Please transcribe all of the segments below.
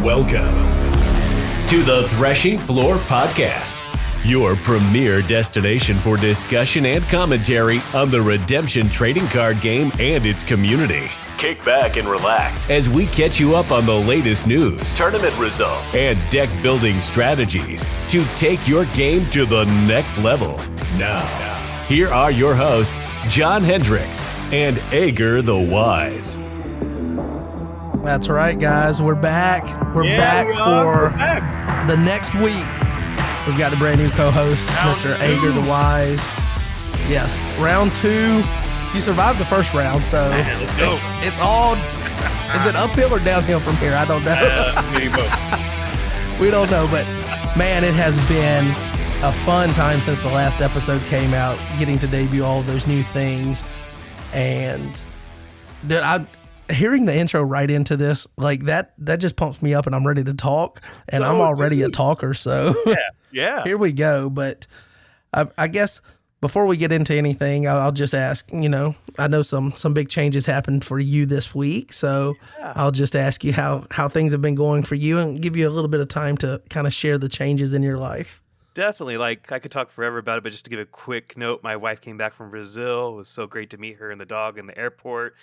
Welcome to the Threshing Floor Podcast, your premier destination for discussion and commentary on the redemption trading card game and its community. Kick back and relax as we catch you up on the latest news, tournament results, and deck building strategies to take your game to the next level. Now, here are your hosts, John Hendricks and Ager the Wise. That's right, guys. We're back. We're back for the next week. We've got the brand new co-host, Mr. Ager the Wise. Yes, round 2. You survived the first round, so it's all. Is it uphill or downhill from here? I don't know. We don't know, but man, it has been a fun time since the last episode came out, getting to debut all of those new things. And dude, I'm hearing the intro right into this, like that just pumps me up and I'm ready to talk, and I'm already a talker. So yeah. Here we go. But I guess before we get into anything, I'll just ask, I know some big changes happened for you this week. So I'll just ask you how things have been going for you and give you a little bit of time to kind of share the changes in your life. Definitely. I could talk forever about it, but just to give a quick note, my wife came back from Brazil. It was so great to meet her and the dog in the airport.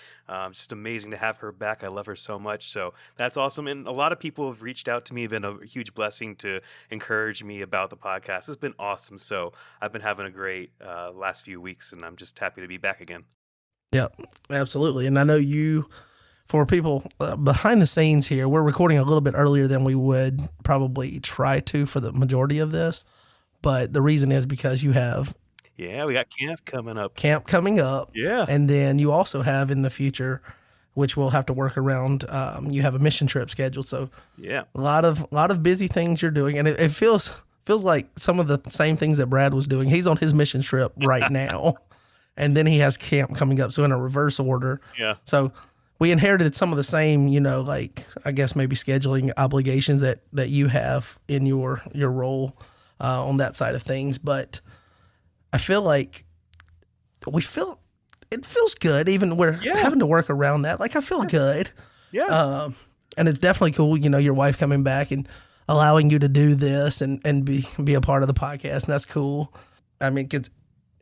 Just amazing to have her back. I love her so much. So that's awesome. And a lot of people have reached out to me, been a huge blessing to encourage me about the podcast. It's been awesome. So I've been having a great last few weeks, and I'm just happy to be back again. Yep, absolutely. And I know you, for people behind the scenes here, we're recording a little bit earlier than we would probably try to for the majority of this. But the reason is because you have... Yeah, we got camp coming up. Yeah. And then you also have in the future, which we'll have to work around, you have a mission trip scheduled. So yeah, a lot of busy things you're doing. And it feels like some of the same things that Brad was doing. He's on his mission trip right now. And then he has camp coming up. So in a reverse order. Yeah. So we inherited some of the same, I guess maybe scheduling obligations that you have in your role on that side of things. But I feel like it feels good. Even we're having to work around that. Like, I feel good. Yeah. And it's definitely cool, your wife coming back and allowing you to do this and be a part of the podcast. And that's cool. I mean, 'cause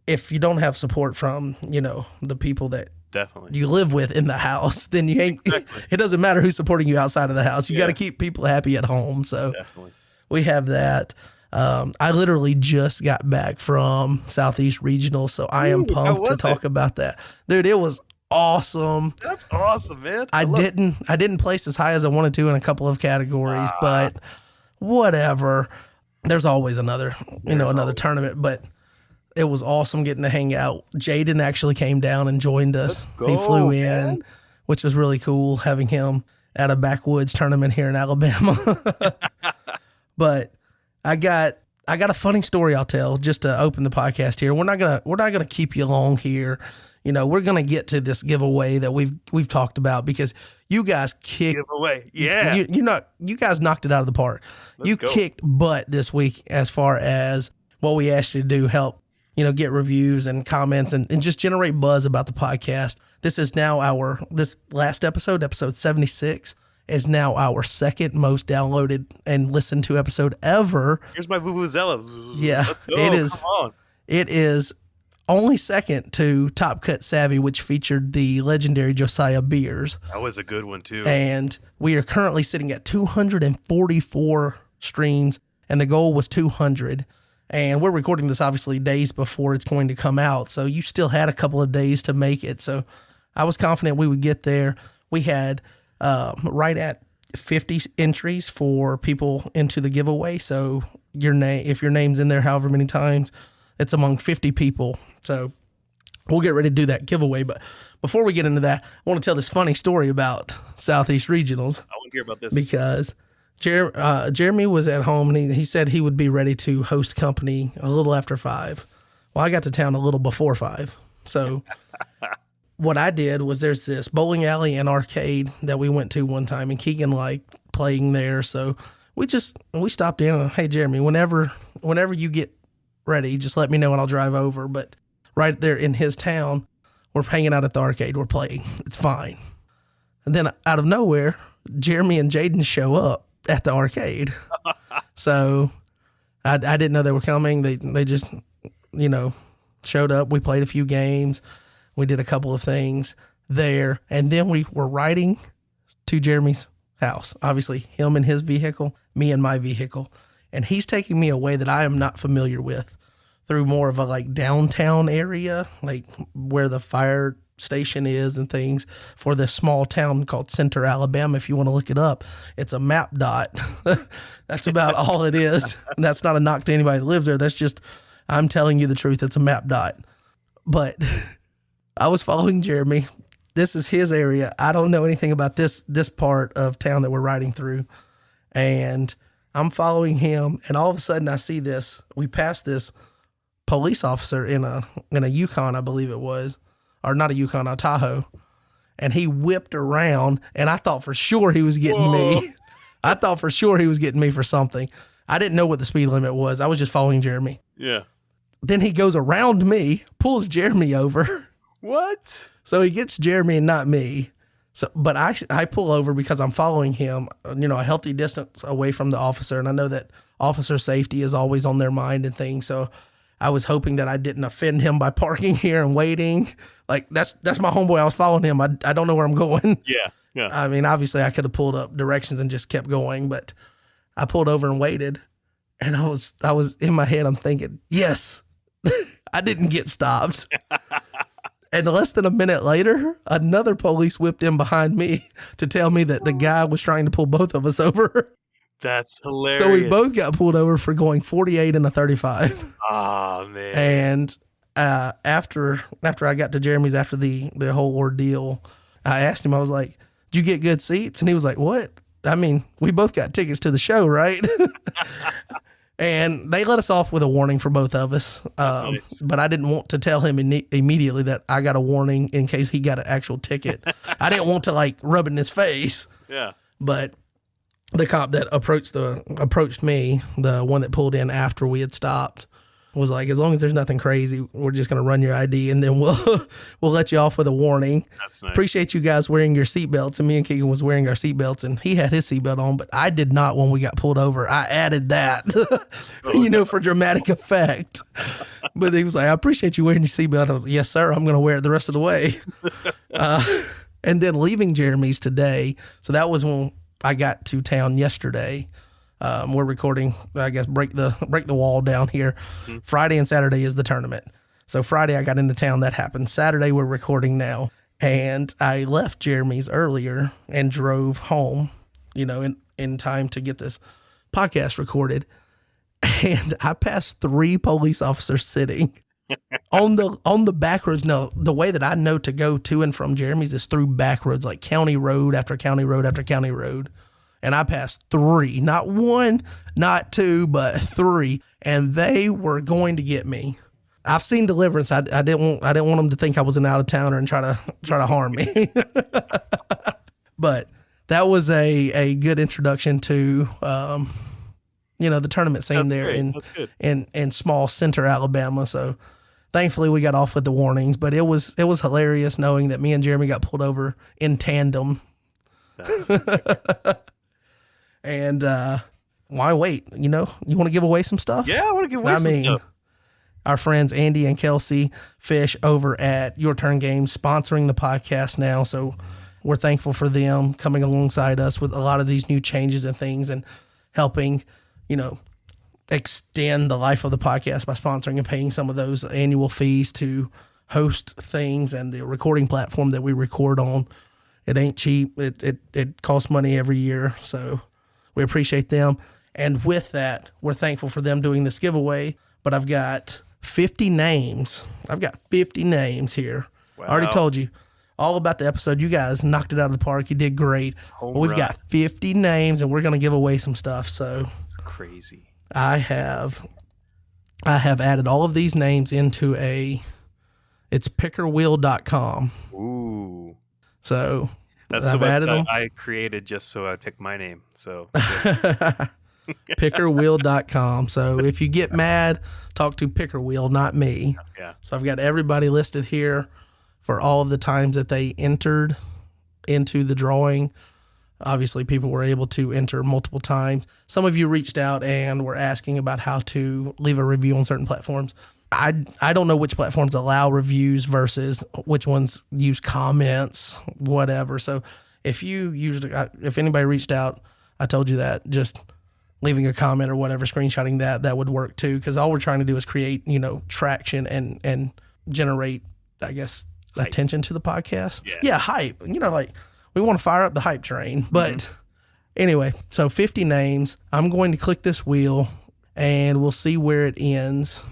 if you don't have support from, the people that definitely you live with in the house, then you ain't, it doesn't matter who's supporting you outside of the house. You got to keep people happy at home. So definitely. We have that. I literally just got back from Southeast Regional, so I am pumped to talk about that. Dude, it was awesome. That's awesome, man. I didn't place as high as I wanted to in a couple of categories, but whatever. There's always another tournament, but it was awesome getting to hang out. Jaden actually came down and joined us. He flew in, which was really cool having him at a backwoods tournament here in Alabama. But I got a funny story I'll tell just to open the podcast here. We're not gonna keep you long here. We're gonna get to this giveaway that we've talked about because you guys kicked giveaway. Yeah, you guys knocked it out of the park. Kicked butt this week as far as what we asked you to do. Help get reviews and comments and just generate buzz about the podcast. This is now this last episode 76. Is now our second most downloaded and listened to episode ever. Here's my vuvuzela. Yeah, let's go. It is. Come on. It is only second to Top Cut Savvy, which featured the legendary Josiah Beers. That was a good one too. And we are currently sitting at 244 streams, and the goal was 200. And we're recording this obviously days before it's going to come out, so you still had a couple of days to make it. So I was confident we would get there. We had right at 50 entries for people into the giveaway. So if your name's in there however many times, it's among 50 people. So we'll get ready to do that giveaway. But before we get into that, I want to tell this funny story about Southeast Regionals. I want to hear about this. Because Jeremy was at home and he said he would be ready to host company a little after 5. Well, I got to town a little before 5. So what I did was there's this bowling alley and arcade that we went to one time, and Keegan liked playing there. So we stopped in and, hey, Jeremy, whenever you get ready, just let me know and I'll drive over. But right there in his town, we're hanging out at the arcade. We're playing. It's fine. And then out of nowhere, Jeremy and Jaden show up. at the arcade. So I didn't know they were coming. They just, showed up. We played a few games. We did a couple of things there. And then we were riding to Jeremy's house. Obviously, him in his vehicle, me in my vehicle. And he's taking me a way that I am not familiar with, through more of a like downtown area, like where the fire station is and things, for this small town called Center, Alabama. If you want to look it up, it's a map dot. That's about all it is. And that's not a knock to anybody that lives there. That's just, I'm telling you the truth. It's a map dot. But I was following Jeremy. This is his area. I don't know anything about this part of town that we're riding through. And I'm following him, and all of a sudden I see this. We passed this police officer in a Yukon, I believe it was, or not a Yukon, a Tahoe, and he whipped around, and I thought for sure he was getting me. I thought for sure he was getting me for something. I didn't know what the speed limit was. I was just following Jeremy. Yeah. Then he goes around me, pulls Jeremy over. What? So he gets Jeremy and not me. So, but I pull over because I'm following him, a healthy distance away from the officer, and I know that officer safety is always on their mind and things. So I was hoping that I didn't offend him by parking here and waiting. Like that's my homeboy. I was following him. I don't know where I'm going. Yeah. Yeah. I mean, obviously I could have pulled up directions and just kept going, but I pulled over and waited, and I was in my head, I'm thinking, yes, I didn't get stopped. And less than a minute later, another police whipped in behind me to tell me that the guy was trying to pull both of us over. That's hilarious. So we both got pulled over for going 48 and a 35. Oh, man. And after I got to Jeremy's, after the whole ordeal, I asked him, I was like, did you get good seats? And he was like, what? I mean, we both got tickets to the show, right? And they let us off with a warning for both of us. Nice. But I didn't want to tell him immediately that I got a warning in case he got an actual ticket. I didn't want to rub it in his face. Yeah. But the cop that approached me, the one that pulled in after we had stopped, was like, as long as there's nothing crazy, we're just going to run your ID and then we'll let you off with a warning. That's nice. Appreciate you guys wearing your seatbelts. And me and Keegan was wearing our seatbelts, and he had his seatbelt on, but I did not when we got pulled over. I added that, for dramatic effect. But he was like, I appreciate you wearing your seatbelt. I was like, yes, sir. I'm going to wear it the rest of the way. And then leaving Jeremy's today. So that was when I got to town yesterday. We're recording, I guess, break the wall down here. Mm-hmm. Friday and Saturday is the tournament. So Friday I got into town. That happened. Saturday we're recording now. And I left Jeremy's earlier and drove home, in time to get this podcast recorded. And I passed 3 police officers sitting on the back roads. Now, the way that I know to go to and from Jeremy's is through back roads, like county road after county road after county road. And I passed 3, not 1, not 2, but 3, and they were going to get me. I've seen Deliverance. I didn't want them to think I was an out of towner and try to harm me. But that was a good introduction to the tournament scene. That's there in small Center, Alabama. So thankfully we got off with the warnings, but it was hilarious knowing that me and Jeremy got pulled over in tandem. And why wait? You want to give away some stuff? Yeah, I want to give away some stuff. Our friends Andy and Kelsey Fish over at Your Turn Games sponsoring the podcast now. So we're thankful for them coming alongside us with a lot of these new changes and things, and helping, extend the life of the podcast by sponsoring and paying some of those annual fees to host things and the recording platform that we record on. It ain't cheap. It costs money every year. So we appreciate them. And with that, we're thankful for them doing this giveaway. But I've got 50 names. I've got 50 names here. Wow. I already told you all about the episode. You guys knocked it out of the park. You did great. We've got 50 names, and we're going to give away some stuff. So it's crazy. I have added all of these names into it's pickerwheel.com. Ooh. So that's the website I created just so I'd pick my name. So pickerwheel.com. So if you get mad, talk to Pickerwheel, not me. Yeah. So I've got everybody listed here for all of the times that they entered into the drawing. Obviously, people were able to enter multiple times. Some of you reached out and were asking about how to leave a review on certain platforms. I don't know which platforms allow reviews versus which ones use comments, whatever. So if anybody reached out, I told you that, just leaving a comment or whatever, screenshotting that would work too. Because all we're trying to do is create, traction and generate, I guess, hype. Attention to the podcast. Yeah, hype. Like we want to fire up the hype train. But anyway, so 50 names. I'm going to click this wheel and we'll see where it ends.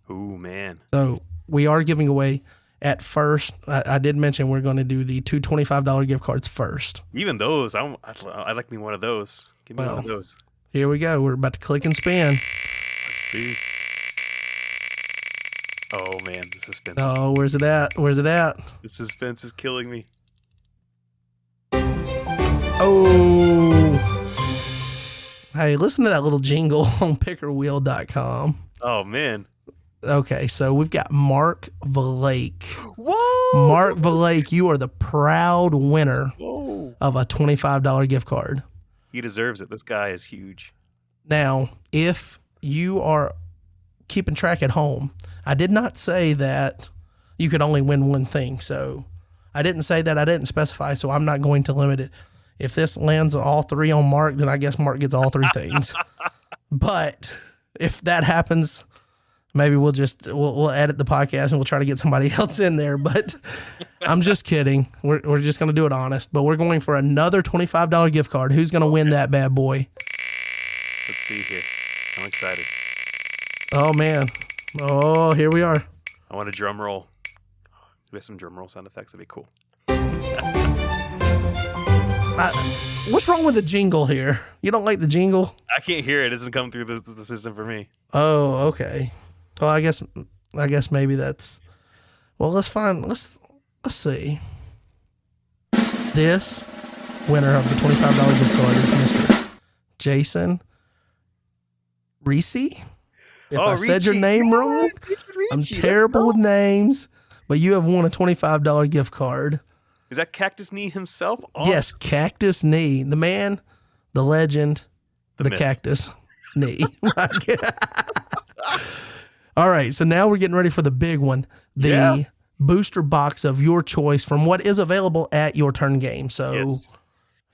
Ooh, man. So we are giving away at first. I did mention we're going to do the two $25 gift cards first. Even those, I'd like me one of those. Give me one of those. Here we go. We're about to click and spin. Let's see. Oh, man, the suspense. Oh, where's it at? Where's it at? The suspense is killing me. Oh. Hey, listen to that little jingle on pickerwheel.com. Oh, man. Okay, so we've got Mark Valake. Whoa! Mark Valake, you are the proud winner of a $25 gift card. He deserves it. This guy is huge. Now, if you are keeping track at home, I did not say that you could only win one thing. So I didn't say that. I didn't specify, so I'm not going to limit it. If this lands all three on Mark, then I guess Mark gets all three things. But if that happens, maybe we'll edit the podcast and we'll try to get somebody else in there. But I'm just kidding. We're just going to do it honest. But we're going for another $25 gift card. Who's going to win that bad boy? Let's see here. I'm excited. Oh, man. Oh, here we are. I want a drum roll. We have some drum roll sound effects. That'd be cool. What's wrong with the jingle here? You don't like the jingle? I can't hear it. It doesn't come through the system for me. Oh, okay. Well, I guess maybe that's. Well, let's see. This winner of the $25 gift card is Mr. Jason Reese. If I said your name wrong, I'm terrible with names, but you have won a $25 gift card. Is that Cactus Knee himself? Awesome. Yes, Cactus Knee. The man, the legend, the Cactus Knee. All right, so now we're getting ready for the big one. The booster box of your choice from what is available at Your Turn Game. So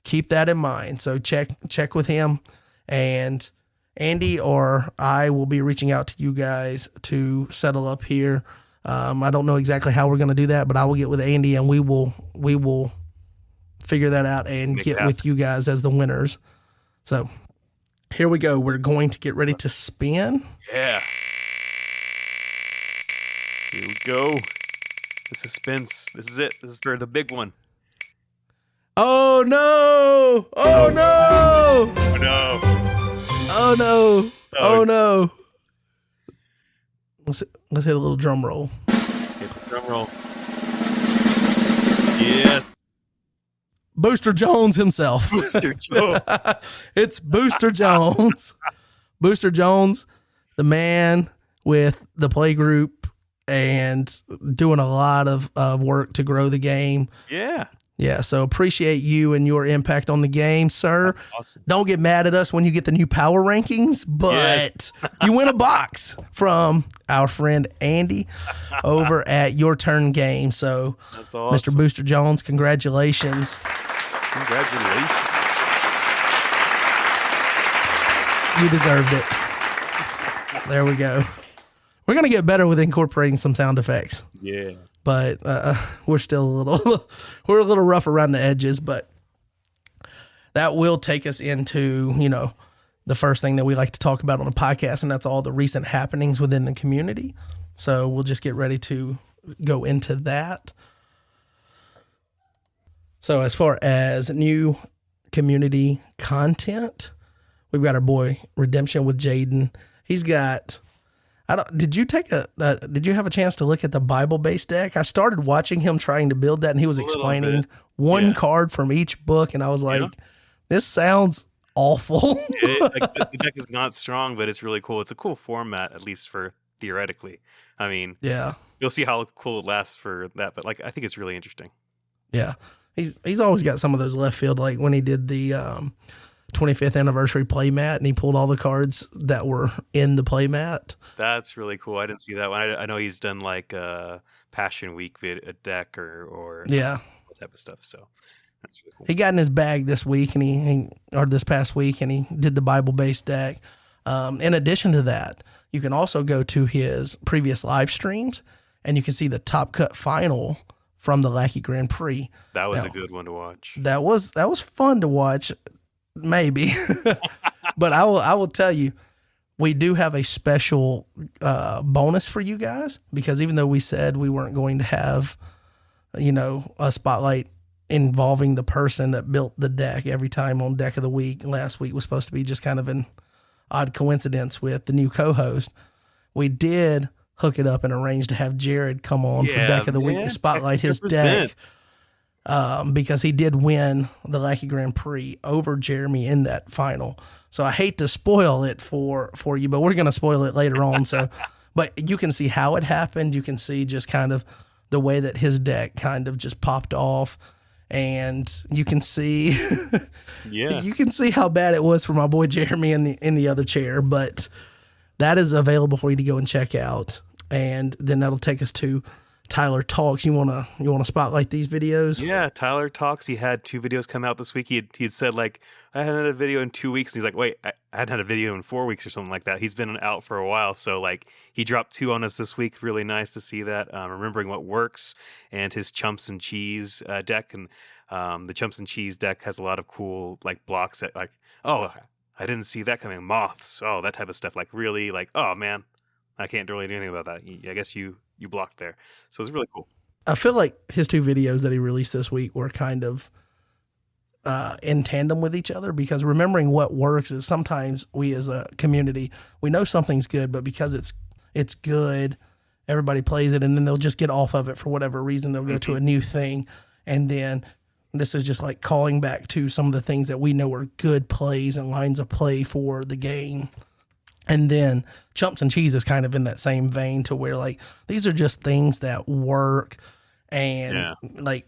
keep that in mind. So check with him, and Andy or I will be reaching out to you guys to settle up here. I don't know exactly how we're going to do that, but I will get with Andy and we will figure that out and get with you guys as the winners. So here we go. We're going to get ready to spin. Yeah. Here we go. The suspense. This is it. This is for the big one. Oh no! Oh no! Oh no! Oh no! Oh no! Let's hit a little drum roll. Hit the drum roll. Yes. Booster Jones himself. Booster Jones. It's Booster Jones. Booster Jones, the man with the play group and doing a lot of work to grow the game. Yeah. Yeah, so appreciate you and your impact on the game, sir. That's awesome. Don't get mad at us when you get the new power rankings, but you win a box from our friend Andy over at Your Turn Game. So, that's awesome. Mr. Booster Jones, congratulations. Congratulations. You deserved it. There we go. We're going to get better with incorporating some sound effects. Yeah. But we're still a little rough around the edges, but that will take us into, the first thing that we like to talk about on the podcast, and that's all the recent happenings within the community. So we'll just get ready to go into that. So as far as new community content, we've got our boy Redemption with Jaden. He's got... Did you have a chance to look at the Bible-based deck? I started watching him trying to build that, and he was explaining one card from each book, and I was like, this sounds awful. The deck is not strong, but it's really cool. It's a cool format, at least for theoretically. I mean, you'll see how cool it lasts for that, but I think it's really interesting. Yeah. He's always got some of those left field, like when he did the 25th anniversary playmat and he pulled all the cards that were in the playmat. That's really cool. I didn't see that one. I know he's done like a Passion Week a deck or Yeah. that type of stuff. So that's really cool. He got in his bag this week or this past week, and he did the Bible-based deck. In addition to that, you can also go to his previous live streams and you can see the Top Cut final from the Lackey Grand Prix. That was a good one to watch. That was fun to watch, maybe. But I will tell you, we do have a special bonus for you guys, because even though we said we weren't going to have, a spotlight involving the person that built the deck every time on Deck of the Week, last week was supposed to be just kind of an odd coincidence with the new co-host. We did hook it up and arrange to have Jared come on for Deck of the Week to spotlight his deck, because he did win the Lackey Grand Prix over Jeremy in that final. So I hate to spoil it for you, but we're going to spoil it later on. So, but you can see how it happened. You can see just kind of the way that his deck kind of just popped off, and you can see, you can see how bad it was for my boy Jeremy in the other chair. But that is available for you to go and check out. And then that'll take us to Tyler Talks. You wanna spotlight these videos? Yeah, Tyler Talks. He had 2 videos come out this week. He'd said like, I hadn't had a video in 2 weeks. And he's like, wait, I hadn't had a video in 4 weeks or something like that. He's been out for a while. So like he dropped 2 on us this week. Really nice to see that. Remembering what works, and his Chumps and Cheese deck. And the Chumps and Cheese deck has a lot of cool like blocks that like, oh, I didn't see that coming. Moths. Oh, that type of stuff. Like really like, oh man, I can't really do anything about that. I guess you blocked there. So it's really cool. I feel like his 2 videos that he released this week were kind of in tandem with each other, because remembering what works is sometimes we as a community, we know something's good, but because it's good, everybody plays it, and then they'll just get off of it for whatever reason. They'll go to a new thing. And then this is just like calling back to some of the things that we know are good plays and lines of play for the game. And then Chumps and Cheese is kind of in that same vein, to where like these are just things that work, and like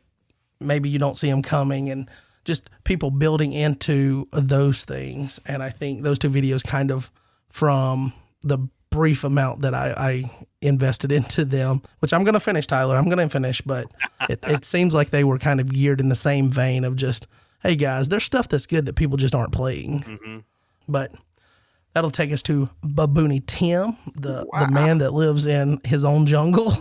maybe you don't see them coming, and just people building into those things. And I think those 2 videos kind of, from the brief amount that I invested into them, which I'm going to finish, Tyler, I'm going to finish, but it seems like they were kind of geared in the same vein of just, hey guys, there's stuff that's good that people just aren't playing. Mm-hmm. But that'll take us to Baboony Tim, the man that lives in his own jungle.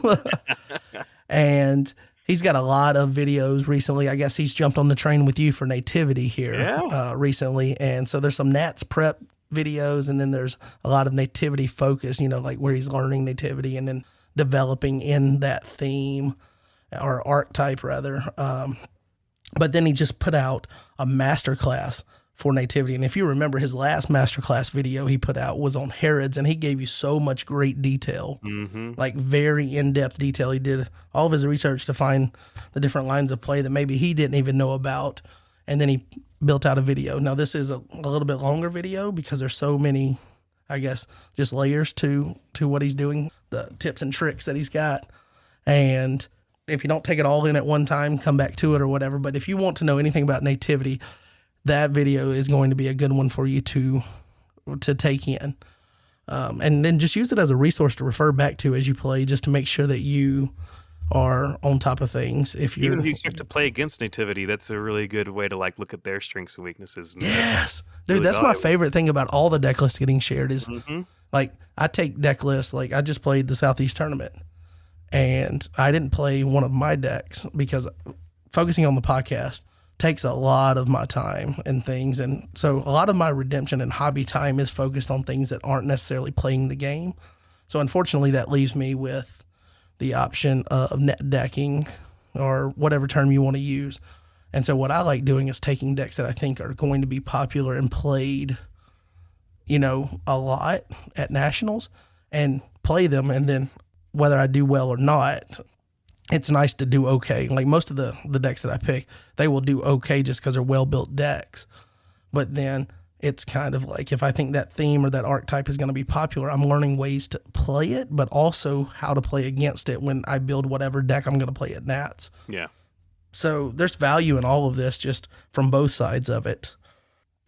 And he's got a lot of videos recently. I guess he's jumped on the train with you for nativity here recently. And so there's some Nats prep videos, and then there's a lot of nativity focus, like where he's learning nativity and then developing in that theme, or archetype rather. But then he just put out a masterclass for nativity. And if you remember, his last masterclass video he put out was on Herods, and he gave you so much great detail, like very in-depth detail. He did all of his research to find the different lines of play that maybe he didn't even know about. And then he built out a video. Now this is a little bit longer video, because there's so many, I guess, just layers to what he's doing, the tips and tricks that he's got. And if you don't take it all in at one time, come back to it or whatever. But if you want to know anything about nativity, that video is going to be a good one for you to take in. And then just use it as a resource to refer back to as you play, just to make sure that you are on top of things. Even if you expect to play against nativity, that's a really good way to like look at their strengths and weaknesses. And yes, dude, really that's my favorite thing about all the deck lists getting shared is like, I take deck lists. Like I just played the Southeast tournament, and I didn't play one of my decks because focusing on the podcast takes a lot of my time and things. And so a lot of my redemption and hobby time is focused on things that aren't necessarily playing the game. So unfortunately that leaves me with the option of net decking, or whatever term you want to use. And so what I like doing is taking decks that I think are going to be popular and played, a lot at nationals, and play them. And then whether I do well or not, it's nice to do okay. Like most of the decks that I pick, they will do okay just because they're well-built decks. But then it's kind of like, if I think that theme or that archetype is going to be popular, I'm learning ways to play it, but also how to play against it when I build whatever deck I'm going to play at Nats. Yeah. So there's value in all of this just from both sides of it.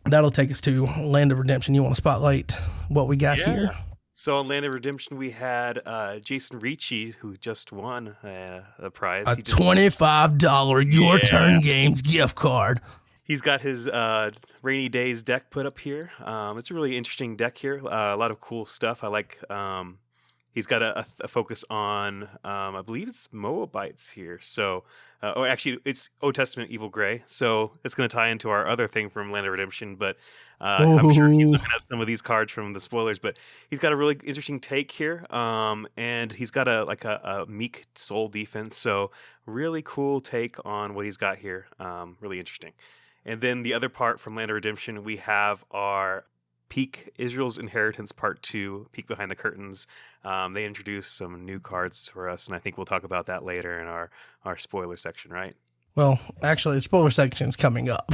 That'll take us to Land of Redemption. You want to spotlight what we got here? So on Land of Redemption, we had Jason Ricci, who just won a prize. A $25 Your Turn Games gift card. He's got his Rainy Days deck put up here. It's a really interesting deck here. A lot of cool stuff. I like. He's got a focus on, I believe it's Moabites here. So, or actually, it's Old Testament Evil Gray. So it's going to tie into our other thing from Land of Redemption. But I'm sure he's looking at some of these cards from the spoilers. But he's got a really interesting take here, and he's got a meek soul defense. So really cool take on what he's got here. Really interesting. And then the other part from Land of Redemption, we have our Peek Israel's Inheritance Part 2, Peek Behind the Curtains. They introduced some new cards for us, and I think we'll talk about that later in our spoiler section, right? Well, actually, the spoiler section is coming up.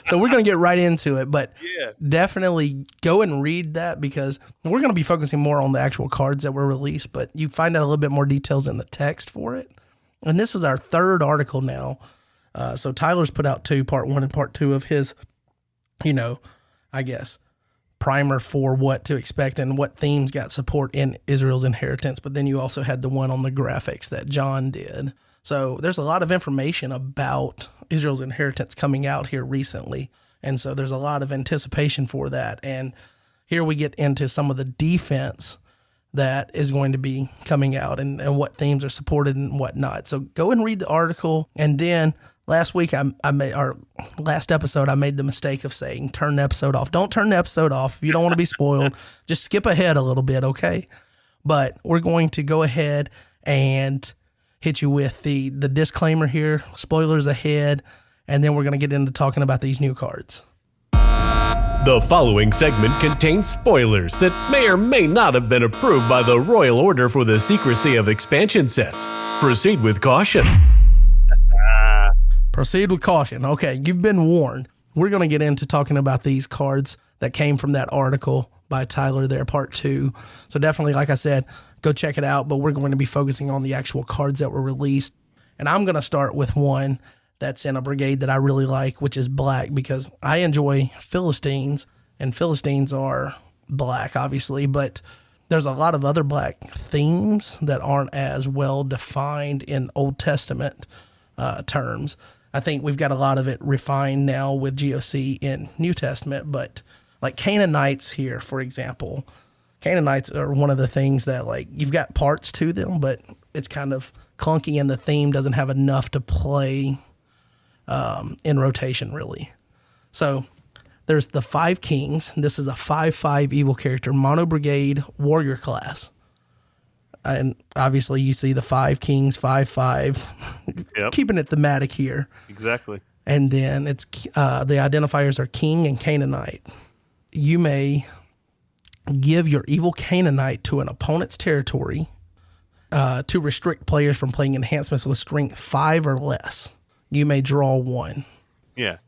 So we're going to get right into it, but definitely go and read that because we're going to be focusing more on the actual cards that were released, but you find out a little bit more details in the text for it. And this is our third article now. So Tyler's put out part 1 and part 2 of his, I guess, primer for what to expect and what themes got support in Israel's Inheritance. But then you also had the one on the graphics that John did. So there's a lot of information about Israel's Inheritance coming out here recently. And so there's a lot of anticipation for that. And here we get into some of the defense that is going to be coming out and what themes are supported and whatnot. So go and read the article. And then last week, last episode, I made the mistake of saying, turn the episode off. Don't turn the episode off. If you don't want to be spoiled, just skip ahead a little bit, okay? But we're going to go ahead and hit you with the disclaimer here, spoilers ahead, and then we're going to get into talking about these new cards. The following segment contains spoilers that may or may not have been approved by the Royal Order for the Secrecy of Expansion Sets. Proceed with caution. Proceed with caution. Okay, you've been warned. We're going to get into talking about these cards that came from that article by Tyler there, part 2. So definitely, like I said, go check it out, but we're going to be focusing on the actual cards that were released. And I'm going to start with one that's in a brigade that I really like, which is black, because I enjoy Philistines, and Philistines are black, obviously, but there's a lot of other black themes that aren't as well defined in Old Testament terms. I think we've got a lot of it refined now with GOC in New Testament, but like Canaanites here, for example, Canaanites are one of the things that, like, you've got parts to them, but it's kind of clunky and the theme doesn't have enough to play in rotation, really. So there's the 5 Kings. This is a 5/5 evil character, mono brigade warrior class. And obviously you see the 5 Kings, 5/5, Yep. keeping it thematic here. Exactly. And then it's the identifiers are King and Canaanite. You may give your evil Canaanite to an opponent's territory to restrict players from playing enhancements with strength 5 or less. You may draw 1. Yeah.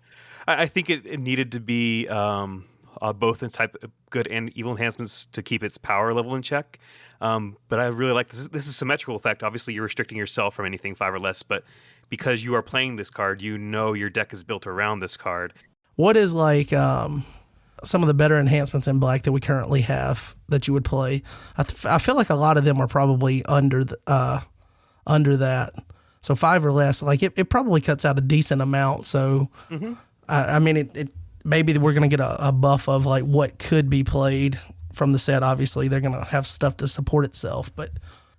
I think it needed to be both in type of good and evil enhancements to keep its power level in check. But I really like this. This is symmetrical effect. Obviously, you're restricting yourself from anything 5 or less, but because you are playing this card, your deck is built around this card. What is like some of the better enhancements in black that we currently have that you would play? I feel like a lot of them are probably under that. So 5 or less, like it probably cuts out a decent amount. So, I mean, it maybe we're going to get a buff of like what could be played from the set. Obviously, they're going to have stuff to support itself, but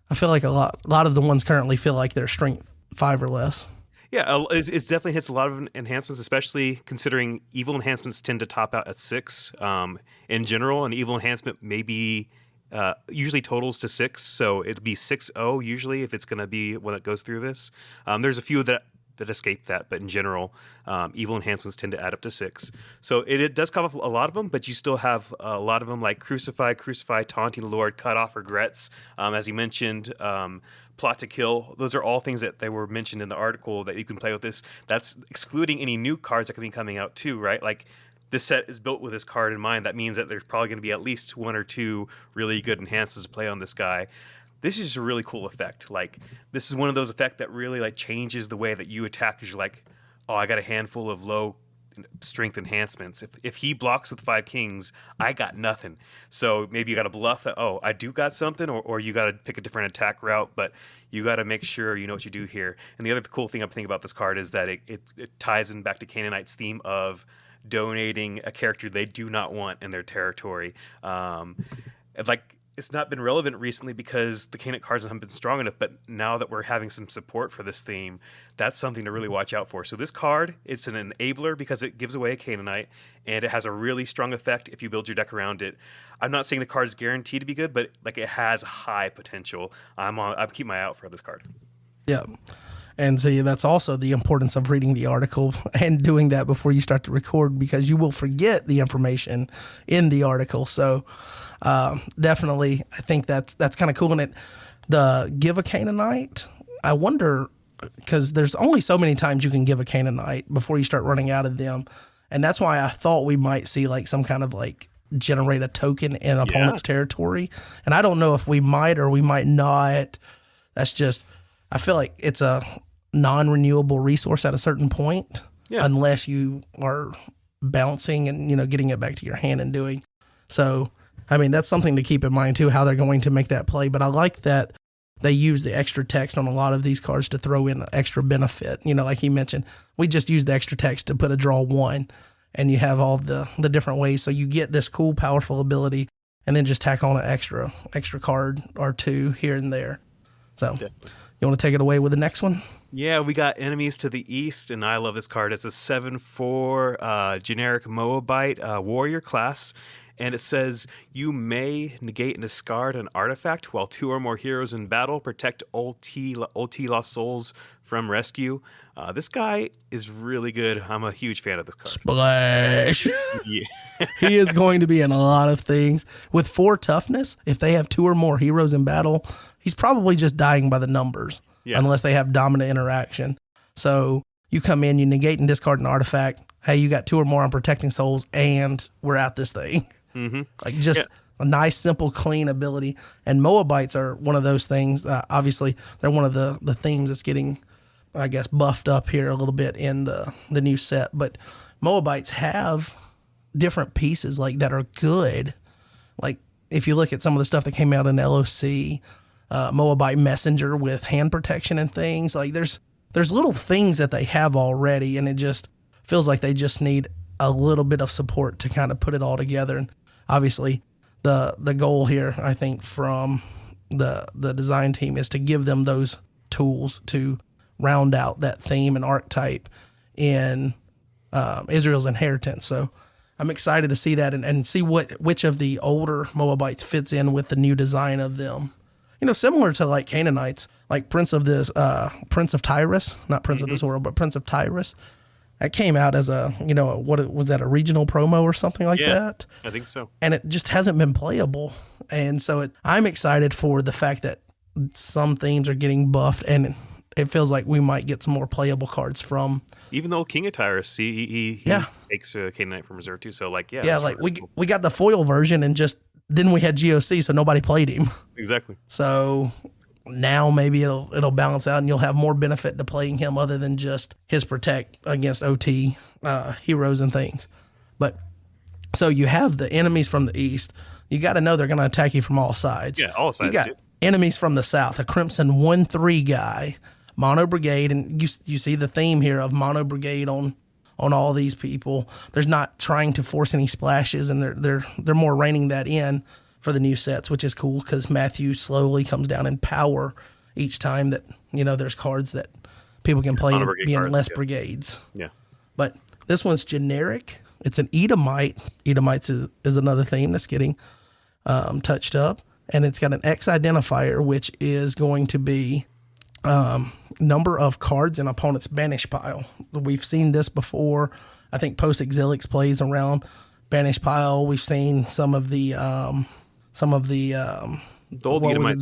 I feel like a lot of the ones currently feel like they're strength 5 or less. Yeah, it definitely hits a lot of enhancements, especially considering evil enhancements tend to top out at 6 in general. An evil enhancement maybe usually totals to 6, so it'd be 6-0 usually if it's going to be when it goes through this. There's a few that escape that, but in general, evil enhancements tend to add up to 6. So it does cover a lot of them, but you still have a lot of them like Crucify, Taunting the Lord, Cut Off Regrets. As you mentioned, Plot to Kill. Those are all things that they were mentioned in the article that you can play with this. That's excluding any new cards that can be coming out too, right? Like, this set is built with this card in mind. That means that there's probably going to be at least 1 or 2 really good enhancements to play on this guy. this is a really cool effect. Like, this is one of those effects that really like changes the way that you attack, because you're like, oh, I got a handful of low strength enhancements. If he blocks with 5 kings, I got nothing. So maybe you got to bluff that, oh, I do got something, or you got to pick a different attack route, but you got to make sure you know what you do here. And the other cool thing I'm thinking about this card is that it ties in back to Canaanite's theme of donating a character they do not want in their territory. Like, it's not been relevant recently because the Canaanite cards haven't been strong enough, but now that we're having some support for this theme, that's something to really watch out for. So this card, it's an enabler because it gives away a Canaanite, and it has a really strong effect if you build your deck around it. I'm not saying the card is guaranteed to be good, but like, it has high potential. I keep my eye out for this card. Yeah. And see, that's also the importance of reading the article and doing that before you start to record, because you will forget the information in the article. So definitely, I think that's kind of cool. And the give a Canaanite, I wonder, because there's only so many times you can give a Canaanite before you start running out of them. And that's why I thought we might see like some kind of like generate a token in opponent's territory. And I don't know if we might or we might not. That's just, I feel like it's a non-renewable resource at a certain point, unless you are bouncing and, getting it back to your hand and doing. So, I mean, that's something to keep in mind too, how they're going to make that play. But I like that they use the extra text on a lot of these cards to throw in extra benefit. Like he mentioned, we just use the extra text to put a draw 1, and you have all the different ways. So you get this cool, powerful ability, and then just tack on an extra card or 2 here and there. So definitely. You want to take it away with the next one? Yeah, we got Enemies to the East, and I love this card. It's a 7/4 generic Moabite warrior class, and it says, you may negate and discard an artifact while 2 or more heroes in battle protect OT Lost Souls from rescue. This guy is really good. I'm a huge fan of this card. Splash! Yeah. He is going to be in a lot of things. With 4 toughness, if they have 2 or more heroes in battle, he's probably just dying by the numbers, unless they have dominant interaction. So you come in, you negate and discard an artifact. Hey, you got 2 or more on protecting souls, and we're at this thing. Mm-hmm. Like, just a nice, simple, clean ability. And Moabites are one of those things. Obviously, they're one of the themes that's getting, I guess, buffed up here a little bit in the new set. But Moabites have different pieces like that are good. Like, if you look at some of the stuff that came out in LOC, Moabite Messenger with hand protection and things, like there's little things that they have already, and it just feels like they just need a little bit of support to kind of put it all together. And obviously the goal here, I think, from the design team is to give them those tools to round out that theme and archetype in Israel's inheritance. So I'm excited to see that and see which of the older Moabites fits in with the new design of them. Similar to like Canaanites, like Prince of Tyrus, not Prince of this world, but Prince of Tyrus. That came out as what was that, a regional promo or something like that? I think so. And it just hasn't been playable. And so I'm excited for the fact that some themes are getting buffed, and it feels like we might get some more playable cards from. Even the old King of Tyrus, he takes a Canaanite from reserve too. So like, like we got the foil version, and just then we had GOC, so nobody played him. Exactly. So now maybe it'll balance out, and you'll have more benefit to playing him other than just his protect against OT heroes and things. But so you have the enemies from the east. You got to know they're going to attack you from all sides. Yeah, all sides. You got enemies from the south, a Crimson 1/3 guy, Mono Brigade, and you see the theme here of Mono Brigade on all these people. There's not trying to force any splashes, and they're more reining that in for the new sets, which is cool because Matthew slowly comes down in power each time that there's cards that people can play and be in less brigades. Yeah, but this one's generic. It's an Edomite. Edomites is another theme that's getting touched up, and it's got an X identifier, which is going to be number of cards in opponent's banish pile. We've seen this before. I think Post Exilics plays around banish pile. We've seen some of the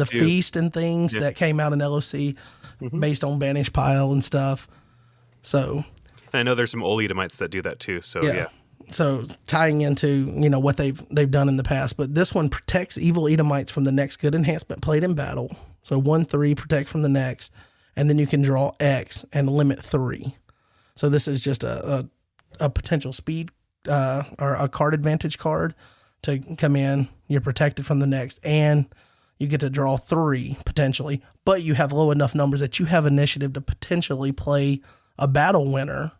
feast and things that came out in LOC based on banish pile and stuff. So I know there's some old Edomites that do that too. So yeah. So tying into what they've done in the past, but this one protects evil Edomites from the next good enhancement played in battle. So 1, 3, protect from the next, and then you can draw X and limit 3. So this is just a potential speed or a card advantage card to come in. You're protected from the next, and you get to draw 3 potentially, but you have low enough numbers that you have initiative to potentially play a battle winner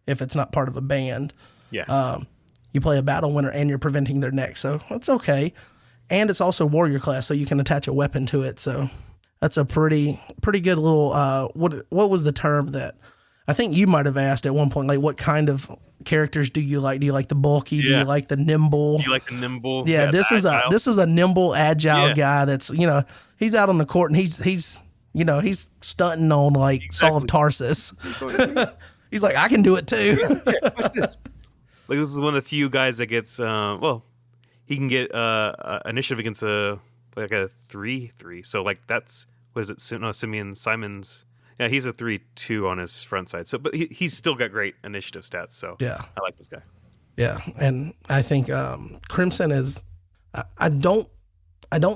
if it's not part of a band. Yeah. You play a battle winner and you're preventing their next, so it's okay. And it's also warrior class, so you can attach a weapon to it. So that's a pretty good little. What was the term that I think you might have asked at one point? Like, what kind of characters do you like? Do you like the bulky? Yeah. Do you like the nimble? Do you like the nimble? Yeah, this is a nimble, agile guy. That's he's out on the court and he's stunting on like Saul of Tarsus. He's like, I can do it too. What's this? Like, this is one of the few guys that gets he can get initiative against a 3/3. So like that's what is it? No, Simeon Simons. Yeah, he's a 3/2 on his front side. So, but he's still got great initiative stats. So yeah, I like this guy. Yeah, and I think Crimson is. I don't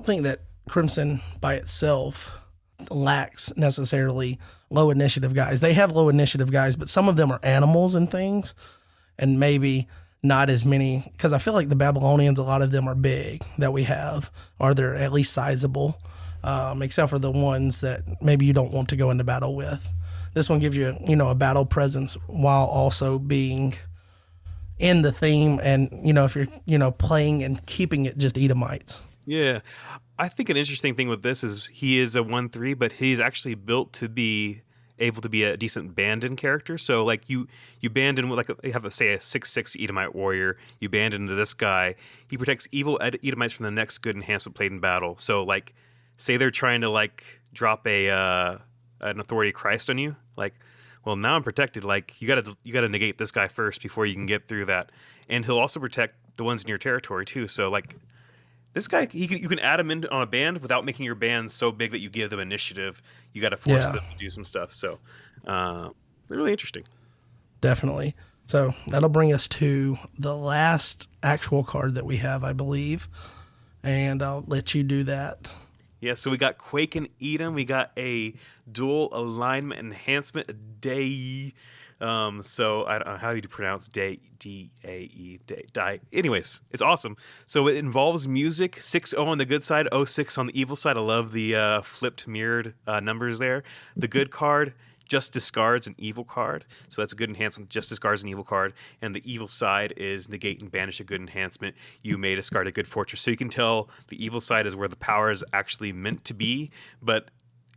think that Crimson by itself lacks necessarily low initiative guys. They have low initiative guys, but some of them are animals and things, and maybe not as many, because I feel like the Babylonians, a lot of them are big that we have, or they're at least sizable, except for the ones that maybe you don't want to go into battle with. This one gives you, a battle presence while also being in the theme, and, if you're, playing and keeping it just Edomites. Yeah. I think an interesting thing with this is he is a 1/3, but he's actually built to be able to be a decent band-in character. So like you band in with you have a 6/6 Edomite warrior, you band into this guy, he protects evil Edomites from the next good enhancement played in battle. So like say they're trying to like drop an authority of Christ on you, like, well, now I'm protected. Like you gotta negate this guy first before you can get through that. And he'll also protect the ones in your territory too. So like this guy, you can add him in on a band without making your band so big that you give them initiative. You got to force them to do some stuff. So they're really interesting. Definitely. So that'll bring us to the last actual card that we have, I believe. And I'll let you do that. Yeah, so we got Quake and Edom. We got a dual alignment enhancement, Day. So I don't know how you pronounce Day, D-A-E, Day. Anyways, it's awesome. So it involves music, 6-0 on the good side, 0-6 on the evil side. I love the flipped mirrored numbers there. The good card just discards an evil card. So that's a good enhancement, just discards an evil card. And the evil side is negate and banish a good enhancement. You may discard a good fortress. So you can tell the evil side is where the power is actually meant to be, but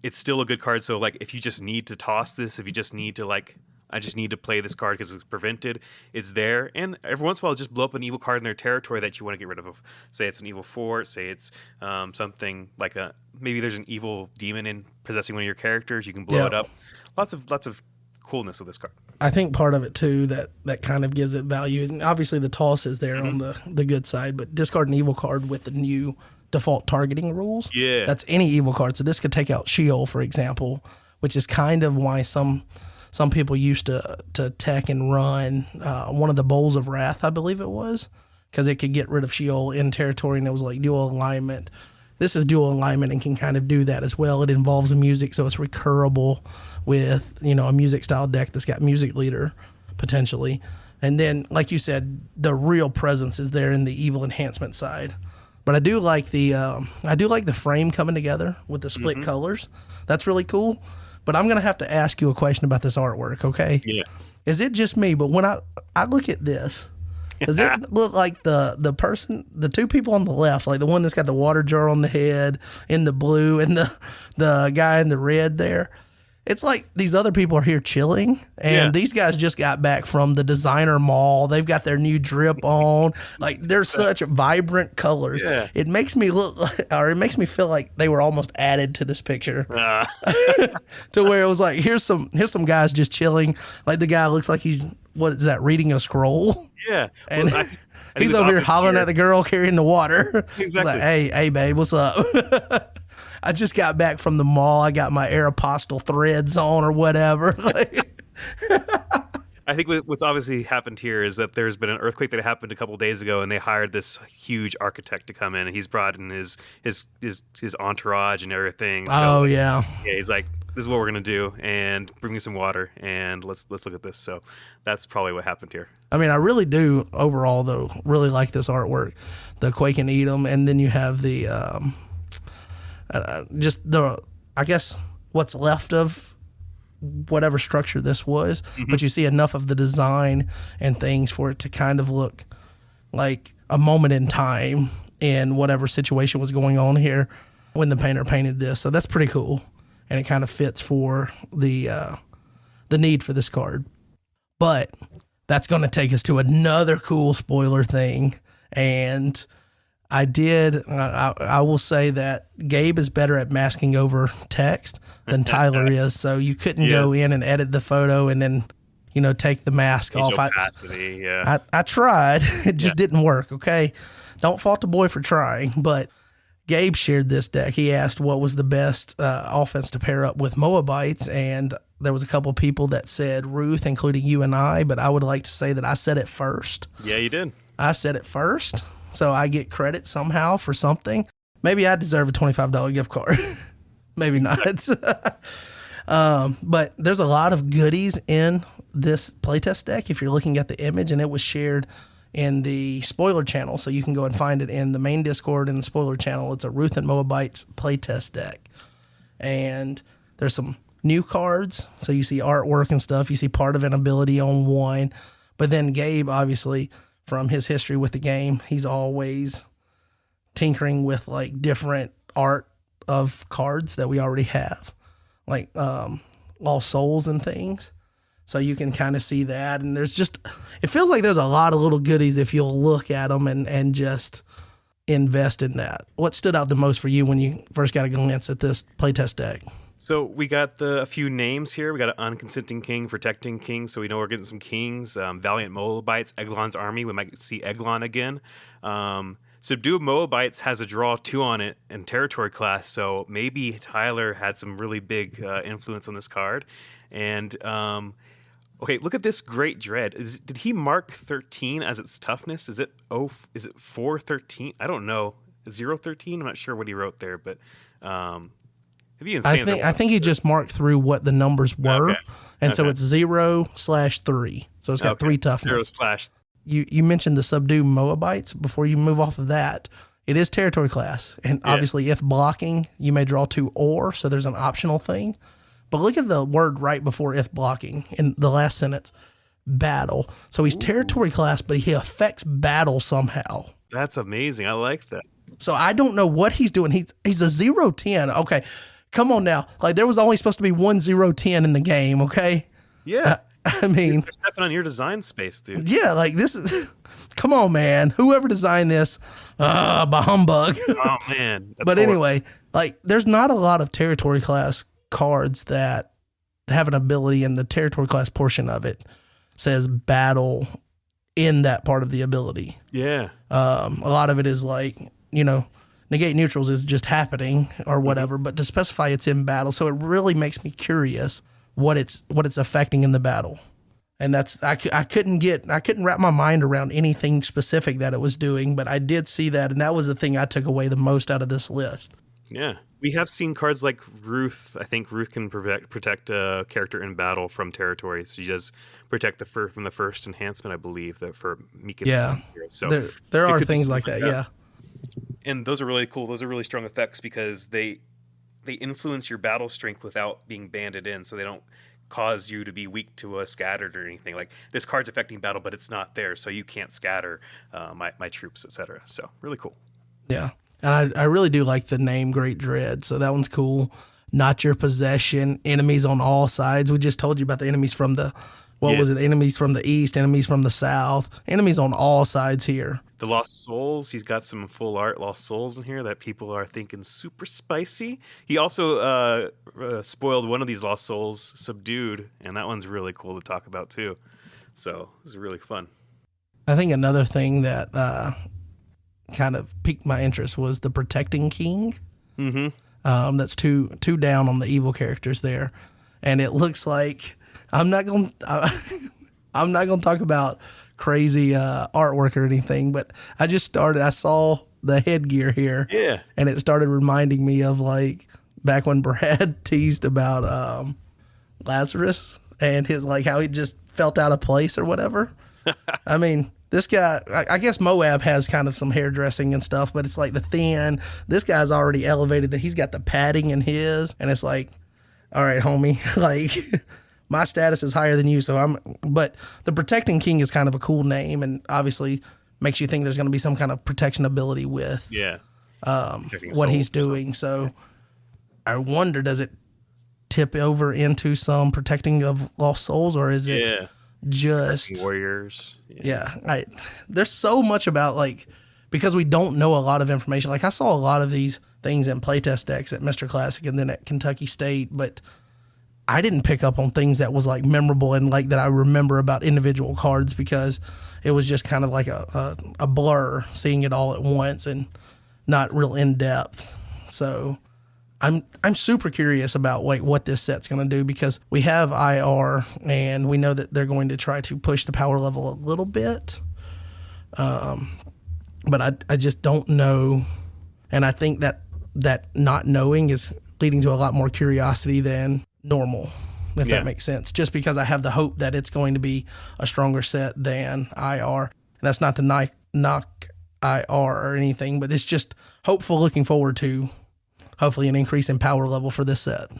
it's still a good card. So like if you just need to toss this, if you just need to like, I just need to play this card because it's prevented, it's there. And every once in a while, just blow up an evil card in their territory that you want to get rid of. Say it's an evil fort, say it's something like maybe there's an evil demon in possessing one of your characters. You can blow it up. Lots of coolness with this card. I think part of it too that kind of gives it value. And obviously the toss is there on the good side, but discard an evil card with the new default targeting rules. Yeah, that's any evil card. So this could take out Sheol, for example, which is kind of why some people used to tech and run one of the Bowls of Wrath, I believe it was, because it could get rid of Sheol in territory, and it was like dual alignment. This is dual alignment and can kind of do that as well. It involves music, so it's recurable with a music style deck that's got music leader potentially. And then, like you said, the real presence is there in the evil enhancement side. But I do like the frame coming together with the split colors. That's really cool. But I'm gonna have to ask you a question about this artwork, okay? Yeah. Is it just me? But when I look at this, does it look like the two people on the left, like the one that's got the water jar on the head in the blue, and the guy in the red there? It's like these other people are here chilling, and these guys just got back from the designer mall. They've got their new drip on. Like, they're such vibrant colors. Yeah. It makes me it makes me feel like they were almost added to this picture. To where it was like, here's some guys just chilling. Like, the guy looks like he's, what is that, reading a scroll? Yeah. And I he's over here hollering at the girl carrying the water. Exactly. Like, hey, babe, what's up? I just got back from the mall. I got my Aeropostale threads on or whatever. I think what's obviously happened here is that there's been an earthquake that happened a couple days ago, and they hired this huge architect to come in, and he's brought in his entourage and everything. So, Oh yeah. yeah, he's like, "This is what we're gonna do, and bring me some water, and let's look at this." So that's probably what happened here. I mean, I really do overall though really like this artwork, the Quake and Edom, and then you have the just the, I guess, what's left of whatever structure this was, but you see enough of the design and things for it to kind of look like a moment in time in whatever situation was going on here when the painter painted this. So that's pretty cool, and it kind of fits for the need for this card. But that's going to take us to another cool spoiler thing, and I will say that Gabe is better at masking over text than Tyler is. So you couldn't go in and edit the photo and then, take the mask off. I tried. It just didn't work. Okay. Don't fault the boy for trying, but Gabe shared this deck. He asked what was the best offense to pair up with Moabites. And there was a couple of people that said Ruth, including you and I, but I would like to say that I said it first. Yeah, you did. I said it first. So I get credit somehow for something. Maybe I deserve a $25 gift card. Maybe not. But there's a lot of goodies in this playtest deck if you're looking at the image, and it was shared in the spoiler channel. So you can go and find it in the main Discord and the spoiler channel. It's a Ruth and Moabites playtest deck. And there's some new cards. So you see artwork and stuff. You see part of an ability on one. But then Gabe, obviously, from his history with the game, he's always tinkering with like different art of cards that we already have, like Lost Souls and things. So you can kind of see that. And there's just, it feels like there's a lot of little goodies if you'll look at them and just invest in that. What stood out the most for you when you first got a glance at this playtest deck? So we got a few names here. We got an Unconsenting King, Protecting King, so we know we're getting some kings. Valiant Moabites, Eglon's Army. We might see Eglon again. Subdue Moabites has a draw 2 on it in territory class, so maybe Tyler had some really big influence on this card. And okay, look at this Great Dread. Did he mark 13 as its toughness? Is it 413? I don't know. 013? I'm not sure what he wrote there, but I think he just marked through what the numbers were, and so it's 0/3. So it's got 3 toughness. 0/ You mentioned the Subdue Moabites. Before you move off of that, it is territory class, and obviously if blocking, you may draw 2 so there's an optional thing. But look at the word right before if blocking in the last sentence, battle. So he's territory class, but he affects battle somehow. That's amazing. I like that. So I don't know what he's doing. He's a 0/10. Okay. Come on now. Like, there was only supposed to be 1 0/10 in the game, okay? Yeah. I mean, you're stepping on your design space, dude. Yeah, like this is, come on, man. Whoever designed this, bah humbug. Oh, man. But anyway, like, there's not a lot of territory class cards that have an ability, and the territory class portion of it says battle in that part of the ability. Yeah. A lot of it is like, negate neutrals is just happening or whatever, but to specify it's in battle. So it really makes me curious what it's affecting in the battle. And that's, I couldn't wrap my mind around anything specific that it was doing, but I did see that. And that was the thing I took away the most out of this list. Yeah. We have seen cards like Ruth. I think Ruth can protect a character in battle from territory. She does protect from the first enhancement, I believe, that for Mika. Yeah. So there are things like that. Yeah. And those are really cool. Those are really strong effects because they influence your battle strength without being banded in, so they don't cause you to be weak to a scattered or anything. Like, this card's affecting battle, but it's not there, so you can't scatter my troops, etc. So really cool. Yeah, and I really do like the name Great Dread. So that one's cool. Not your possession. Enemies on all sides. We just told you about the enemies from the was it? Enemies from the east, enemies from the south, enemies on all sides here. The Lost Souls, he's got some full art Lost Souls in here that people are thinking super spicy. He also spoiled one of these Lost Souls, Subdued, and that one's really cool to talk about too. So this is really fun. I think another thing that kind of piqued my interest was the Protecting King. Mm-hmm. That's two down on the evil characters there, and it looks like I'm I'm not going to talk about crazy artwork or anything, but I saw the headgear here. Yeah. And it started reminding me of like back when Brad teased about Lazarus and his like how he just felt out of place or whatever. I mean, this guy, I guess Moab has kind of some hairdressing and stuff, but it's like the thin. This guy's already elevated. He's got the padding in his, and it's like, all right, homie, like my status is higher than you. But the Protecting King is kind of a cool name, and obviously makes you think there's going to be some kind of protection ability with what he's doing. So I wonder, does it tip over into some protecting of lost souls, or is it just warriors? There's so much about, like, because we don't know a lot of information. Like, I saw a lot of these things in playtest decks at Mr. Classic and then at Kentucky State, but I didn't pick up on things that was like memorable and like that I remember about individual cards, because it was just kind of like a blur seeing it all at once and not real in depth. So I'm super curious about what this set's going to do, because we have IR and we know that they're going to try to push the power level a little bit. But I just don't know. And I think that not knowing is leading to a lot more curiosity than normal, if that makes sense. Just because I have the hope that it's going to be a stronger set than IR. And that's not to knock IR or anything, but it's just hopeful, looking forward to hopefully an increase in power level for this set.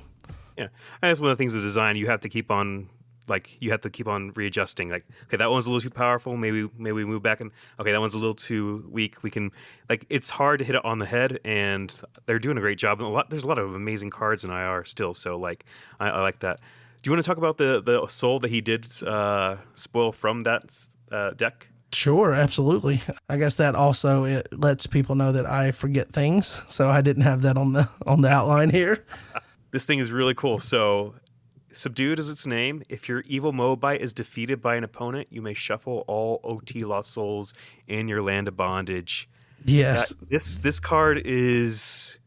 Yeah. And that's one of the things of design you have to keep on, readjusting. Like, okay, that one's a little too powerful. Maybe we move back, and okay, that one's a little too weak. We can, like, it's hard to hit it on the head, and they're doing a great job. And there's a lot of amazing cards in IR still. So like, I like that. Do you want to talk about the soul that he did spoil from that deck? Sure, absolutely. I guess that also, it lets people know that I forget things, so I didn't have that on the outline here. This thing is really cool. So, Subdued is its name. If your evil Moabite is defeated by an opponent, you may shuffle all OT Lost Souls in your land of bondage. Yes. This card is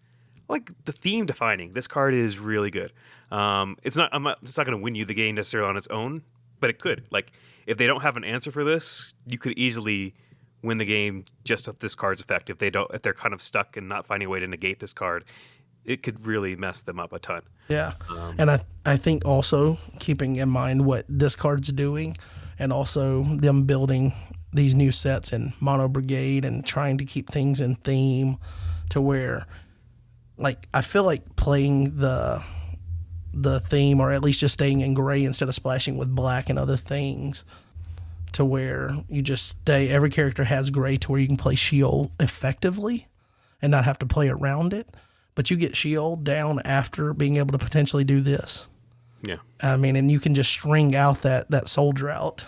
like the theme defining. This card is really good. It's not going to win you the game necessarily on its own, but it could. Like, if they don't have an answer for this, you could easily win the game just with this card's effect. If they're kind of stuck and not finding a way to negate this card, it could really mess them up a ton. Yeah. And I think also keeping in mind what this card's doing, and also them building these new sets in Mono Brigade and trying to keep things in theme, to where, like, I feel like playing the theme, or at least just staying in gray instead of splashing with black and other things, to where you just stay, every character has gray to where you can play Sheol effectively and not have to play around it. But you get Sheol down after being able to potentially do this. Yeah. I mean, and you can just string out that soul drought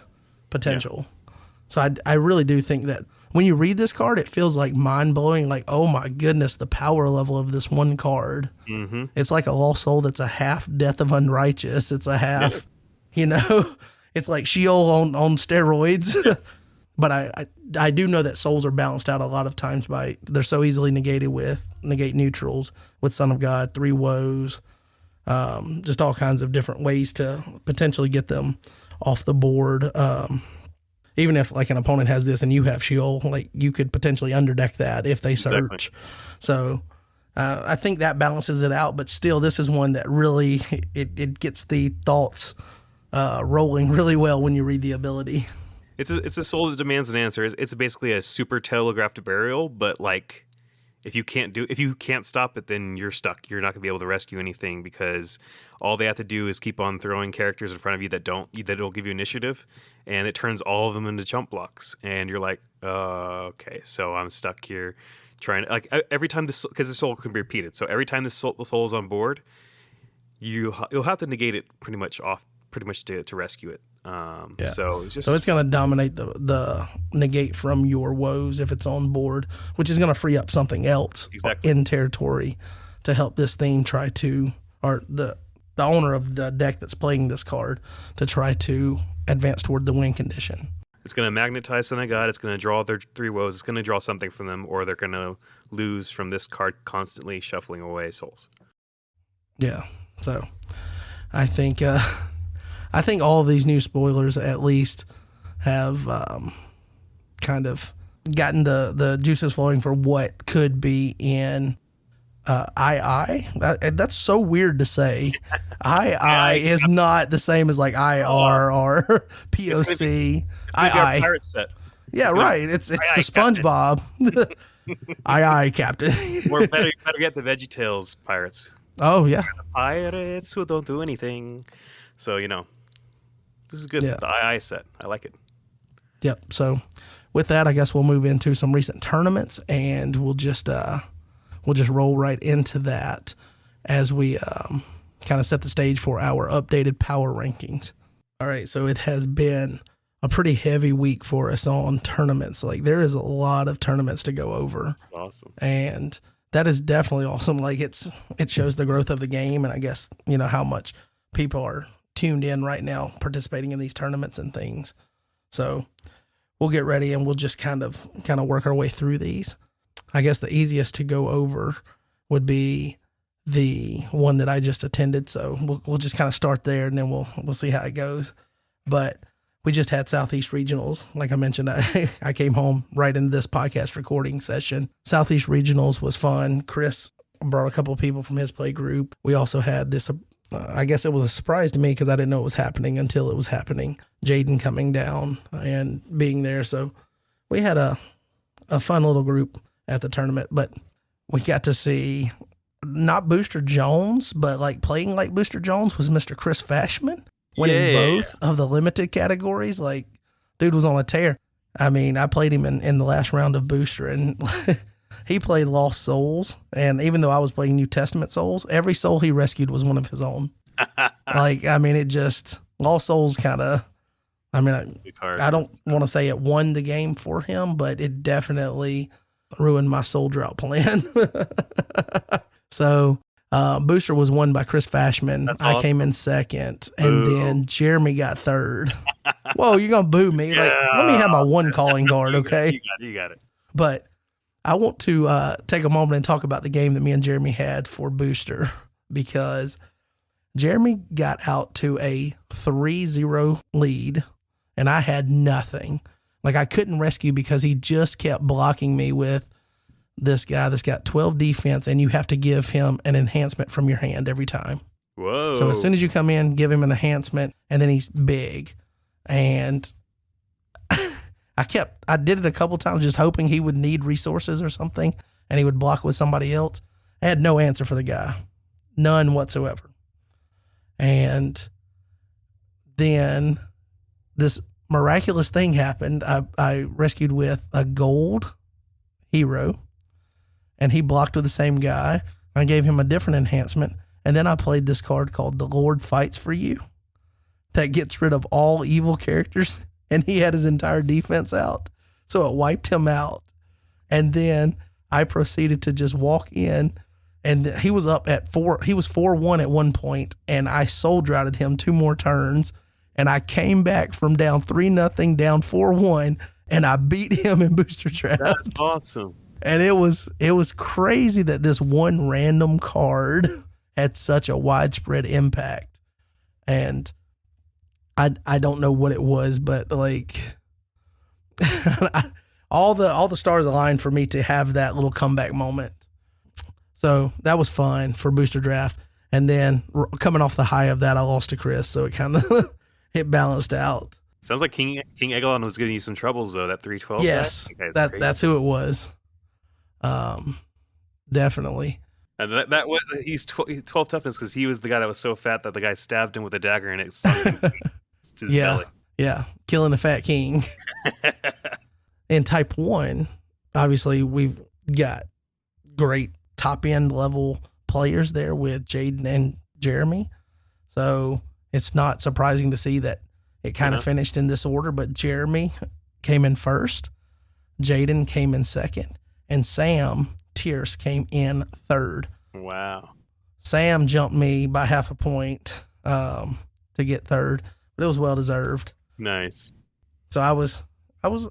potential. Yeah. So I really do think that when you read this card, it feels like mind-blowing, like, oh my goodness, the power level of this one card. Mm-hmm. It's like a lost soul that's a half Death of Unrighteous. It's a half, it's like Sheol on steroids. Yeah. But I do know that souls are balanced out a lot of times by, they're so easily negate neutrals with Son of God, 3 woes, just all kinds of different ways to potentially get them off the board. Even if, like, an opponent has this and you have Sheol, like, you could potentially underdeck that if they search. Exactly. So I think that balances it out, but still, this is one that really, it gets the thoughts rolling really well when you read the ability. It's a soul that demands an answer. It's basically a super telegraphed burial, but, like, if you can't stop it, then you're stuck. You're not gonna be able to rescue anything, because all they have to do is keep on throwing characters in front of you that don't give you initiative, and it turns all of them into chump blocks. And you're like, okay, so I'm stuck here trying to, like, every time because the soul can be repeated. So every time the soul is on board, you'll have to negate it pretty much to rescue it. So it's going to dominate the negate from your woes if it's on board, which is going to free up something else in territory to help this theme try to, or the owner of the deck that's playing this card, to try to advance toward the win condition. It's going to magnetize Son of God. It's going to draw their 3 woes. It's going to draw something from them, or they're going to lose from this card constantly shuffling away souls. Yeah. So I think I think all of these new spoilers at least have kind of gotten the juices flowing for what could be in II. That's so weird to say. II is not the same as like IR or POC. It's gonna be our II. pirate set. Yeah, right. It's the SpongeBob. II Captain. Or better get the VeggieTales pirates. Oh yeah. Pirates who don't do anything. So this is good. Yeah. The II set. I like it. Yep. So with that, I guess we'll move into some recent tournaments, and we'll just roll right into that as we kind of set the stage for our updated power rankings. All right. So it has been a pretty heavy week for us on tournaments. Like there is a lot of tournaments to go over. That's awesome. And that is definitely awesome. Like it shows the growth of the game, and I guess how much people are tuned in right now participating in these tournaments and things. So we'll get ready and we'll just kind of work our way through these. I guess the easiest to go over would be the one that I just attended. So we'll just kind of start there, and then we'll see how it goes. But we just had Southeast Regionals. Like I mentioned, I came home right into this podcast recording session. Southeast Regionals was fun. Chris brought a couple of people from his play group. We also had this, I guess it was a surprise to me because I didn't know it was happening until it was happening. Jaden coming down and being there. So we had a fun little group at the tournament, but we got to see not Booster Jones, but like playing like Booster Jones was Mr. Chris Fashman. Winning both of the limited categories. Like, dude was on a tear. I mean, I played him in the last round of Booster, and he played Lost Souls. And even though I was playing New Testament Souls, every soul he rescued was one of his own. Like, I mean, Lost Souls kind of, I mean, I don't want to say it won the game for him, but it definitely ruined my soul drought plan. So, Booster was won by Chris Fashman. That's I awesome. came in second, and then Jeremy got third. Whoa, you're going to boo me. Like, let me have my one calling card, okay? You got it. But I want to take a moment and talk about the game that me and Jeremy had for Booster, because Jeremy got out to a 3-0 lead, and I had nothing. Like, I couldn't rescue because he just kept blocking me with this guy that's got 12 defense, and you have to give him an enhancement from your hand every time. Whoa. So as soon as you come in, give him an enhancement, and then he's big. And I did it a couple times just hoping he would need resources or something, and he would block with somebody else. I had no answer for the guy. None whatsoever. And then this miraculous thing happened. I rescued with a gold hero, and he blocked with the same guy. I gave him a different enhancement, and then I played this card called The Lord Fights for You that gets rid of all evil characters, and he had his entire defense out. So it wiped him out. And then I proceeded to just walk in, and he was up at 4. He was 4-1 at one point, and I soul droughted him 2 more turns, and I came back from down 3-0, down 4-1, and I beat him in Booster Draft. That's awesome. And it was crazy that this one random card had such a widespread impact. And I don't know what it was, but like all the stars aligned for me to have that little comeback moment. So that was fun for Booster Draft. And then coming off the high of that, I lost to Chris, so it kind of it balanced out. Sounds like King Eglon was giving you some troubles though. That 312. Yes, that's who it was. Definitely. And that was he's 12 toughness because he was the guy that was so fat that the guy stabbed him with a dagger and it sunk him to his belly. Yeah, killing the fat king. In Type 1, obviously we've got great top end level players there with Jaden and Jeremy, so it's not surprising to see that it kind of finished in this order. But Jeremy came in first, Jaden came in second, and Sam Tierce came in third. Wow. Sam jumped me by half a point to get third, but it was well deserved. Nice. So I was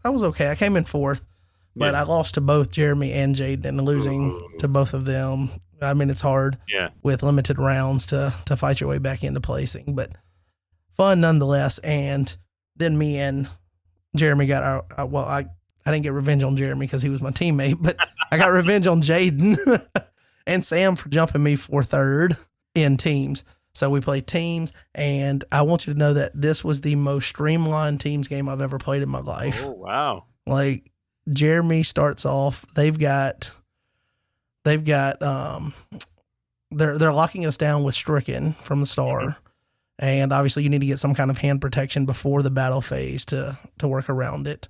okay. I came in fourth, but I lost to both Jeremy and Jaden, and losing to both of them. I mean, it's hard with limited rounds to fight your way back into placing, but fun nonetheless. And then me and Jeremy got I didn't get revenge on Jeremy because he was my teammate, but I got revenge on Jaden and Sam for jumping me for third in teams. So we played teams, and I want you to know that this was the most streamlined teams game I've ever played in my life. Oh, wow. Like, Jeremy starts off, they're locking us down with Stricken from the start. And obviously you need to get some kind of hand protection before the battle phase to work around it.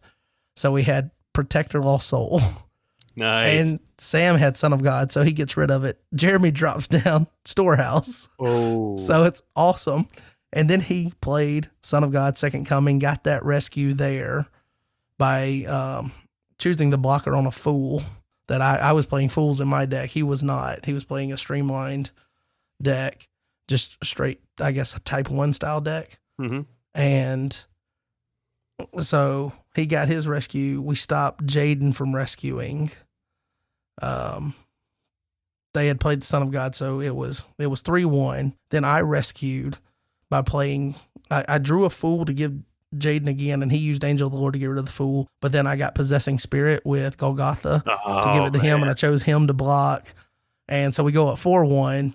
So we had Protector Lost Soul. Nice. And Sam had Son of God, so he gets rid of it. Jeremy drops down Storehouse. Oh. So it's awesome. And then he played Son of God, Second Coming, got that rescue there by choosing the blocker on a Fool. That I was playing Fools in my deck. He was not. He was playing a streamlined deck, just straight, I guess, a type 1 style deck. Mm-hmm. And so he got his rescue. We stopped Jaden from rescuing. They had played the Son of God, so it was 3-1. Then I rescued by playing. I drew a Fool to give Jaden again, and he used Angel of the Lord to get rid of the Fool. But then I got Possessing Spirit with Golgotha to give it to him, and I chose him to block. And so we go up 4-1,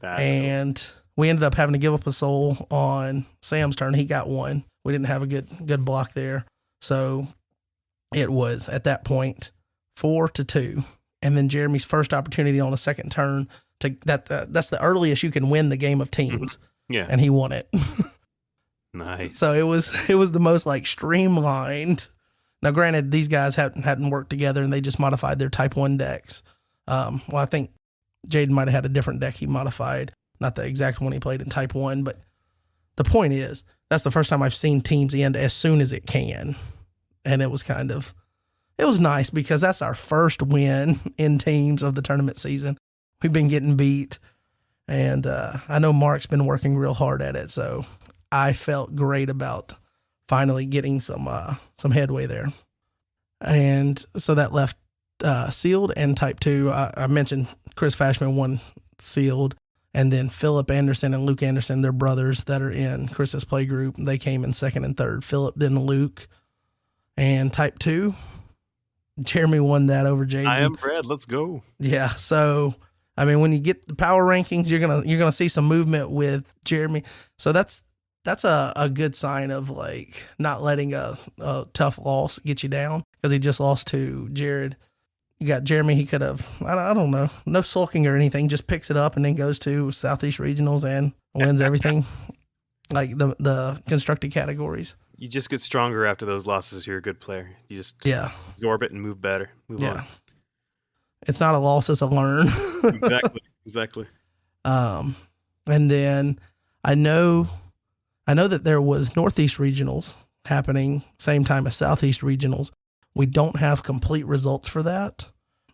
and cool. We ended up having to give up a soul on Sam's turn. He got one. We didn't have a good block there. So it was, at that point, 4-2. And then Jeremy's first opportunity on a second turn, that's the earliest you can win the game of teams. Yeah. And he won it. Nice. So it was the most like streamlined. Now, granted, these guys hadn't worked together, and they just modified their Type 1 decks. Well, I think Jaden might have had a different deck he modified, not the exact one he played in Type 1. But the point is, that's the first time I've seen teams end as soon as it can, and it was nice because that's our first win in teams of the tournament season. We've been getting beat, and I know Mark's been working real hard at it, so I felt great about finally getting some headway there. And so that left Sealed and Type 2. I mentioned Chris Fashman won Sealed, and then Philip Anderson and Luke Anderson, they're brothers that are in Chris's play group. They came in second and third. Philip, then Luke. And Type 2, Jeremy won that over Jaden. I am Brad. Let's go. Yeah, so I mean, when you get the power rankings, you're gonna see some movement with Jeremy. So that's a good sign of like not letting a tough loss get you down, because he just lost to Jared. You got Jeremy. He could have, I don't know, no sulking or anything, just picks it up and then goes to Southeast Regionals and wins everything, like the constructed categories. You just get stronger after those losses. You're a good player. You just absorb it and move better. Move on. It's not a loss, it's a learn. Exactly. And then I know that there was Northeast Regionals happening same time as Southeast Regionals. We don't have complete results for that.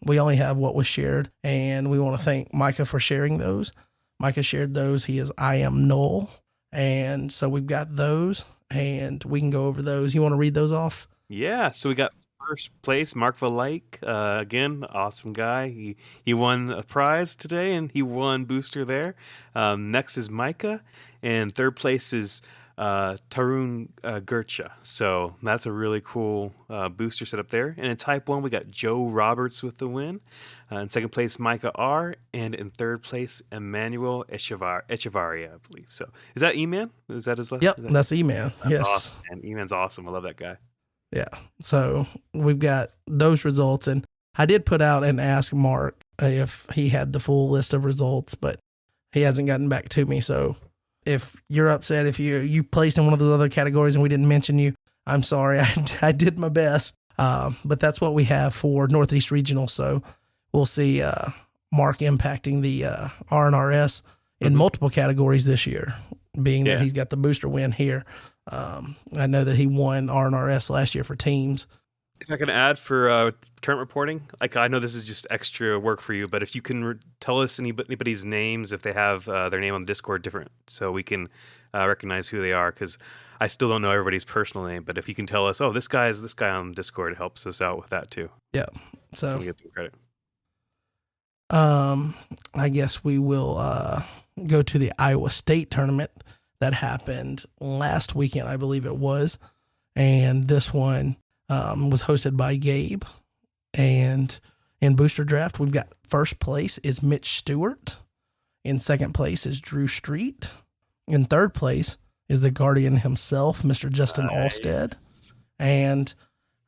We only have what was shared, and we want to thank Micah for sharing those. Micah shared those. He is I Am Null. And so we've got those, and we can go over those. You want to read those off? Yeah. So we got first place, Mark Valike. Again, awesome guy. He won a prize today, and he won booster there. Next is Micah, and third place is Tarun Gurcha. So that's a really cool booster set up there. And in Type 1, we got Joe Roberts with the win. In second place, Micah R. And in third place, Emmanuel Echevarria, I believe. So is that E-Man? Is that his last? Yep, that's E-Man. Yes. Awesome. And E-Man's awesome. I love that guy. Yeah. So we've got those results. And I did put out and ask Mark if he had the full list of results, but he hasn't gotten back to me. So if you're upset, if you placed in one of those other categories and we didn't mention you, I'm sorry. I did my best. But that's what we have for Northeast Regional. So we'll see Mark impacting the RNRS in multiple categories this year, being that he's got the booster win here. I know that he won RNRS last year for teams. If I can add for tournament reporting, like I know this is just extra work for you, but if you can tell us anybody's names, if they have their name on the Discord different, so we can recognize who they are, because I still don't know everybody's personal name. But if you can tell us, oh, this guy is this guy on Discord, it helps us out with that too. Yeah. So we get some credit. I guess we will go to the Iowa State tournament. that happened last weekend, I believe it was. And this one was hosted by Gabe. And in Booster Draft, we've got first place is Mitch Stewart. In second place is Drew Street. In third place is the Guardian himself, Mr. Justin Alstead. And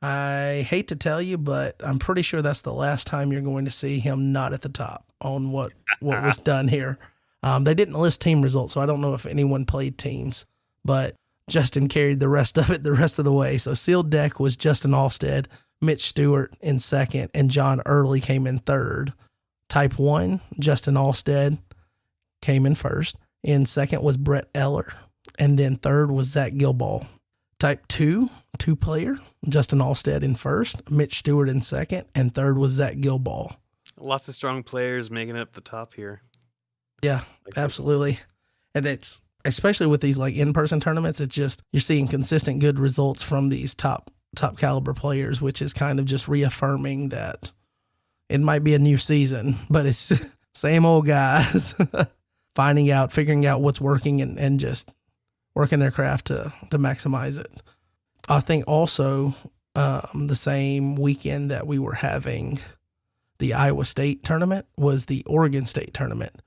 I hate to tell you, but I'm pretty sure that's the last time you're going to see him not at the top on what was done here. They didn't list team results, so I don't know if anyone played teams, but Justin carried the rest of the way. So sealed deck was Justin Alstead, Mitch Stewart in second, and John Early came in third. Type 1, Justin Alstead came in first. In second was Brett Eller, and then third was Zach Gilball. Type 2, two-player, Justin Alstead in first, Mitch Stewart in second, and third was Zach Gilball. Lots of strong players making it up the top here. Yeah, absolutely. And it's, especially with these like in-person tournaments, it's just, you're seeing consistent good results from these top caliber players, which is kind of just reaffirming that it might be a new season, but it's same old guys figuring out what's working and just working their craft to maximize it. I think also the same weekend that we were having the Iowa State tournament was the Oregon State tournament.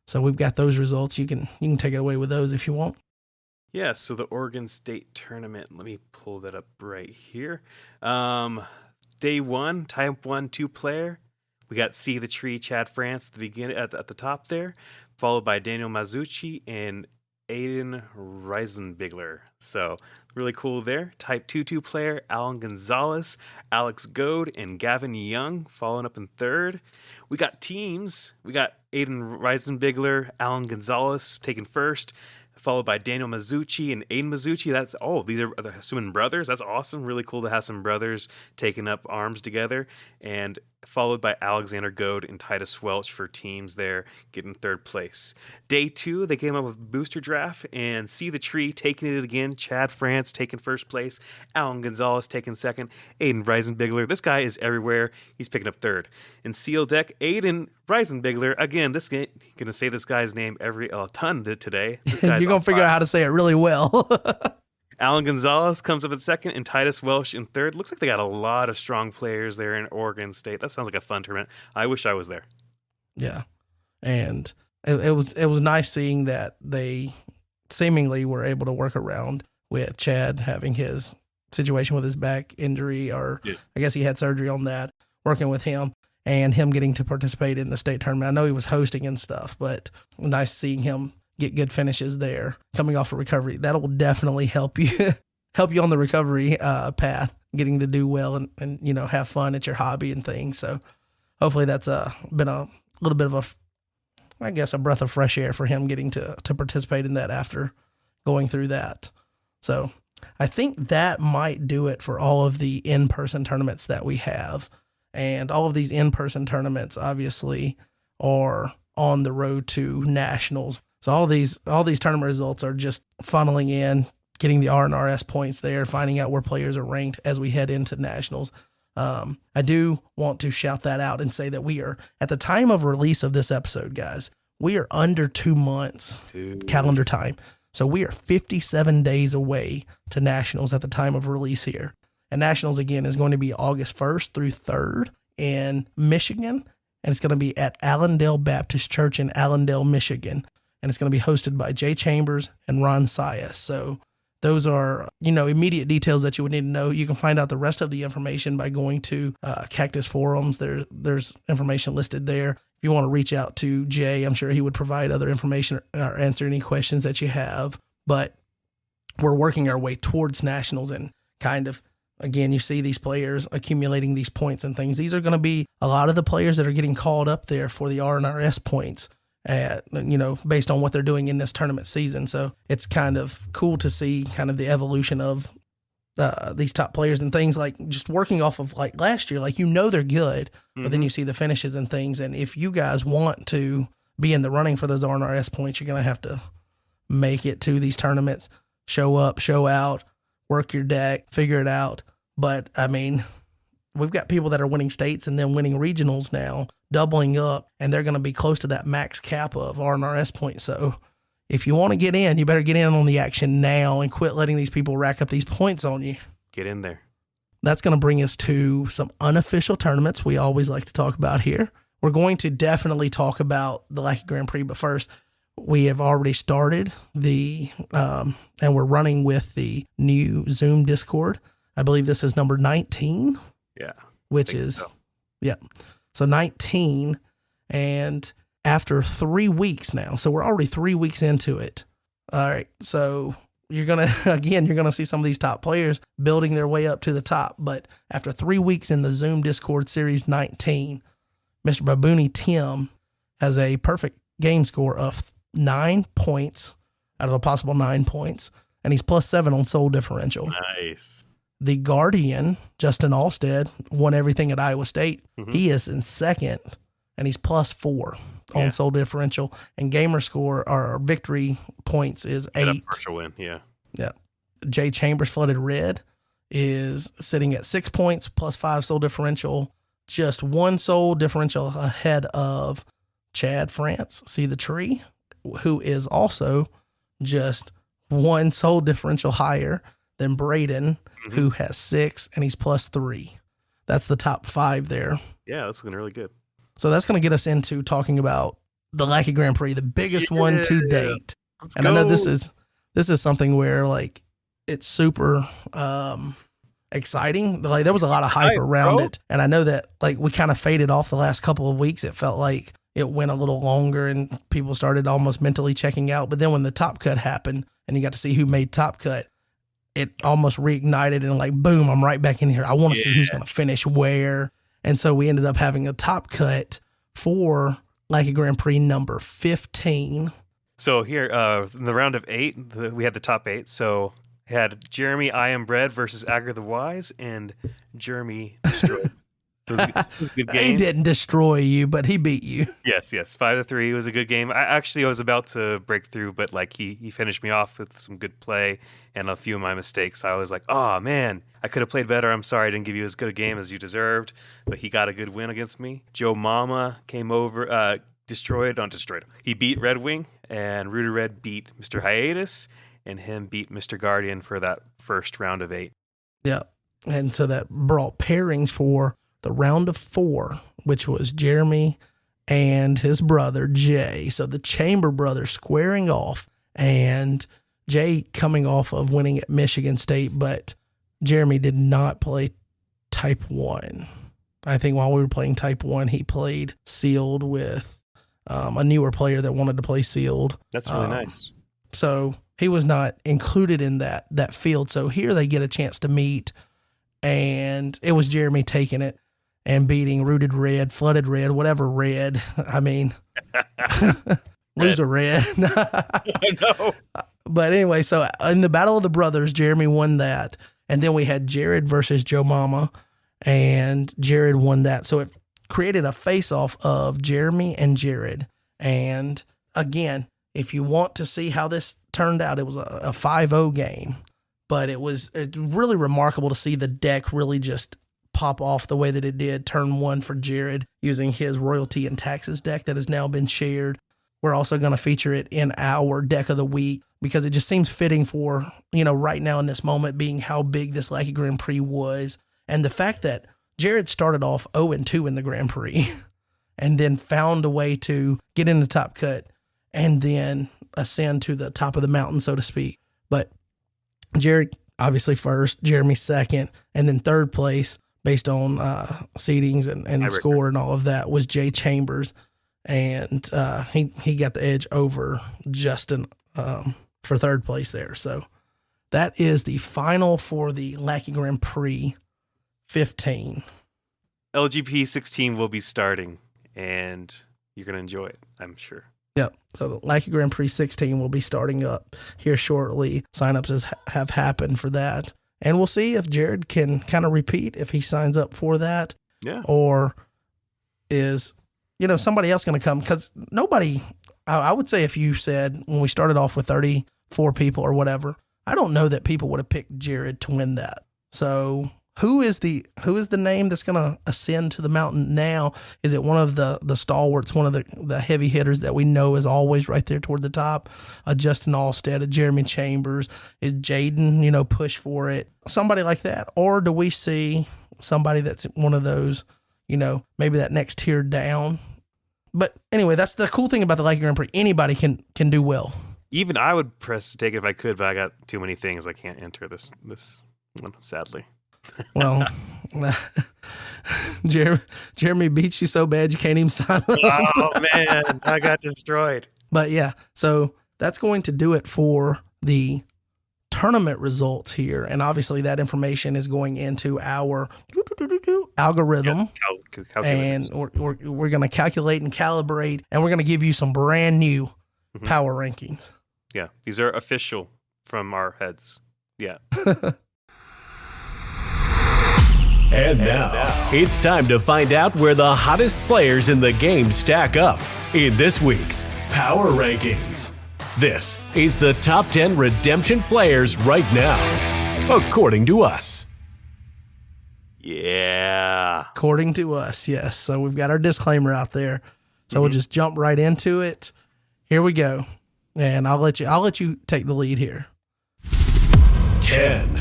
So we've got those results. You can take it away with those if you want. Yeah, so the Oregon State tournament, let me pull that up right here. Day 1, type 1, two-player. We got See the Tree, Chad France at the beginning at the top there, followed by Daniel Mazzucci and Aiden Reisenbigler. So really cool there. Type 2 two-player, Alan Gonzalez, Alex Goad, and Gavin Young following up in third. We got teams. We got Aiden Reisenbigler, Alan Gonzalez taking first, followed by Daniel Mazzucci and Aiden Mazzucci. These are assuming brothers. That's awesome. Really cool to have some brothers taking up arms together. And followed by Alexander Goad and Titus Welch for teams there, getting third place. Day 2, they came up with booster draft and See the Tree taking it again. Chad France taking first place. Alan Gonzalez taking second. Aiden Reisenbigler. This guy is everywhere. He's picking up third. In Seal Deck, Aiden Reisenbigler. Again, going to say this guy's name a ton today. This guy's You're going to figure out how to say it really well. Alan Gonzalez comes up in second and Titus Welch in third. Looks like they got a lot of strong players there in Oregon State. That sounds like a fun tournament. I wish I was there. Yeah. And it was nice seeing that they seemingly were able to work around with Chad having his situation with his back injury, or I guess he had surgery on that, working with him and him getting to participate in the state tournament. I know he was hosting and stuff, but nice seeing him get good finishes there, coming off a recovery. That'll definitely help you on the recovery path, getting to do well and have fun at your hobby and things. So hopefully that's been a little bit of a breath of fresh air for him getting to participate in that after going through that. So I think that might do it for all of the in-person tournaments that we have. And all of these in-person tournaments obviously are on the road to nationals. So all these tournament results are just funneling in, getting the R&RS points there, finding out where players are ranked as we head into nationals. I do want to shout that out and say that we are, at the time of release of this episode, guys, we are under 2 months calendar time. So we are 57 days away to nationals at the time of release here. And nationals, again, is going to be August 1st through 3rd in Michigan. And it's going to be at Allendale Baptist Church in Allendale, Michigan. And it's going to be hosted by Jay Chambers and Ron Sias. So those are, immediate details that you would need to know. You can find out the rest of the information by going to Cactus Forums. There's information listed there. If you want to reach out to Jay, I'm sure he would provide other information or answer any questions that you have. But we're working our way towards nationals, and kind of, again, you see these players accumulating these points and things. These are going to be a lot of the players that are getting called up there for the R&RS points, based on what they're doing in this tournament season. So it's kind of cool to see kind of the evolution of these top players and things, like just working off of like last year, like, they're good, but then you see the finishes and things. And if you guys want to be in the running for those R&RS points, you're going to have to make it to these tournaments, show up, show out, work your deck, figure it out. But I mean, we've got people that are winning states and then winning regionals now, doubling up, and they're going to be close to that max cap of R&RS points. So if you want to get in, you better get in on the action now and quit letting these people rack up these points on you. Get in there. That's going to bring us to some unofficial tournaments we always like to talk about here. We're going to definitely talk about the Lackey Grand Prix, but first, we have already started and we're running with the new Zoom Discord. I believe this is number 19. Yeah. Which is, so. Yeah. So 19, and after 3 weeks now, so we're already 3 weeks into it. All right. So you're going to see some of these top players building their way up to the top. But after 3 weeks in the Zoom Discord Series 19, Mr. Babooni Tim has a perfect game score of 9 points out of a possible 9 points, and he's +7 on soul differential. Nice. The Guardian, Justin Alstead, won everything at Iowa State. Mm-hmm. He is in second, and he's +4 on soul differential. And gamer score, our victory points, is 8. Partial win, yeah. Yeah. Jay Chambers, Flooded Red, is sitting at 6 points, +5 soul differential, just 1 soul differential ahead of Chad France, See the Tree, who is also just 1 soul differential higher than Braden, who has 6, and he's +3. That's the top 5 there. Yeah, that's looking really good. So that's going to get us into talking about the Lackey Grand Prix, the biggest one to date. Let's and go. I know this is something where like it's super exciting. Like there was a lot of hype around it, and I know that like we kind of faded off the last couple of weeks. It felt like it went a little longer, and people started almost mentally checking out. But then when the top cut happened, and you got to see who made top cut, it almost reignited and like, boom, I'm right back in here. I want to see who's going to finish where. And so we ended up having a top cut for Lackey Grand Prix number 15. So here, in the round of 8, we had the top 8. So we had Jeremy I Am Bread versus Agar the Wise, and Jeremy destroyed. It was a good game. He didn't destroy you, but he beat you. Yes. 5-3. It was a good game. I was about to break through, but like he finished me off with some good play and a few of my mistakes. I was like, oh man, I could have played better. I'm sorry I didn't give you as good a game as you deserved, but he got a good win against me. Joe Mama came over, destroyed him. He beat Red Wing, and Rudy Red beat Mr. Hiatus, and him beat Mr. Guardian for that first round of 8. Yeah. And so that brought pairings for the round of 4, which was Jeremy and his brother Jay. So the Chamber brothers squaring off, and Jay coming off of winning at Michigan State, but Jeremy did not play Type 1. I think while we were playing Type 1, he played Sealed with a newer player that wanted to play Sealed. That's really nice. So he was not included in that field. So here they get a chance to meet, and it was Jeremy taking it and beating Rooted Red, Flooded Red, whatever red. I mean, loser red. I know. But anyway, so in the Battle of the Brothers, Jeremy won that. And then we had Jared versus Joe Mama, and Jared won that. So it created a face-off of Jeremy and Jared. And again, if you want to see how this turned out, it was a 5-0 game. But it's really remarkable to see the deck really just pop off the way that it did. Turn 1 for Jared using his royalty and taxes deck that has now been shared. We're also going to feature it in our deck of the week because it just seems fitting for, right now in this moment being how big this Lackey Grand Prix was. And the fact that Jared started off 0-2 in the Grand Prix and then found a way to get in the top cut and then ascend to the top of the mountain, so to speak. But Jared obviously first, Jeremy second, and then third place based on seedings and score and all of that was Jay Chambers. And he got the edge over Justin for third place there. So that is the final for the Lackey Grand Prix 15. LGP 16 will be starting, and you're going to enjoy it, I'm sure. Yep. So the Lackey Grand Prix 16 will be starting up here shortly. Signups have happened for that. And we'll see if Jared can kind of repeat if he signs up for that. Yeah. Or is, somebody else going to come? Because nobody, I would say if you said when we started off with 34 people or whatever, I don't know that people would have picked Jared to win that. So who is the name that's going to ascend to the mountain now? Is it one of the stalwarts, one of the heavy hitters that we know is always right there toward the top? Justin Alstead, a Jeremy Chambers, is Jaden, push for it? Somebody like that? Or do we see somebody that's one of those, maybe that next tier down? But anyway, that's the cool thing about the Lackey Grand Prix. Anybody can do well. Even I would press to take it if I could, but I got too many things. I can't enter this one, sadly. Well, Jeremy beats you so bad you can't even sign up. Oh, man, I got destroyed. But yeah, so that's going to do it for the tournament results here. And obviously that information is going into our algorithm. And we're going to calculate and calibrate, and we're going to give you some brand new power rankings. Yeah, these are official from our heads. Yeah. And now, it's time to find out where the hottest players in the game stack up in this week's Power Rankings. This is the top 10 Redemption players right now, according to us. Yeah. According to us, yes. So we've got our disclaimer out there. So we'll just jump right into it. Here we go. And I'll let you take the lead here. 10.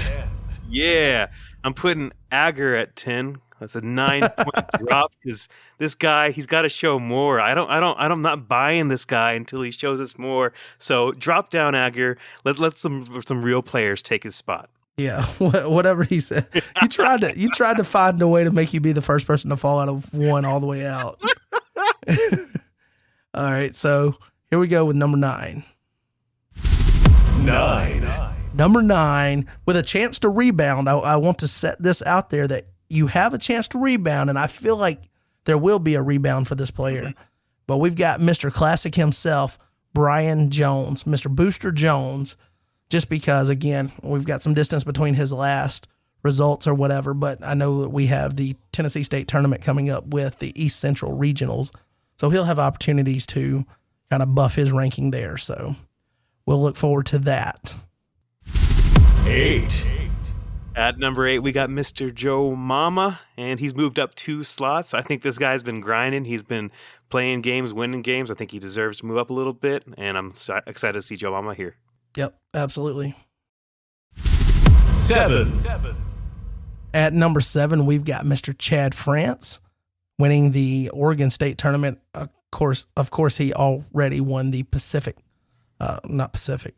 Yeah. I'm putting Agar at 10. That's a 9-point drop because this guy, he's got to show more. I'm not buying this guy until he shows us more. So drop down Agar. Let some real players take his spot. Yeah, whatever he said. You tried to find a way to make you be the first person to fall out of one all the way out. All right, so here we go with number 9. 9. Number 9, with a chance to rebound. I want to set this out there that you have a chance to rebound, and I feel like there will be a rebound for this player. But we've got Mr. Classic himself, Brian Jones, Mr. Booster Jones, just because, again, we've got some distance between his last results or whatever, but I know that we have the Tennessee State tournament coming up with the East Central Regionals, so he'll have opportunities to kind of buff his ranking there. So we'll look forward to that. 8. At number 8, we got Mr. Joe Mama, and he's moved up 2 slots. I think this guy's been grinding. He's been playing games, winning games. I think he deserves to move up a little bit, and I'm excited to see Joe Mama here. Yep, absolutely. 7. At number 7, we've got Mr. Chad France winning the Oregon State tournament. Of course, he already won the Pacific. Not Pacific.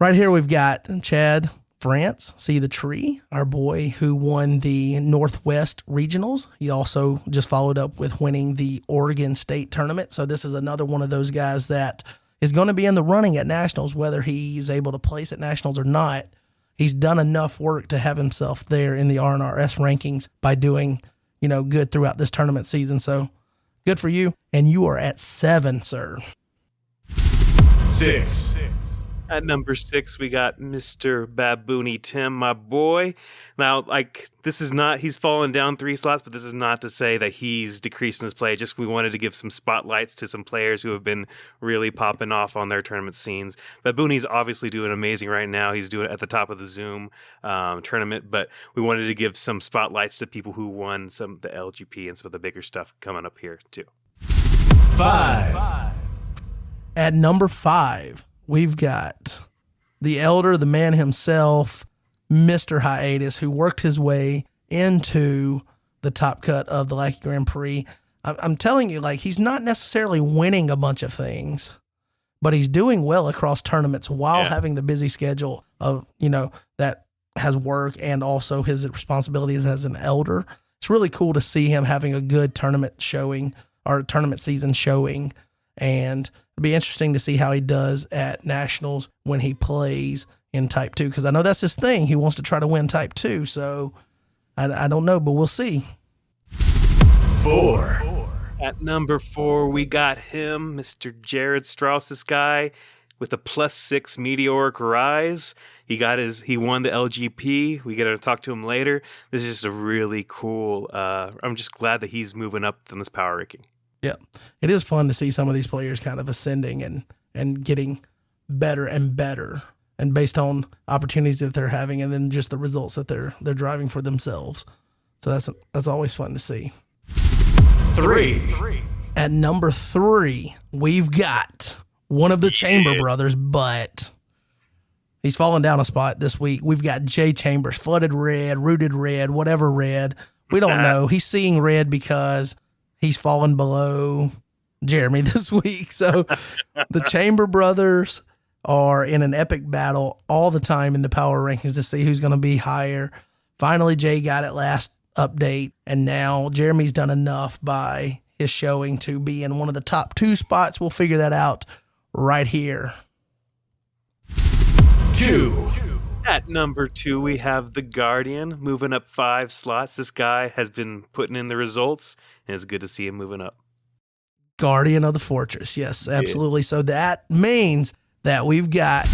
Right here, we've got Chad France, See the Tree, our boy who won the Northwest Regionals. He also just followed up with winning the Oregon State tournament. So this is another one of those guys that is going to be in the running at Nationals, whether he's able to place at Nationals or not. He's done enough work to have himself there in the RNRS rankings by doing, good throughout this tournament season. So good for you. And you are at 7, sir. 6. At number 6, we got Mr. Baboony Tim, my boy. Now, he's fallen down 3 slots, but this is not to say that he's decreasing his play. Just we wanted to give some spotlights to some players who have been really popping off on their tournament scenes. Baboony's obviously doing amazing right now. He's doing it at the top of the Zoom tournament, but we wanted to give some spotlights to people who won some of the LGP and some of the bigger stuff coming up here, too. 5. At number 5, we've got the elder, the man himself, Mr. Hiatus, who worked his way into the top cut of the Lackey Grand Prix. I'm telling you, he's not necessarily winning a bunch of things, but he's doing well across tournaments while having the busy schedule of, that has work and also his responsibilities as an elder. It's really cool to see him having a good tournament showing or tournament season showing. And it'll be interesting to see how he does at Nationals when he plays in Type 2, because I know that's his thing. He wants to try to win Type 2, so I don't know, but we'll see. 4. At number 4, we got him, Mr. Jared Strauss, this guy with a +6 meteoric rise. He won the LGP. We get to talk to him later. This is just a really cool, I'm just glad that he's moving up in this power ranking. Yeah, it is fun to see some of these players kind of ascending and getting better and better. and based on opportunities that they're having, and then just the results that they're driving for themselves. So that's always fun to see. 3. At number 3, we've got one of the Chamber brothers, but he's fallen down a spot this week. We've got Jay Chambers, flooded red, rooted red, whatever red. We don't know. He's seeing red because he's fallen below Jeremy this week. So the Chamber brothers are in an epic battle all the time in the power rankings to see who's going to be higher. Finally, Jay got it last update, and now Jeremy's done enough by his showing to be in one of the top 2 spots. We'll figure that out right here. 2. At number 2, we have the Guardian moving up 5 slots. This guy has been putting in the results, and it's good to see him moving up. Guardian of the Fortress. Yes, absolutely. So that means that we've got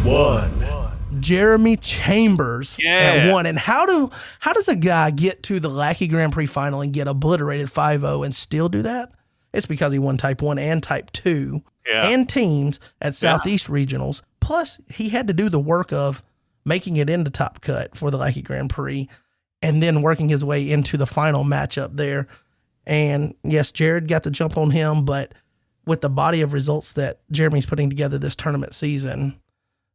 1. Jeremy Chambers at 1. And how does a guy get to the Lackey Grand Prix final and get obliterated 5-0 and still do that? It's because he won Type 1 and Type 2 and teams at Southeast Regionals. Plus, he had to do the work of making it into Top Cut for the Lackey Grand Prix and then working his way into the final matchup there. And yes, Jared got the jump on him, but with the body of results that Jeremy's putting together this tournament season,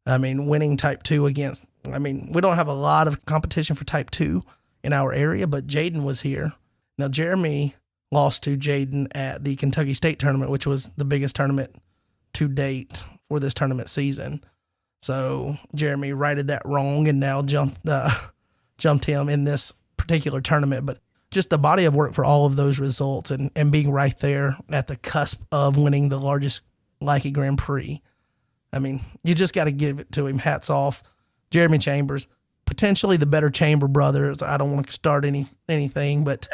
I mean, winning Type 2 against, I mean, we don't have a lot of competition for Type 2 in our area, but Jaden was here. Now, Jeremy lost to Jaden at the Kentucky State tournament, which was the biggest tournament to date for this tournament season. So Jeremy righted that wrong and now jumped him in this particular tournament. But just the body of work for all of those results and being right there at the cusp of winning the largest Lackey Grand Prix. I mean, you just got to give it to him. Hats off. Jeremy Chambers, potentially the better Chamber brothers. I don't want to start anything, but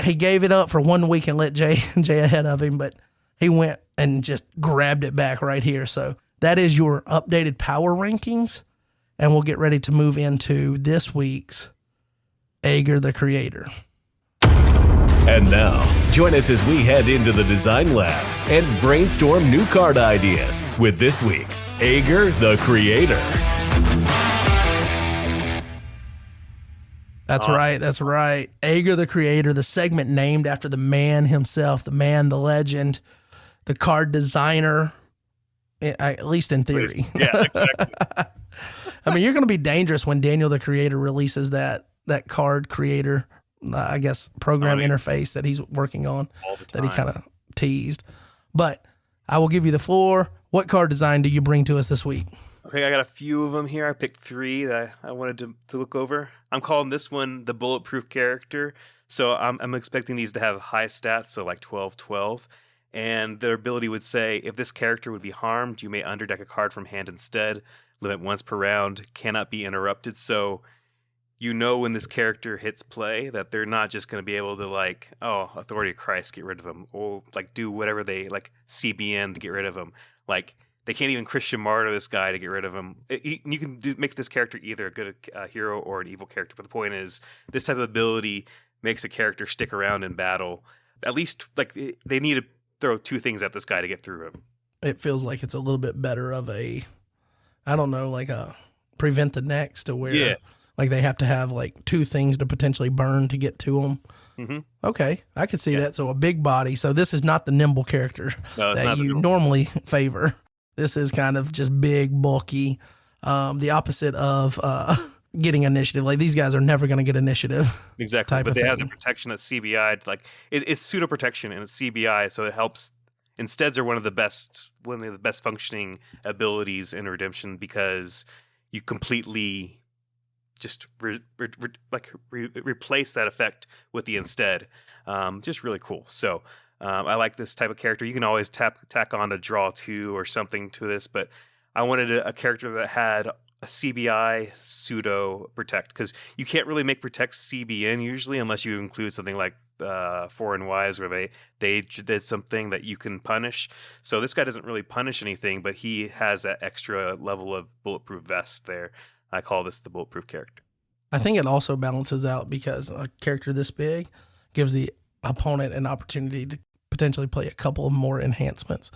he gave it up for 1 week and let Jay ahead of him, but he went and just grabbed it back right here. So that is your updated power rankings, and we'll get ready to move into this week's Ager the Creator. And now, join us as we head into the design lab and brainstorm new card ideas with this week's Ager the Creator. That's awesome. Right. That's right. Ager the Creator, the segment named after the man himself, the man, the legend, the card designer, at least in theory. Yeah, exactly. I mean, you're going to be dangerous when Daniel the Creator releases that card creator, I guess, program interface that he's working on that he kind of teased. But I will give you the floor. What card design do you bring to us this week? Okay, I got a few of them here. I picked 3 that I wanted to look over. I'm calling this one the Bulletproof Character. So I'm expecting these to have high stats, so like 12-12. And their ability would say, if this character would be harmed, you may underdeck a card from hand instead. Limit once per round, cannot be interrupted. So you know when this character hits play that they're not just going to be able to like, oh, Authority of Christ, get rid of him. Or like do whatever they, like CBN to get rid of him. Like they can't even Christian martyr this guy to get rid of him. You can make this character either a good hero or an evil character. But the point is, this type of ability makes a character stick around in battle. At least like they need to throw 2 things at this guy to get through him. It feels like it's a little bit better of a, I don't know, like a prevent the next to where like they have to have like 2 things to potentially burn to get to them. Mm-hmm. Okay, I could see that. So a big body. So this is not the nimble character that you normally favor. This is kind of just big, bulky, the opposite of getting initiative. Like these guys are never going to get initiative. Exactly, but they have the protection that's CBI. Like it's pseudo protection and it's CBI, so it helps. Insteads are one of the best functioning abilities in Redemption because you completely just replace that effect with the instead. Just really cool. So I like this type of character. You can always tack on to draw 2 or something to this, but I wanted a character that had a CBI pseudo protect, because you can't really make protect CBN usually unless you include something like Foreign Wives where they did something that you can punish. So this guy doesn't really punish anything, but he has that extra level of bulletproof vest there. I call this the bulletproof character. I think it also balances out because a character this big gives the opponent an opportunity to potentially play a couple of more enhancements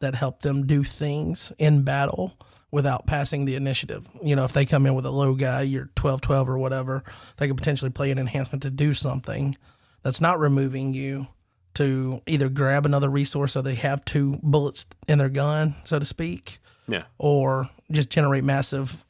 that help them do things in battle without passing the initiative. If they come in with a low guy, you're 12-12 or whatever, they could potentially play an enhancement to do something that's not removing you, to either grab another resource so they have 2 bullets in their gun, so to speak, or just generate massive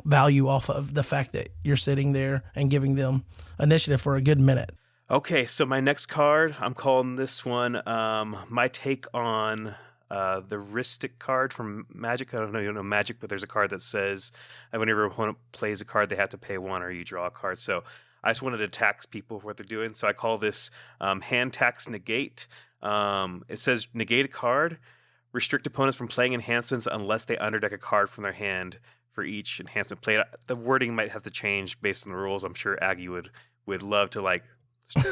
value off of the fact that you're sitting there and giving them initiative for a good minute. Okay, so my next card, I'm calling this one my take on the Ristic card from Magic. I don't know if you know Magic, but there's a card that says whenever an opponent plays a card, they have to pay 1 or you draw a card. So I just wanted to tax people for what they're doing. So I call this hand tax negate. It says negate a card, restrict opponents from playing enhancements unless they underdeck a card from their hand for each enhancement played. The wording might have to change based on the rules. I'm sure Aggie would love to like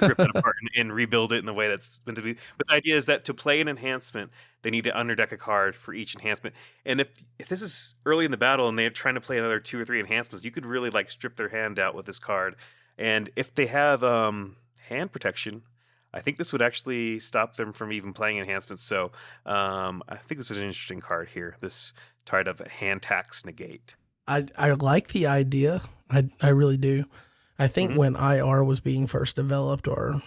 rip it apart and rebuild it in the way that's meant to be. But the idea is that to play an enhancement, they need to underdeck a card for each enhancement. And if this is early in the battle and they're trying to play another 2 or 3 enhancements, you could really like strip their hand out with this card. And if they have hand protection, I think this would actually stop them from even playing enhancements. So I think this is an interesting card here, this card of hand tax negate. I like the idea. I really do. I think when IR was being first developed, or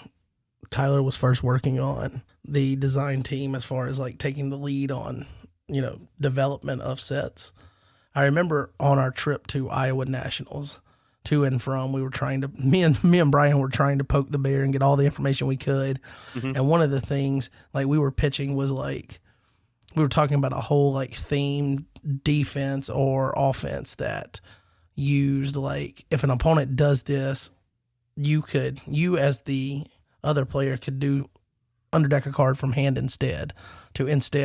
Tyler was first working on the design team as far as like taking the lead on, development of sets, I remember on our trip to Iowa Nationals, to and from, we were trying to, me and Brian were trying to poke the bear and get all the information we could. And one of the things like we were pitching was like, we were talking about a whole like themed defense or offense that used like, if an opponent does this, you as the other player could do underdeck a card from hand instead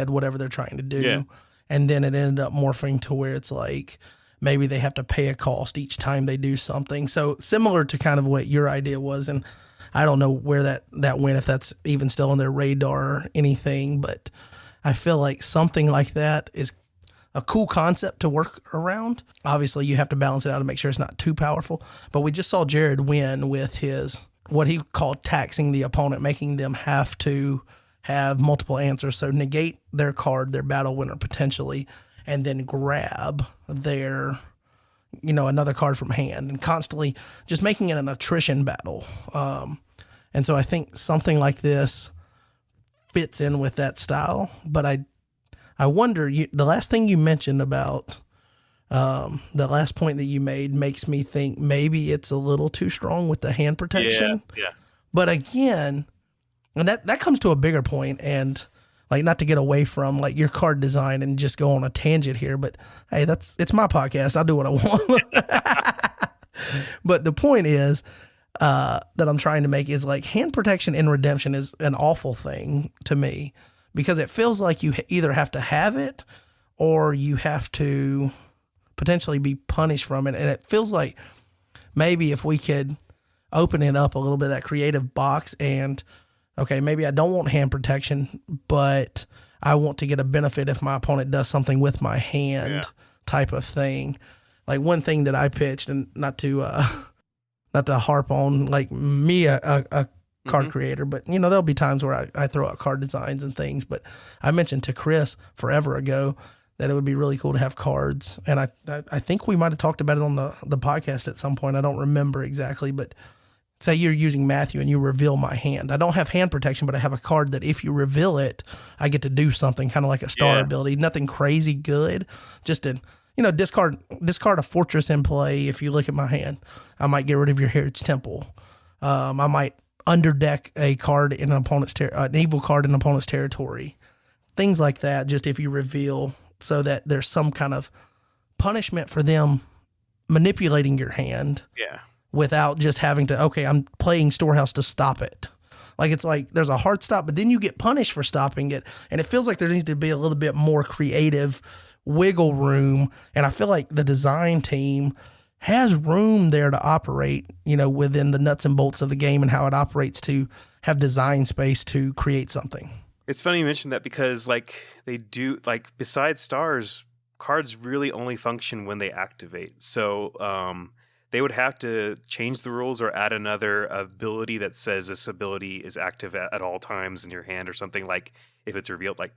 whatever they're trying to do. Yeah. And then it ended up morphing to where it's like, maybe they have to pay a cost each time they do something. So similar to kind of what your idea was. And I don't know where that went, if that's even still on their radar or anything, but I feel like something like that is a cool concept to work around. Obviously, you have to balance it out to make sure it's not too powerful. But we just saw Jared win with his, what he called taxing the opponent, making them have to have multiple answers. So negate their card, their battle winner potentially, and then grab their, another card from hand, and constantly just making it an attrition battle. And so I think something like this fits in with that style. But I wonder, the last thing you mentioned about the last point that you made makes me think maybe it's a little too strong with the hand protection. Yeah. But again, and that comes to a bigger point, and like, not to get away from like your card design and just go on a tangent here, but hey, it's my podcast. I'll do what I want. But the point is that I'm trying to make is like, hand protection in Redemption is an awful thing to me, because it feels like you either have to have it or you have to potentially be punished from it. And it feels like maybe if we could open it up a little bit, that creative box, and okay, maybe I don't want hand protection, but I want to get a benefit if my opponent does something with my hand, type of thing. Like one thing that I pitched, and not to harp on like me, a card creator, but there'll be times where I throw out card designs and things, but I mentioned to Chris forever ago that it would be really cool to have cards. And I think we might've talked about it on the podcast at some point. I don't remember exactly, but say you're using Matthew and you reveal my hand. I don't have hand protection, but I have a card that if you reveal it, I get to do something kind of like a star ability. Nothing crazy good. Just to, discard a fortress in play. If you look at my hand, I might get rid of your Heritage Temple. I might underdeck a card in an opponent's an evil card in an opponent's territory. Things like that. Just if you reveal, so that there's some kind of punishment for them manipulating your hand. Yeah. Without just having to, okay, I'm playing Storehouse to stop it. Like, it's like there's a hard stop, but then you get punished for stopping it. And it feels like there needs to be a little bit more creative wiggle room. And I feel like the design team has room there to operate, within the nuts and bolts of the game and how it operates, to have design space to create something. It's funny you mentioned that, because like they do, like besides stars, cards really only function when they activate. So, they would have to change the rules or add another ability that says this ability is active at all times in your hand, or something, like if it's revealed. Like,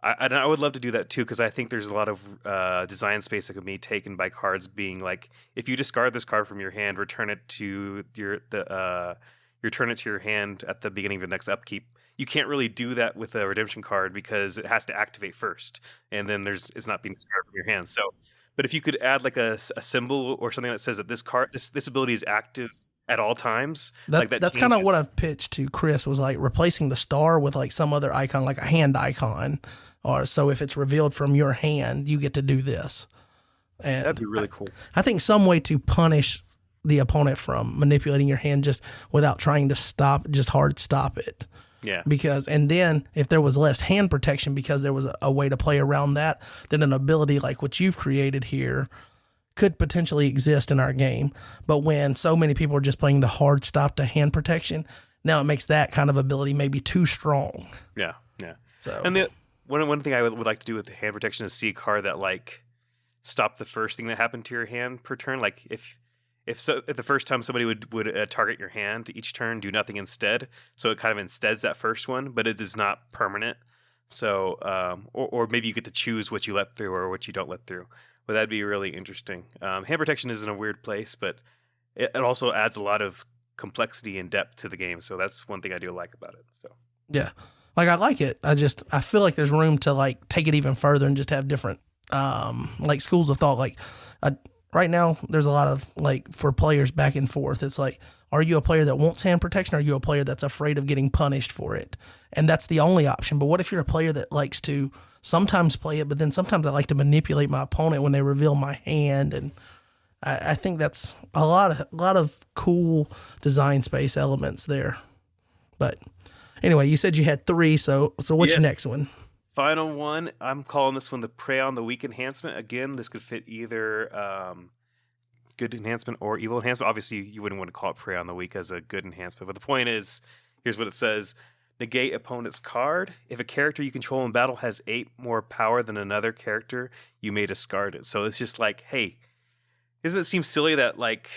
I would love to do that too, because I think there's a lot of design space that could be taken by cards being like, if you discard this card from your hand, return it to your hand at the beginning of the next upkeep. You can't really do that with a redemption card because it has to activate first, and then it's not being discarded from your hand. So, but if you could add like a symbol or something that says that this ability is active at all times, that's kind of what I've pitched to Chris, was like replacing the star with like some other icon, like a hand icon, or so if it's revealed from your hand, you get to do this. And that'd be really cool. I think some way to punish the opponent from manipulating your hand just without trying to hard stop it. Yeah. And then if there was less hand protection because there was a way to play around that, then an ability like what you've created here could potentially exist in our game. But when so many people are just playing the hard stop to hand protection, now it makes that kind of ability maybe too strong. Yeah, yeah. So, and one thing I would like to do with the hand protection is see a card that like stop the first thing that happened to your hand per turn. Like if the first time somebody would target your hand each turn, do nothing instead. So it kind of insteads that first one, but it is not permanent. So or maybe you get to choose what you let through or what you don't let through. But that'd be really interesting. Hand protection is in a weird place, but it also adds a lot of complexity and depth to the game. So that's one thing I do like about it. So yeah, like I like it. I feel like there's room to like take it even further and just have different like schools of thought. Like right now, there's a lot of like for players back and forth. It's like, are you a player that wants hand protection? Or are you a player that's afraid of getting punished for it? And that's the only option. But what if you're a player that likes to sometimes play it, but then sometimes I like to manipulate my opponent when they reveal my hand? And I think that's a lot of cool design space elements there. But anyway, you said you had 3, so what's your next one? Final one, I'm calling this one the Prey on the Weak enhancement. Again, this could fit either good enhancement or evil enhancement. Obviously, you wouldn't want to call it Prey on the Weak as a good enhancement, but the point is, here's what it says. Negate opponent's card. If a character you control in battle has 8 more power than another character, you may discard it. So it's just like, hey, doesn't it seem silly that like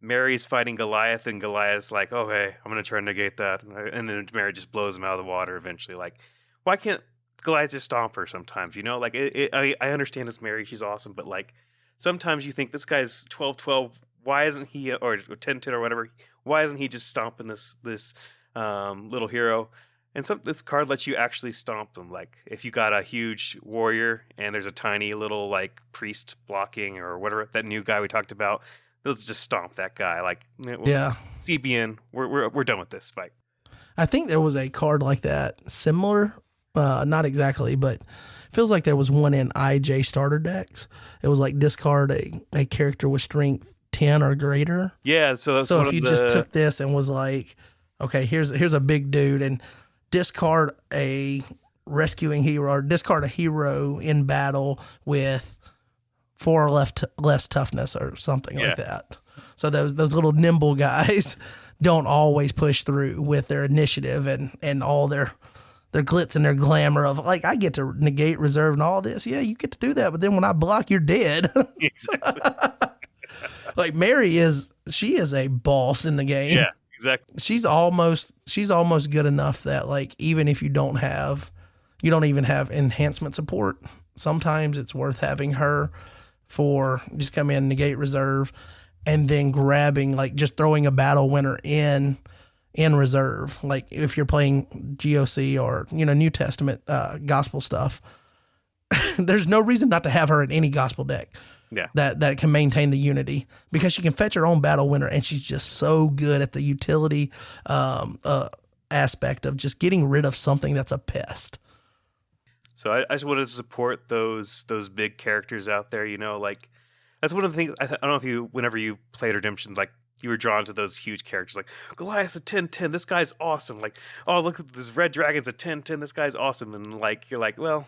Mary's fighting Goliath and Goliath's like, oh, hey, I'm going to try and negate that. And then Mary just blows him out of the water eventually. Like, why can't Goliath just stomp her sometimes? You know, like I understand it's Mary. She's awesome. But like sometimes you think this guy's 12-12. Why isn't he, or 10-10 or whatever, why isn't he just stomping this little hero? And this card lets you actually stomp them. Like if you got a huge warrior and there's a tiny little like priest blocking or whatever, that new guy we talked about, they'll just stomp that guy. Like, yeah, CBN, we're done with this fight. I think there was a card like that, similar, not exactly, but feels like there was one in IJ starter decks. It was like discard a character with strength 10 or greater. Yeah, so that's if you just took this and was like, okay, here's a big dude, and discard a rescuing hero or discard a hero in battle with 4 or less toughness or something like that. So those little nimble guys don't always push through with their initiative and all their glitz and their glamour of like, I get to negate reserve and all this. Yeah, you get to do that, but then when I block, you're dead. Exactly. Like Mary she is a boss in the game. Yeah. Exactly. She's almost good enough that like even if you don't even have enhancement support, sometimes it's worth having her for just come in, negate reserve, and then grabbing like just throwing a battle winner in reserve. Like if you're playing GOC or New Testament gospel stuff, there's no reason not to have her in any gospel deck. Yeah, that can maintain the unity because she can fetch her own battle winner, and she's just so good at the utility aspect of just getting rid of something that's a pest. So I just wanted to support those big characters out there. Like that's one of the things. I don't know if whenever you played Redemption, like you were drawn to those huge characters. Like Goliath's a 10-10. This guy's awesome. Like, oh, look at this red dragon's a 10-10. This guy's awesome. And like you're like, well,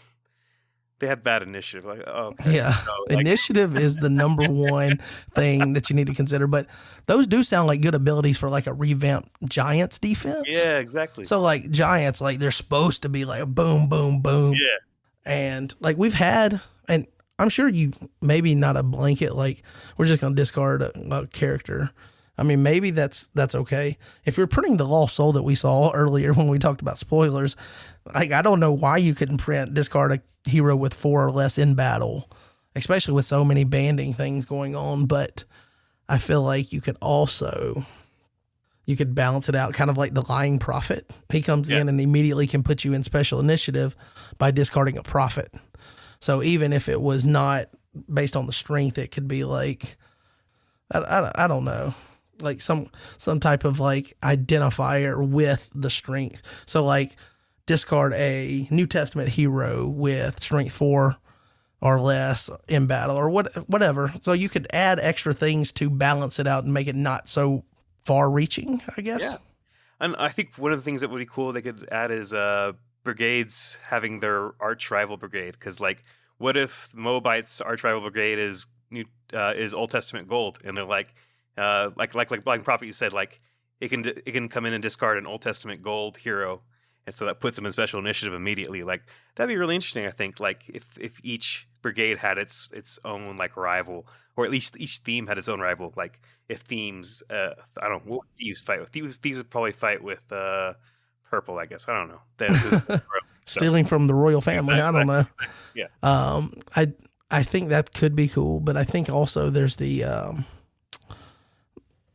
they had bad initiative. Like, oh, okay. Yeah. Initiative is the number one thing that you need to consider. But those do sound like good abilities for like a revamped Giants defense. Yeah, exactly. So like Giants, like they're supposed to be like boom, boom, boom. Yeah. And like we've had, and I'm sure you maybe not a blanket, like we're just going to discard a character. I mean, maybe that's okay. If you're printing the Lost Soul that we saw earlier when we talked about spoilers, like, I don't know why you couldn't discard a hero with 4 or less in battle, especially with so many banding things going on. But I feel like you could balance it out, kind of like the Lying Prophet. He comes in and immediately can put you in special initiative by discarding a prophet. So even if it was not based on the strength, it could be like, I don't know, like some type of like identifier with the strength. So like discard a New Testament hero with strength 4 or less in battle or whatever. So you could add extra things to balance it out and make it not so far reaching, I guess. Yeah. And I think one of the things that would be cool they could add is brigades having their arch rival brigade. Because like, what if Moabite's arch rival brigade is Old Testament gold, and they're like Blind Prophet, you said, like it can come in and discard an Old Testament gold hero, and so that puts them in special initiative immediately. Like, that'd be really interesting. I think, like, if each brigade had its own like rival, or at least each theme had its own rival. Like if themes, I don't know, what would thieves fight with? Thieves would probably fight with purple, I guess. I don't know. Stealing from the royal family. I don't know. Yeah. I think that could be cool, but I think also there's the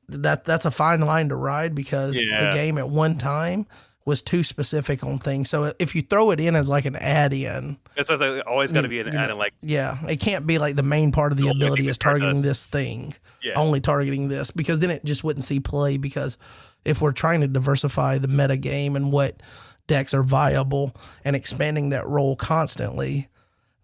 that's a fine line to ride, because the game at one time was too specific on things. So if you throw it in as like an add-in, that's always got to be an add-in. Like, it can't be like the main part of the ability is targeting this thing, only targeting this, because then it just wouldn't see play. Because if we're trying to diversify the meta game and what decks are viable and expanding that role constantly,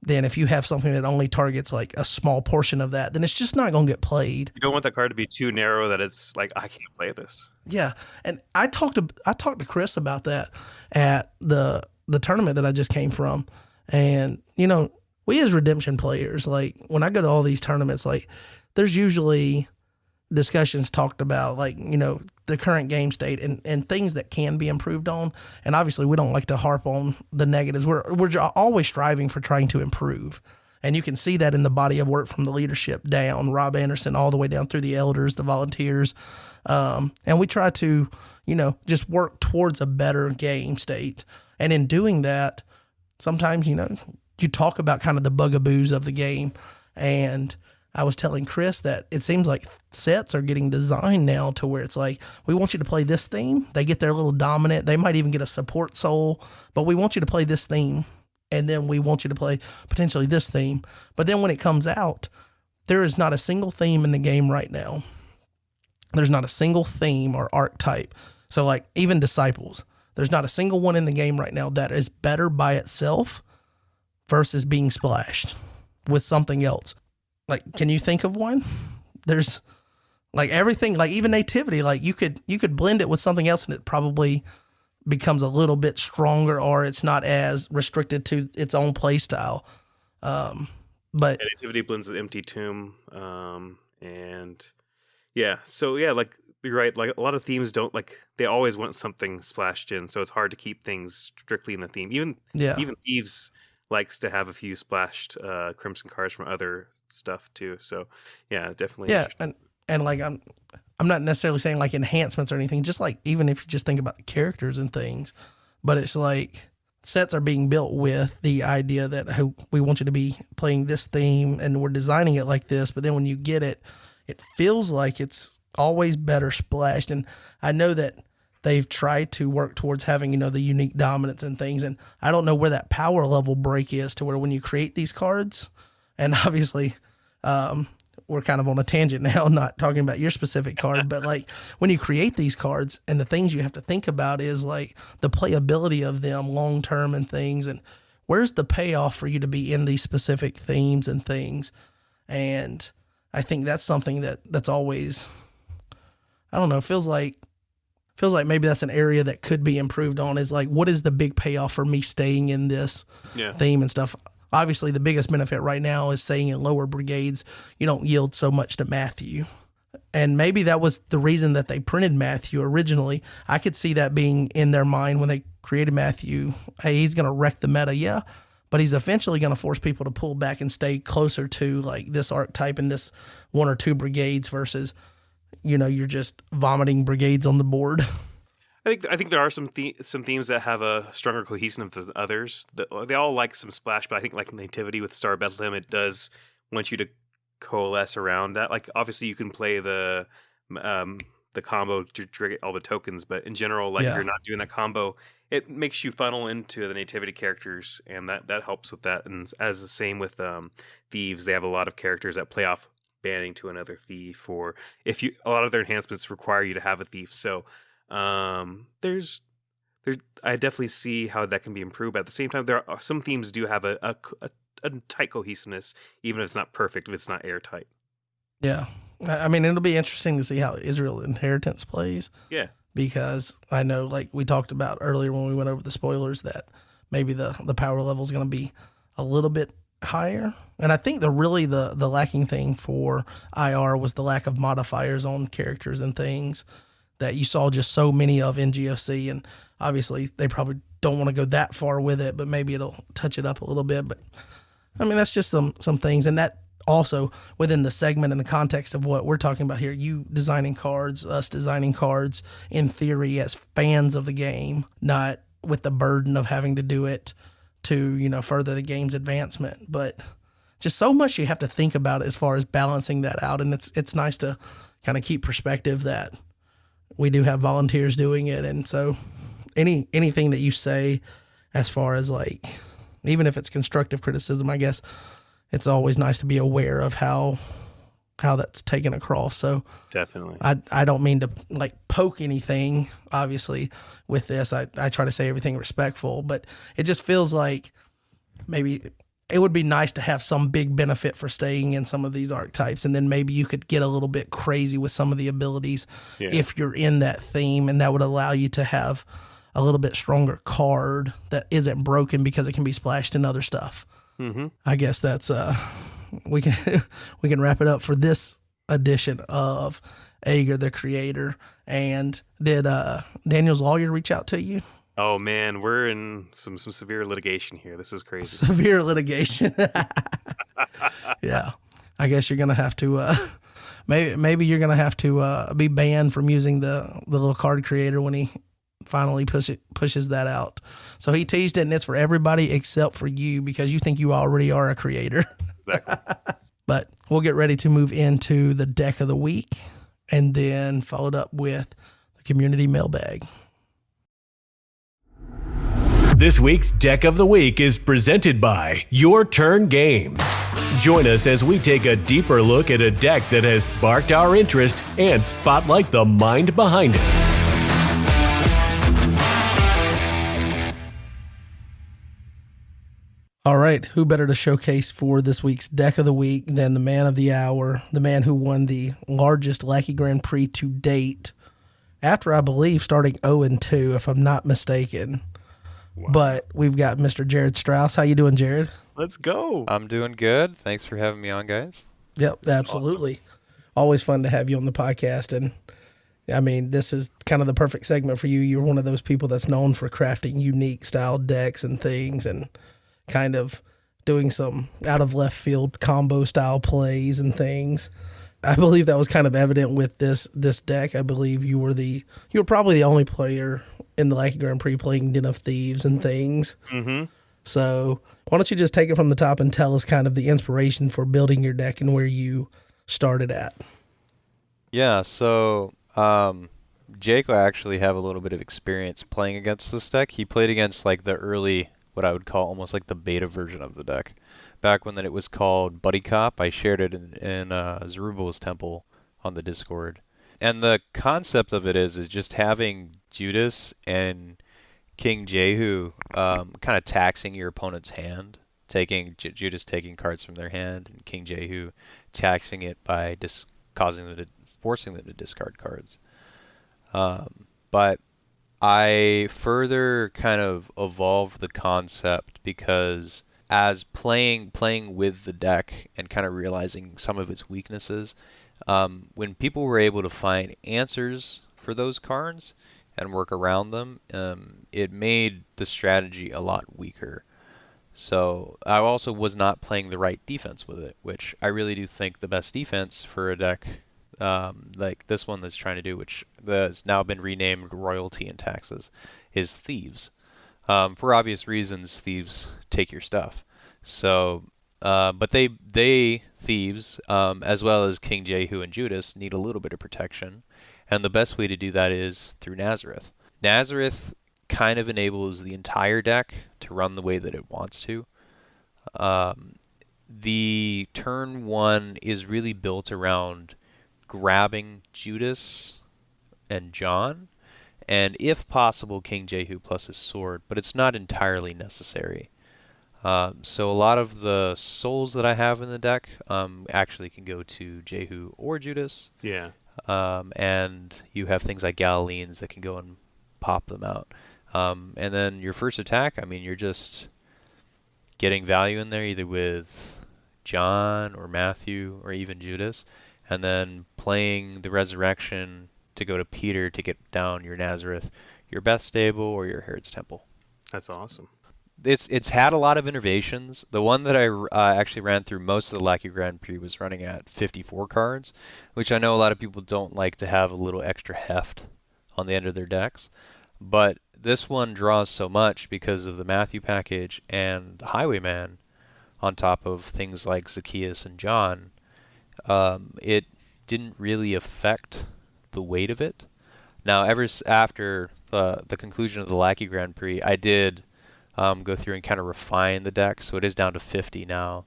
then if you have something that only targets like a small portion of that, then it's just not going to get played. You don't want that card to be too narrow that it's like, I can't play this. Yeah. And I talked to Chris about that at the tournament that I just came from. And, you know, we as Redemption players, like when I go to all these tournaments, like there's usually discussions talked about, like, you know, the current game state and things that can be improved on. And obviously we don't like to harp on the negatives. We're always striving for trying to improve. And you can see that in the body of work from the leadership down, Rob Anderson, all the way down through the elders, the volunteers. And we try to, you know, just work towards a better game state. And in doing that, sometimes, you know, you talk about kind of the bugaboos of the game. And I was telling Chris that it seems like sets are getting designed now to where it's like, we want you to play this theme. They get their little dominant. They might even get a support soul, but we want you to play this theme. And then we want you to play potentially this theme. But then when it comes out, there is not a single theme in the game right now. There's not a single theme or archetype. So like even Disciples, there's not a single one in the game right now that is better by itself versus being splashed with something else. Like, can you think of one? There's like everything, like even nativity, like you could blend it with something else and it probably becomes a little bit stronger, or it's not as restricted to its own play style. But nativity blends with Empty Tomb. And yeah, so yeah, like you're right. Like a lot of themes don't, like, they always want something splashed in. So it's hard to keep things strictly in the theme. Even Thieves likes to have a few splashed crimson cards from other stuff too. So yeah, definitely. Yeah, and like I'm not necessarily saying like enhancements or anything, just like even if you just think about the characters and things, but it's like sets are being built with the idea that, hey, we want you to be playing this theme and we're designing it like this, but then when you get it, it feels like it's always better splashed. And I know that they've tried to work towards having, you know, the unique dominance and things. And I don't know where that power level break is to where when you create these cards, and obviously we're kind of on a tangent now, not talking about your specific card, but like when you create these cards and the things you have to think about is like the playability of them long-term and things. And where's the payoff for you to be in these specific themes and things? And I think that's something that's always, I don't know, feels like maybe that's an area that could be improved on, is like, what is the big payoff for me staying in this theme and stuff? Obviously, the biggest benefit right now is staying in lower brigades. You don't yield so much to Matthew. And maybe that was the reason that they printed Matthew originally. I could see that being in their mind when they created Matthew. Hey, he's going to wreck the meta, yeah, but he's eventually going to force people to pull back and stay closer to like this archetype and this 1 or 2 brigades versus you're just vomiting brigades on the board. I think there are some themes that have a stronger cohesion than others. They all like some splash, but I think like Nativity with Star Bethlehem, it does want you to coalesce around that. Like obviously you can play the combo to trigger all the tokens, but in general, like if you're not doing that combo, it makes you funnel into the Nativity characters, and that helps with that. And as the same with Thieves, they have a lot of characters that play off banning to another thief, or a lot of their enhancements require you to have a thief. So there's I definitely see how that can be improved. But at the same time, there are some themes do have a tight cohesiveness, even if it's not perfect, if it's not airtight. Yeah. I mean, it'll be interesting to see how Israel Inheritance plays. Yeah. Because I know, like we talked about earlier when we went over the spoilers, that maybe the power level is going to be a little bit higher. And I think the lacking thing for IR was the lack of modifiers on characters and things that you saw just so many of in GOC. And obviously they probably don't want to go that far with it, but maybe it'll touch it up a little bit. But I mean, that's just some things. And that also within the segment and the context of what we're talking about here, you designing cards, us designing cards in theory as fans of the game, not with the burden of having to do it to, further the game's advancement. But just so much you have to think about as far as balancing that out. And it's nice to kind of keep perspective that we do have volunteers doing it. And so anything that you say as far as like, even if it's constructive criticism, I guess it's always nice to be aware of how that's taken across. So definitely, I don't mean to like poke anything, obviously, with this. I try to say everything respectful, but it just feels like maybe it would be nice to have some big benefit for staying in some of these archetypes. And then maybe you could get a little bit crazy with some of the abilities if you're in that theme, and that would allow you to have a little bit stronger card that isn't broken because it can be splashed in other stuff. Mm-hmm. I guess that's we can wrap it up for this edition of Ager the Creator. And did Daniel's lawyer reach out to you? Oh man, we're in some severe litigation here. This is crazy. Severe litigation. Yeah, I guess you're gonna have to maybe you're gonna have to be banned from using the little card creator when he finally pushes that out. So he teased it, and it's for everybody except for you because you think you already are a creator. Exactly. But we'll get ready to move into the deck of the week, and then followed up with the community mailbag. This week's Deck of the Week is presented by Your Turn Games. Join us as we take a deeper look at a deck that has sparked our interest and spotlight the mind behind it. All right, who better to showcase for this week's Deck of the Week than the man of the hour, the man who won the largest Lackey Grand Prix to date, after, I believe, starting 0-2, if I'm not mistaken. Wow. But we've got Mr. Jared Strauss. How you doing, Jared? Let's go. I'm doing good. Thanks for having me on, guys. Yep, that's absolutely. Awesome. Always fun to have you on the podcast. And, I mean, this is kind of the perfect segment for you. You're one of those people that's known for crafting unique style decks and things, and kind of doing some out of left field combo style plays and things. I believe that was kind of evident with this deck. I believe you were probably the only player in the Lackey Grand Prix playing Den of Thieves and things. Mm-hmm. So why don't you just take it from the top and tell us kind of the inspiration for building your deck and where you started at? Yeah, so Jake will actually have a little bit of experience playing against this deck. He played against like the early, what I would call almost like the beta version of the deck. Back when it was called Buddy Cop, I shared it in Zerubbabel's Temple on the Discord. And the concept of it is just having Judas and King Jehu kind of taxing your opponent's hand, Judas taking cards from their hand, and King Jehu taxing it by forcing them to discard cards. But I further kind of evolved the concept because as playing with the deck and kind of realizing some of its weaknesses, when people were able to find answers for those cards and work around them, it made the strategy a lot weaker. So I also was not playing the right defense with it, which I really do think the best defense for a deck like this one that's trying to do, which has now been renamed Royalty and Taxes, is Thieves. For obvious reasons, thieves take your stuff. So, but they thieves, as well as King Jehu and Judas, need a little bit of protection, and the best way to do that is through Nazareth. Nazareth kind of enables the entire deck to run the way that it wants to. The turn one is really built around grabbing Judas and John, and if possible, King Jehu plus his sword, but it's not entirely necessary. So a lot of the souls that I have in the deck actually can go to Jehu or Judas. Yeah. And you have things like Galileans that can go and pop them out. And then your first attack, I mean, you're just getting value in there either with John or Matthew or even Judas, and then playing the Resurrection to go to Peter to get down your Nazareth, your Beth Stable, or your Herod's Temple. That's awesome. It's had a lot of innovations. The one that I actually ran through most of the Lackey Grand Prix was running at 54 cards, which I know a lot of people don't like to have a little extra heft on the end of their decks. But this one draws so much because of the Matthew package and the Highwayman on top of things like Zacchaeus and John. It didn't really affect the weight of it. Now, after the conclusion of the Lackey Grand Prix, I did go through and kind of refine the deck, so it is down to 50 now.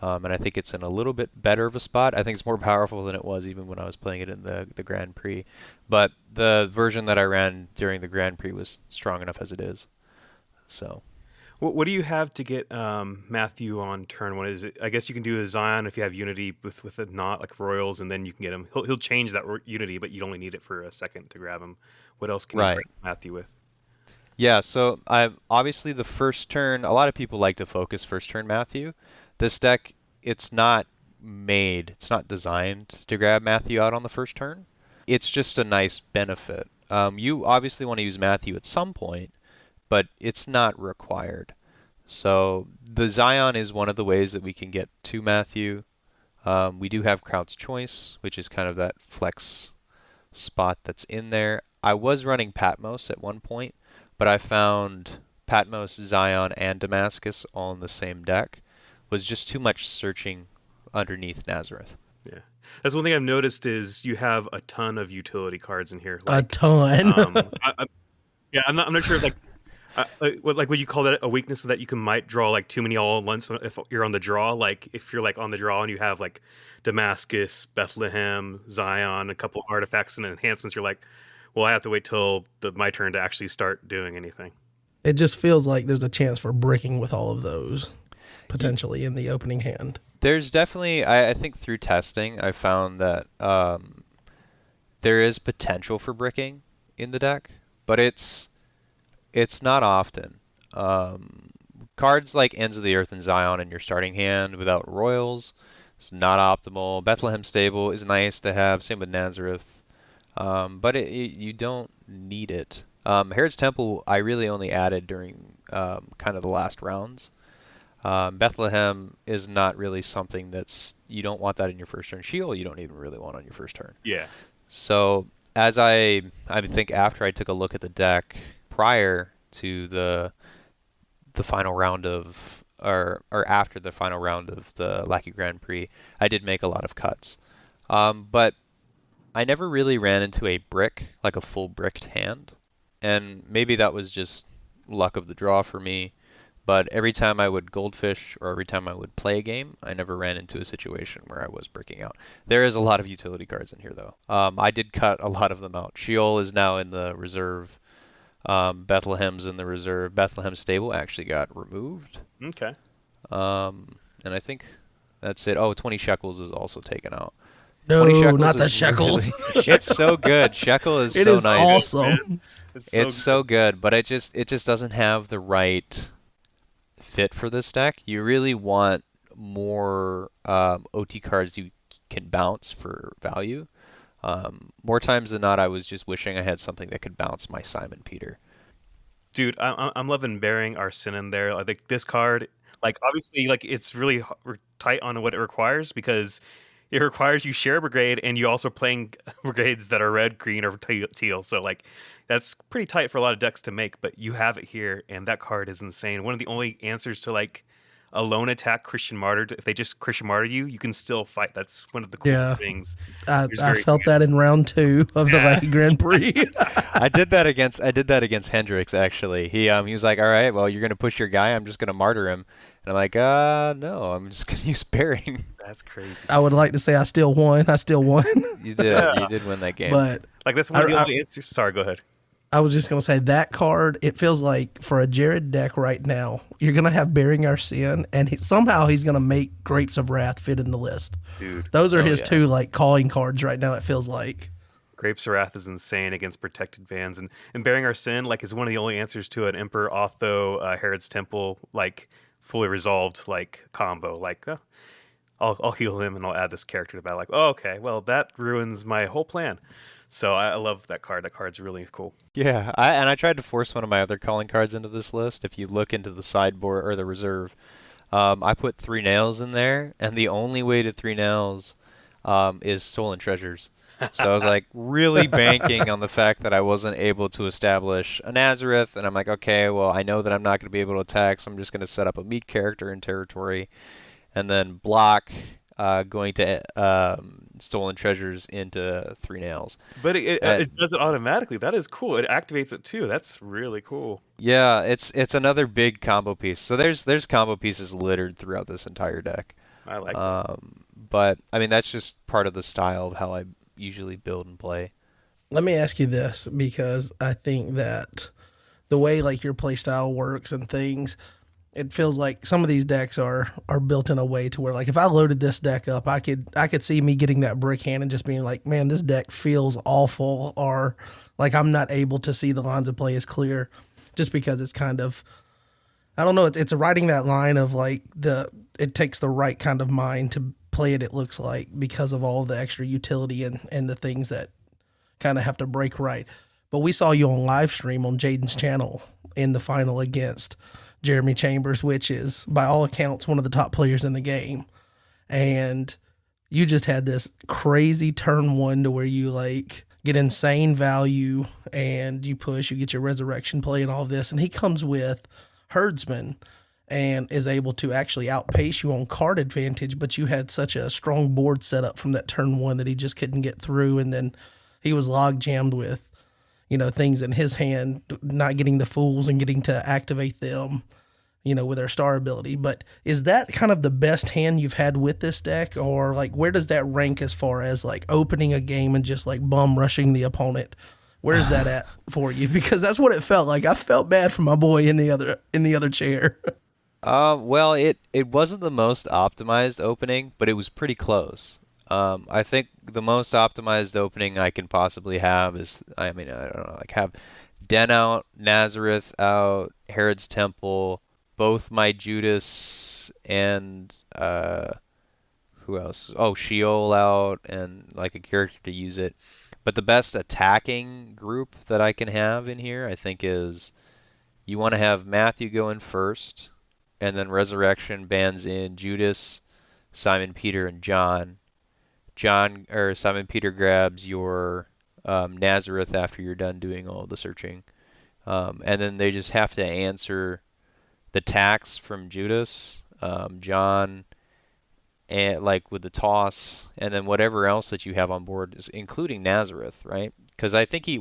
And I think it's in a little bit better of a spot. I think it's more powerful than it was even when I was playing it in the Grand Prix. But the version that I ran during the Grand Prix was strong enough as it is. So, What do you have to get Matthew on turn one? Is it? I guess you can do a Zion if you have Unity with a knot like Royals, and then you can get him. He'll change that Unity, but you only need it for a second to grab him. What else can you grab Matthew with? Yeah, so obviously the first turn, a lot of people like to focus first turn Matthew. This deck, it's not designed to grab Matthew out on the first turn. It's just a nice benefit. You obviously want to use Matthew at some point, but it's not required. So the Zion is one of the ways that we can get to Matthew. We do have Crowd's Choice, which is kind of that flex spot that's in there. I was running Patmos at one point, but I found Patmos, Zion, and Damascus all in the same deck. Was just too much searching underneath Nazareth. Yeah, that's one thing I've noticed is you have a ton of utility cards in here. Like, a ton. I'm not sure if what would you call that, a weakness that you might draw like too many all at once if you're on the draw. Like if you're like on the draw and you have like Damascus, Bethlehem, Zion, a couple artifacts and enhancements, you're like, well, I have to wait till my turn to actually start doing anything. It just feels like there's a chance for bricking with all of those potentially in the opening hand. There's definitely, I think through testing, I found that there is potential for bricking in the deck, but it's not often. Cards like Ends of the Earth and Zion in your starting hand without Royals is not optimal. Bethlehem Stable is nice to have, same with Nazareth, but you don't need it. Herod's Temple I really only added during kind of the last rounds. Bethlehem is not really something you don't want that in your first turn. Sheol you don't even really want on your first turn. Yeah. So as I think after I took a look at the deck prior to the final round of or after the final round of the Lackey Grand Prix, I did make a lot of cuts. But I never really ran into a brick, like a full bricked hand. And maybe that was just luck of the draw for me. But every time I would goldfish or every time I would play a game, I never ran into a situation where I was bricking out. There is a lot of utility cards in here, though. I did cut a lot of them out. Sheol is now in the reserve. Bethlehem's in the reserve. Bethlehem Stable actually got removed. Okay. And I think that's it. Oh, 20 shekels is also taken out. No, not the shekels. Really, it's so good. Shekel is it so is nice. Awesome. It's so good, but it just doesn't have the right fit for this deck. You really want more OT cards you can bounce for value. More times than not, I was just wishing I had something that could bounce my Simon Peter. Dude, I'm loving Bearing Arsenal there. I think this card, like obviously, like it's really tight on what it requires because it requires you share a brigade, and you also playing brigades that are red, green, or teal. So like that's pretty tight for a lot of decks to make, but you have it here, and that card is insane. One of the only answers to like a lone attack Christian Martyr. If they just Christian Martyr you, you can still fight. That's one of the coolest things. I felt that in round 2 of the Lackey Grand Prix. I did that against Hendricks actually. He was like, all right, well you're gonna push your guy. I'm just gonna martyr him. And I'm like, no, I'm just gonna use bearing. That's crazy. I would like to say I still won. You did. You did win that game. But like that's one of the only answers. Sorry, go ahead. I was just going to say that card, it feels like for a Jared deck right now, you're going to have Bearing Our Sin, and somehow he's going to make Grapes of Wrath fit in the list. Dude. Those are his two like calling cards right now, it feels like. Grapes of Wrath is insane against protected vans, and Bearing Our Sin like is one of the only answers to an Emperor Otho, Herod's Temple like fully resolved like combo. Like I'll heal him and I'll add this character to battle. Like, oh, okay, well that ruins my whole plan. So I love that card. That card's really cool. Yeah, I tried to force one of my other calling cards into this list. If you look into the sideboard or the reserve, I put 3 nails in there, and the only way to 3 nails is Stolen Treasures. So I was like really banking on the fact that I wasn't able to establish a Nazareth, and I'm like, okay, well I know that I'm not going to be able to attack, so I'm just going to set up a meat character in territory, and then block. Going to Stolen Treasures into 3 nails. But it does it automatically. That is cool. It activates it too. That's really cool. Yeah, it's another big combo piece. So there's combo pieces littered throughout this entire deck. I like it. But I mean that's just part of the style of how I usually build and play. Let me ask you this, because I think that the way like your play style works and things, it feels like some of these decks are built in a way to where, like, if I loaded this deck up, I could see me getting that brick hand and just being like, man, this deck feels awful, or like I'm not able to see the lines of play as clear, just because it's kind of, I don't know, it's writing that line of like it takes the right kind of mind to play it looks like, because of all the extra utility and the things that kind of have to break right. But we saw you on live stream on Jaden's channel in the final against Jeremy Chambers, which is by all accounts one of the top players in the game, and you just had this crazy turn 1 to where you like get insane value and you push, you get your resurrection play and all of this, and he comes with Herdsman and is able to actually outpace you on card advantage, but you had such a strong board set up from that turn 1 that he just couldn't get through, and then he was log jammed with things in his hand, not getting the fools and getting to activate them, with their star ability. But is that kind of the best hand you've had with this deck, or like where does that rank as far as like opening a game and just like bum rushing the opponent? Where is that at for you? Because that's what it felt like. I felt bad for my boy in the other chair. Well, it wasn't the most optimized opening, but it was pretty close. I think the most optimized opening I can possibly have is, I don't know, like have Den out, Nazareth out, Herod's Temple, both my Judas and who else? Oh, Sheol out, and like a character to use it. But the best attacking group that I can have in here, I think, is you want to have Matthew go in first, and then Resurrection bans in Judas, Simon Peter, and John. Simon Peter grabs your Nazareth after you're done doing all the searching, and then they just have to answer the tax from Judas, John, and like with the toss, and then whatever else that you have on board, is including Nazareth, right? Because I think he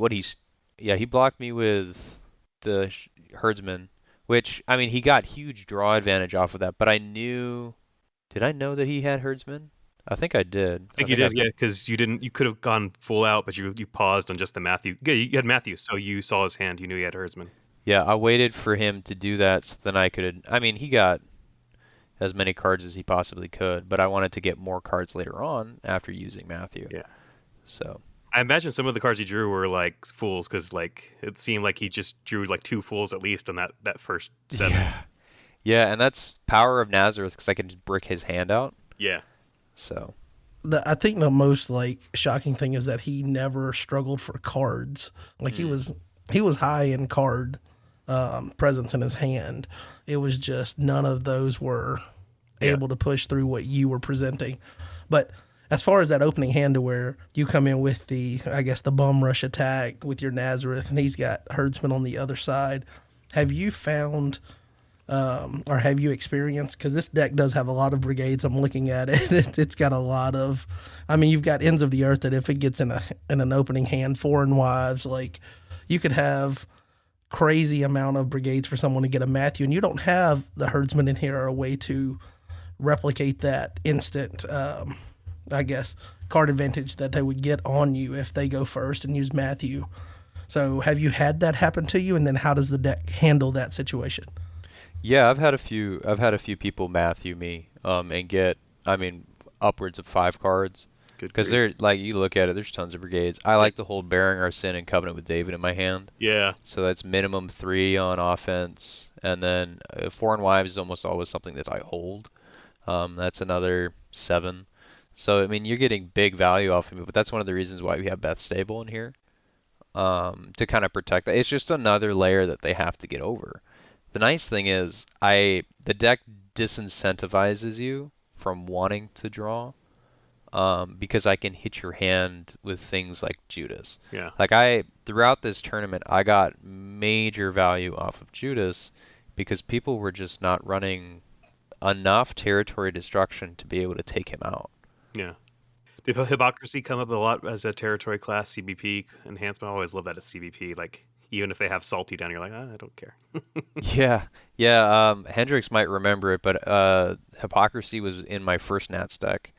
blocked me with the Herdsman, which I mean he got huge draw advantage off of that, but did I know that he had Herdsman? I think I did. I think you did, yeah, because you could have gone full out, but you paused on just the Matthew. Yeah, you had Matthew, so you saw his hand, you knew he had Herdsman. Yeah, I waited for him to do that so then I could, he got as many cards as he possibly could, but I wanted to get more cards later on after using Matthew. Yeah. So I imagine some of the cards he drew were like fools, because like it seemed like he just drew like 2 fools at least on that first 7. Yeah, and that's power of Nazareth, because I can just brick his hand out. Yeah. So I think the most like shocking thing is that he never struggled for cards. Like he was high in card presence in his hand. It was just none of those were able to push through what you were presenting. But as far as that opening hand to where you come in with the, I guess, the bum rush attack with your Nazareth, and he's got Herdsman on the other side, have you found or have you experienced, because this deck does have a lot of brigades, I'm looking at it, it's got a lot of, I mean, you've got Ends of the Earth that if it gets in an opening hand, Foreign Wives, like you could have crazy amount of brigades for someone to get a Matthew, and you don't have the Herdsman in here or a way to replicate that instant, I guess, card advantage that they would get on you if they go first and use Matthew. So have you had that happen to you, and then how does the deck handle that situation? Yeah, I've had a few people Matthew me and get, I mean, upwards of 5 cards. Good Because grief. they're like, you look at it, there's tons of brigades. I like to hold Bearing Our Sin and Covenant with David in my hand. Yeah. So that's minimum 3 on offense. And then Foreign Wives is almost always something that I hold. That's another 7. So, I mean, you're getting big value off of me, but that's one of the reasons why we have Beth Stable in here, to kind of protect that. It's just another layer that they have to get over. The nice thing is, the deck disincentivizes you from wanting to draw, because I can hit your hand with things like Judas. Yeah. Like throughout this tournament, I got major value off of Judas because people were just not running enough territory destruction to be able to take him out. Yeah. Did Hypocrisy come up a lot as a territory class CBP enhancement? I always love that as CBP. Like, even if they have Salty down, you're like, I don't care. Yeah. Hendrix might remember it, but Hypocrisy was in my first Nats deck.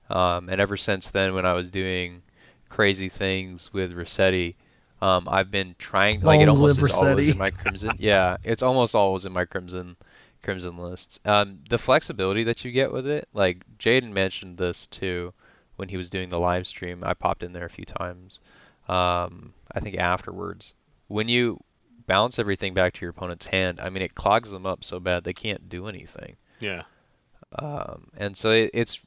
And ever since then, when I was doing crazy things with Rossetti, I've been trying, like, it Long almost live is always Rossetti. in my Crimson. Yeah, it's almost always in my Crimson lists. The flexibility that you get with it, like Jaden mentioned this too when he was doing the live stream. I popped in there a few times. I think afterwards, when you bounce everything back to your opponent's hand, I mean, it clogs them up so bad they can't do anything. Yeah. And so it's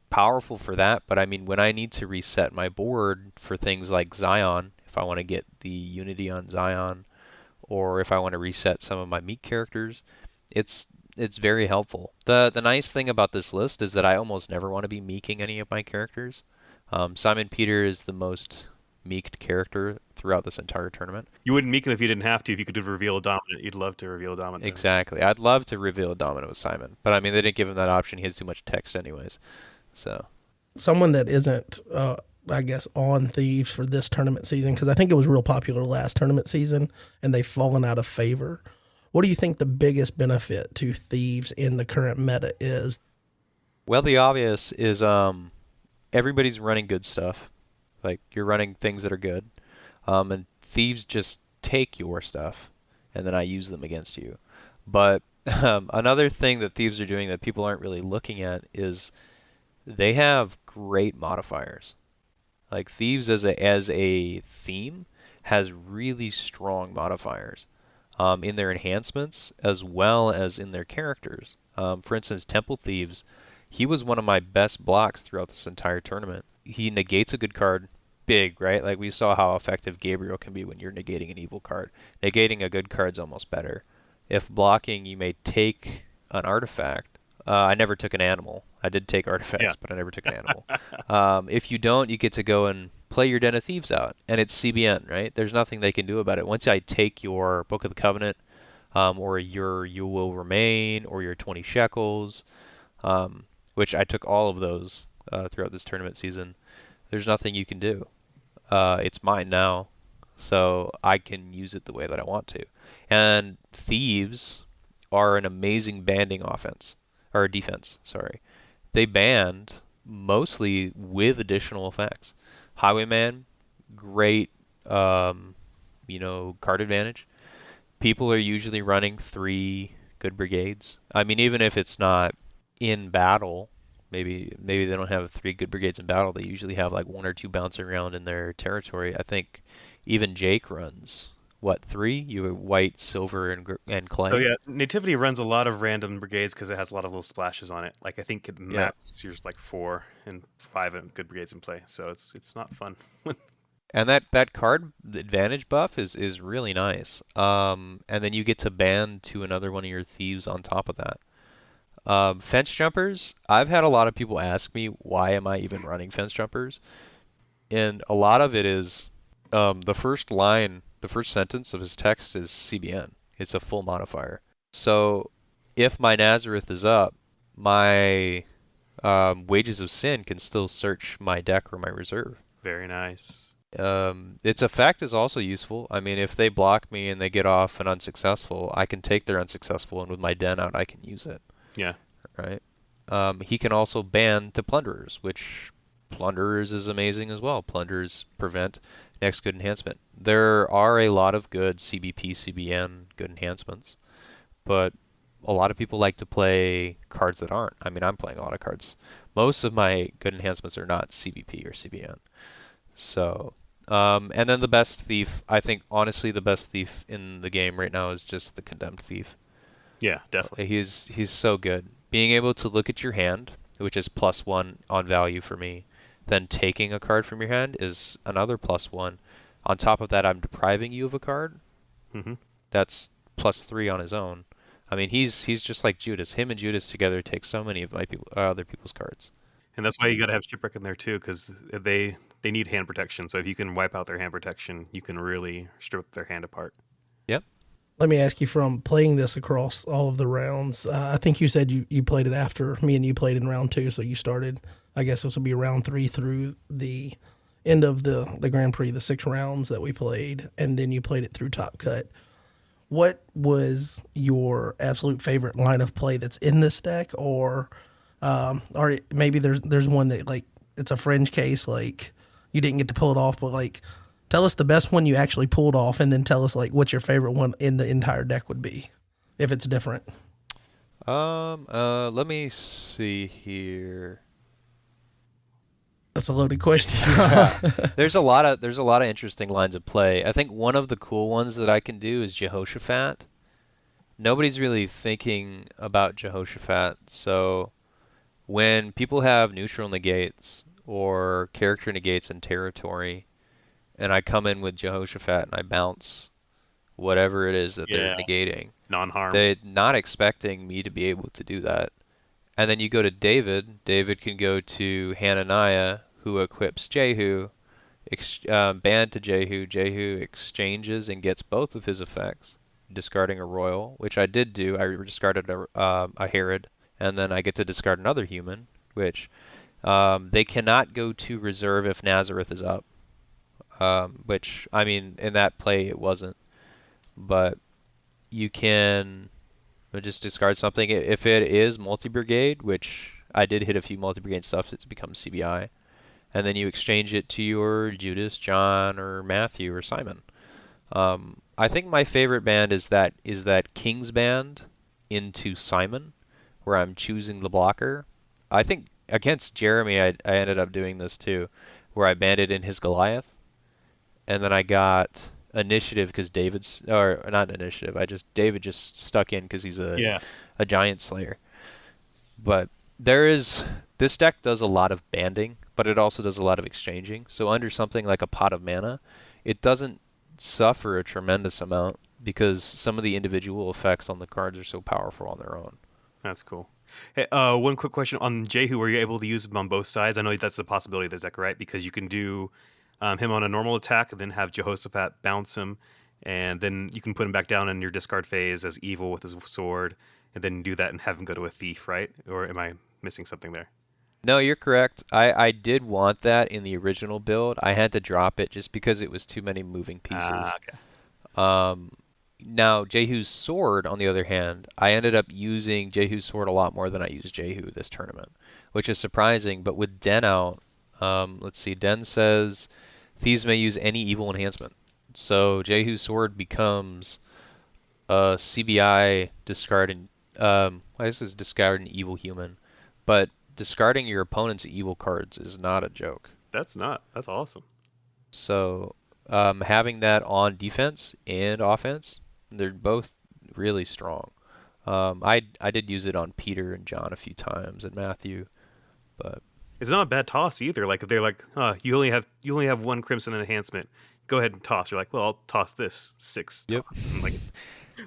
powerful for that, but I mean, when I need to reset my board for things like Zion, if I want to get the Unity on Zion, or if I want to reset some of my meat characters, it's very helpful. The nice thing about this list is that I almost never want to be meeking any of my characters. Simon Peter is the most meeked character throughout this entire tournament. You wouldn't meek him if you didn't have to. If you could reveal a dominant, you'd love to reveal a dominant. Exactly. I'd love to reveal a dominant with Simon, but I mean, they didn't give him that option. He has too much text anyways. So Someone that isn't, I guess, on Thieves for this tournament season, because I think it was real popular last tournament season, and they've fallen out of favor. What do you think the biggest benefit to Thieves in the current meta is? well, the obvious is everybody's running good stuff. Like, you're running things that are good. And thieves just take your stuff, and then I use them against you. But another thing that thieves are doing that people aren't really looking at is they have great modifiers. Like, thieves as a theme has really strong modifiers in their enhancements as well as in their characters. For instance, Temple Thieves, he was one of my best blocks throughout this entire tournament. He negates a good card, big, right? Like, we saw how effective Gabriel can be when you're negating an evil card. Negating a good card's almost better. If blocking, you may take an artifact. I never took an animal. I did take artifacts, but I never took an animal. If you don't, you get to go and play your Den of Thieves out, and it's CBN, right? There's nothing they can do about it. Once I take your Book of the Covenant, or your You Will Remain, or your 20 Shekels, which I took all of those throughout this tournament season, there's nothing you can do. It's mine now, so I can use it the way that I want to. And Thieves are an amazing banding offense, or defense, sorry. They band mostly with additional effects. Highwayman, great, card advantage. People are usually running 3 good brigades. I mean, even if it's not in battle, maybe they don't have 3 good brigades in battle. They usually have like 1 or 2 bouncing around in their territory. I think even Jake runs, 3? You have white, silver, and clay. So yeah, Nativity runs a lot of random brigades because it has a lot of little splashes on it. Like, I think it maps yours like 4 and 5 and good brigades in play. So it's not fun. And that card advantage buff is really nice. And then you get to ban to another one of your thieves on top of that. Fence jumpers, I've had a lot of people ask me why am I even running fence jumpers? And a lot of it is the first line, the first sentence of his text is CBN. It's a full modifier. So if my Nazareth is up, my Wages of Sin can still search my deck or my reserve. Very nice. Its effect is also useful. I mean, if they block me and they get off an unsuccessful, I can take their unsuccessful, and with my den out, I can use it. Yeah. Right? He can also ban to Plunderers, which Plunderers is amazing as well. Plunderers prevent next good enhancement. There are a lot of good CBP, CBN good enhancements, but a lot of people like to play cards that aren't. I mean, I'm playing a lot of cards. Most of my good enhancements are not CBP or CBN. So, and then the best thief, I think honestly the best thief in the game right now is just the Condemned Thief. Yeah, definitely. He's so good. Being able to look at your hand, which is +1 on value for me, then taking a card from your hand is another +1. On top of that, I'm depriving you of a card. Mm-hmm. That's +3 on his own. I mean, he's just like Judas. Him and Judas together take so many of my other people's cards. And that's why you got to have Shipwreck in there too, because they need hand protection. So if you can wipe out their hand protection, you can really strip their hand apart. Yep. Let me ask you, from playing this across all of the rounds, I think you said you played it after me and you played in round 2, so you started, I guess this would be round 3 through the end of the Grand Prix, the 6 rounds that we played, and then you played it through Top Cut. What was your absolute favorite line of play that's in this deck, or maybe there's one that, like, it's a fringe case, like you didn't get to pull it off, but like tell us the best one you actually pulled off, and then tell us like what your favorite one in the entire deck would be, if it's different. Let me see here. That's a loaded question. There's a lot of interesting lines of play. I think one of the cool ones that I can do is Jehoshaphat. Nobody's really thinking about Jehoshaphat, so when people have neutral negates or character negates in territory, and I come in with Jehoshaphat and I bounce whatever it is that they're negating, non-harm. they're not expecting me to be able to do that. And then you go to David. David can go to Hananiah, who equips Jehu, banned to Jehu. Jehu exchanges and gets both of his effects, discarding a royal, which I did do. I discarded a Herod, and then I get to discard another human, which they cannot go to reserve if Nazareth is up. Which, I mean, in that play it wasn't. But you can just discard something. If it is multi-brigade, which I did hit a few multi-brigade stuff, it becomes CBI. And then you exchange it to your Judas, John, or Matthew, or Simon. I think my favorite band is that King's Band into Simon, where I'm choosing the blocker. I think against Jeremy, I ended up doing this too, where I banded in his Goliath. And then I got initiative because David just stuck in because he's a giant slayer. But this deck does a lot of banding, but it also does a lot of exchanging. So under something like a Pot of Mana, it doesn't suffer a tremendous amount because some of the individual effects on the cards are so powerful on their own. That's cool. Hey, one quick question on Jehu. Were you able to use him on both sides? I know that's a possibility of this deck, right? Because you can do him on a normal attack and then have Jehoshaphat bounce him, and then you can put him back down in your discard phase as evil with his sword, and then do that and have him go to a thief, right? Or am I missing something there? No, you're correct. I did want that in the original build. I had to drop it just because it was too many moving pieces. Okay. Now, Jehu's sword, on the other hand, I ended up using Jehu's sword a lot more than I used Jehu this tournament, which is surprising. But with Den out, let's see, Den says thieves may use any evil enhancement. So Jehu's sword becomes a CBI discarding, I guess it's discard an evil human, but discarding your opponent's evil cards is not a joke. That's awesome. So having that on defense and offense, they're both really strong. I did use it on Peter and John a few times and Matthew, but it's not a bad toss either. Like if they're like, you only have one Crimson enhancement. Go ahead and toss. You're like, well, I'll toss this 6. Yep. Like,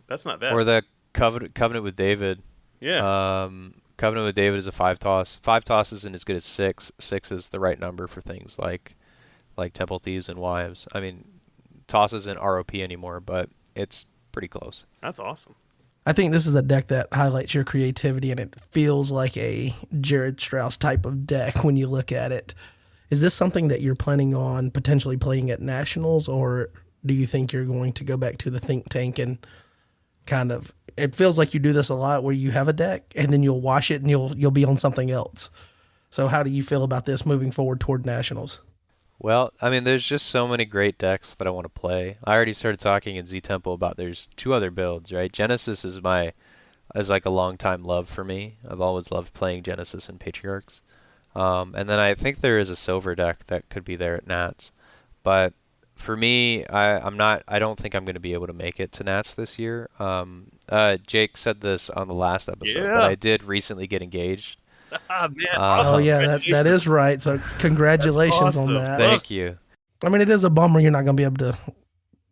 that's not bad. Or the covenant with David. Yeah. Covenant with David is a 5-toss. 5-toss isn't as good as 6. 6 is the right number for things like Temple Thieves and Wives. I mean, toss isn't ROP anymore, but it's pretty close. That's awesome. I think this is a deck that highlights your creativity, and it feels like a Jared Strauss type of deck when you look at it. Is this something that you're planning on potentially playing at Nationals, or do you think you're going to go back to the think tank and kind of, it feels like you do this a lot where you have a deck and then you'll wash it and you'll be on something else. So how do you feel about this moving forward toward Nationals? Well, I mean, there's just so many great decks that I want to play. I already started talking in Z Temple about there's 2 other builds, right? Genesis is like a long time love for me. I've always loved playing Genesis and Patriarchs. And then I think there is a silver deck that could be there at Nats. But for me, I don't think I'm going to be able to make it to Nats this year. Jake said this on the last episode, but I did recently get engaged. Man, awesome. Oh yeah, that is right. So congratulations awesome. on that. Thank you. I mean, it is a bummer you're not going to be able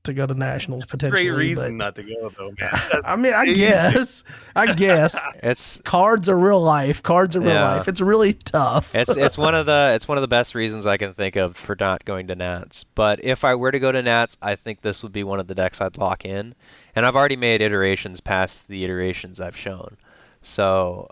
to go to Nationals potentially. Great reason but, not to go though, man. I mean, I guess It's cards are real life. Cards are real life. It's really tough. it's one of the best reasons I can think of for not going to Nats. But if I were to go to Nats, I think this would be one of the decks I'd lock in. And I've already made iterations past the iterations I've shown. So,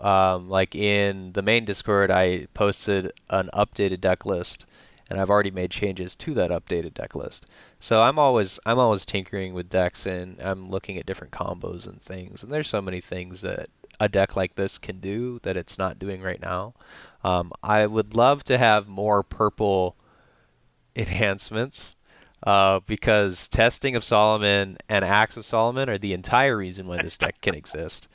like in the main Discord, I posted an updated deck list, and I've already made changes to that updated deck list. So I'm always tinkering with decks, and I'm looking at different combos and things. And there's so many things that a deck like this can do that it's not doing right now. I would love to have more purple enhancements, because Testing of Solomon and Axe of Solomon are the entire reason why this deck can exist.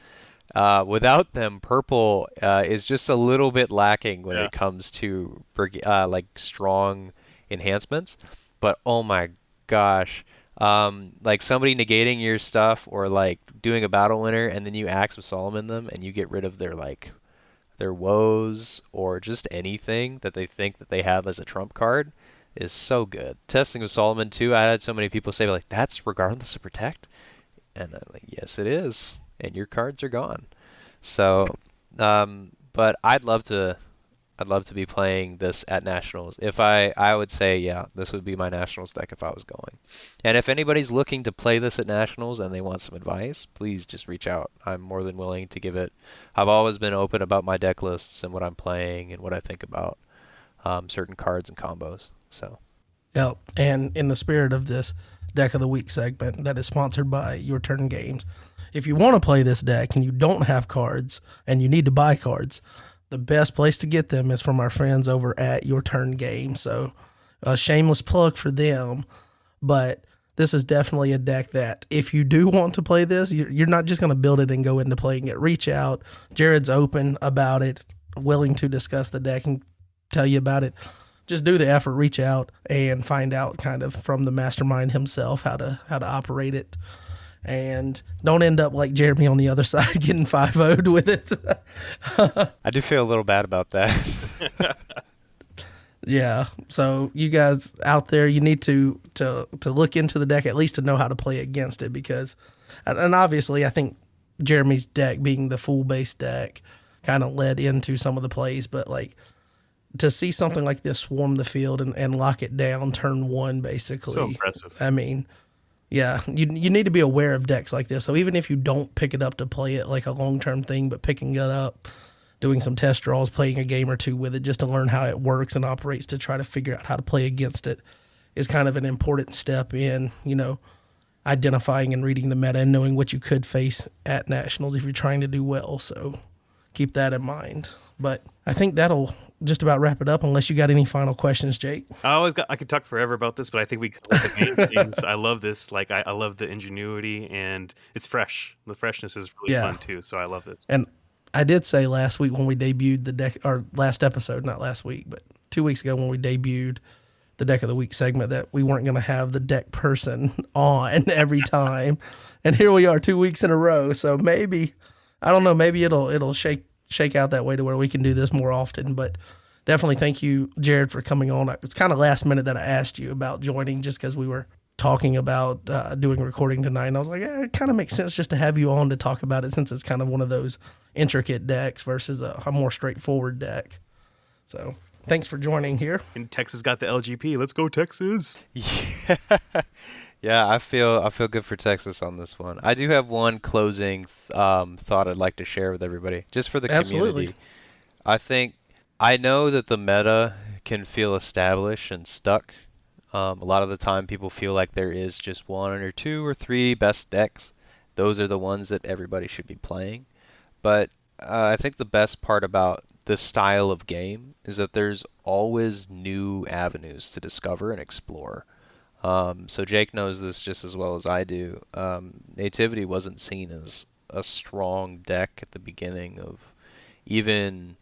Without them, purple is just a little bit lacking when it comes to like strong enhancements. But oh my gosh, like somebody negating your stuff or like doing a battle winner and then you Axe of Solomon them and you get rid of their woes or just anything that they think that they have as a trump card is so good. Testing of Solomon too. I had so many people say like, that's regardless of protect, and I'm like, yes it is. And your cards are gone. So, but I'd love to be playing this at Nationals. If I would say, yeah, this would be my Nationals deck if I was going. And if anybody's looking to play this at Nationals and they want some advice, please just reach out. I'm more than willing to give it. I've always been open about my deck lists and what I'm playing and what I think about certain cards and combos. So. Yep. And in the spirit of this Deck of the Week segment that is sponsored by Your Turn Games, if you want to play this deck and you don't have cards and you need to buy cards, the best place to get them is from our friends over at Your Turn Games. So a shameless plug for them, but this is definitely a deck that if you do want to play this, you're not just going to build it and go into playing it. Reach out. Jared's open about it, willing to discuss the deck and tell you about it. Just do the effort, reach out and find out kind of from the mastermind himself how to operate it. And don't end up like Jeremy on the other side getting 5-0'd with it. I do feel a little bad about that. Yeah. So you guys out there, you need to look into the deck at least to know how to play against it, because, and obviously I think Jeremy's deck being the full base deck kind of led into some of the plays, but like to see something like this swarm the field and lock it down turn one, basically. So impressive. I mean, yeah, you need to be aware of decks like this. So even if you don't pick it up to play it like a long-term thing, but picking it up, doing some test draws, playing a game or two with it just to learn how it works and operates to try to figure out how to play against it is kind of an important step in, identifying and reading the meta and knowing what you could face at Nationals if you're trying to do well. So keep that in mind. But I think that'll just about wrap it up unless you got any final questions, Jake. I could talk forever about this, but I think we covered the main things. I love this. Like I love the ingenuity and it's fresh. The freshness is really fun too. So I love this. And I did say last week when we debuted the deck, or last episode, not last week, but 2 weeks ago when we debuted the Deck of the Week segment, that we weren't going to have the deck person on every time. And here we are 2 weeks in a row. So maybe, I don't know, maybe it'll shake out that way to where we can do this more often. But definitely thank you, Jared, for coming on. It's kind of last minute that I asked you about joining just because we were talking about doing recording tonight, and I was like, it kind of makes sense just to have you on to talk about it, since it's kind of one of those intricate decks versus a more straightforward deck. So thanks for joining here. And Texas got the LGP. Let's go, Texas. Yeah. Yeah, I feel good for Texas on this one. I do have one closing thought I'd like to share with everybody, just for the Absolutely. community. I know that the meta can feel established and stuck. A lot of the time, people feel like there is just one or two or three best decks. Those are the ones that everybody should be playing. But I think the best part about this style of game is that there's always new avenues to discover and explore. So Jake knows this just as well as I do. Nativity wasn't seen as a strong deck at the beginning of even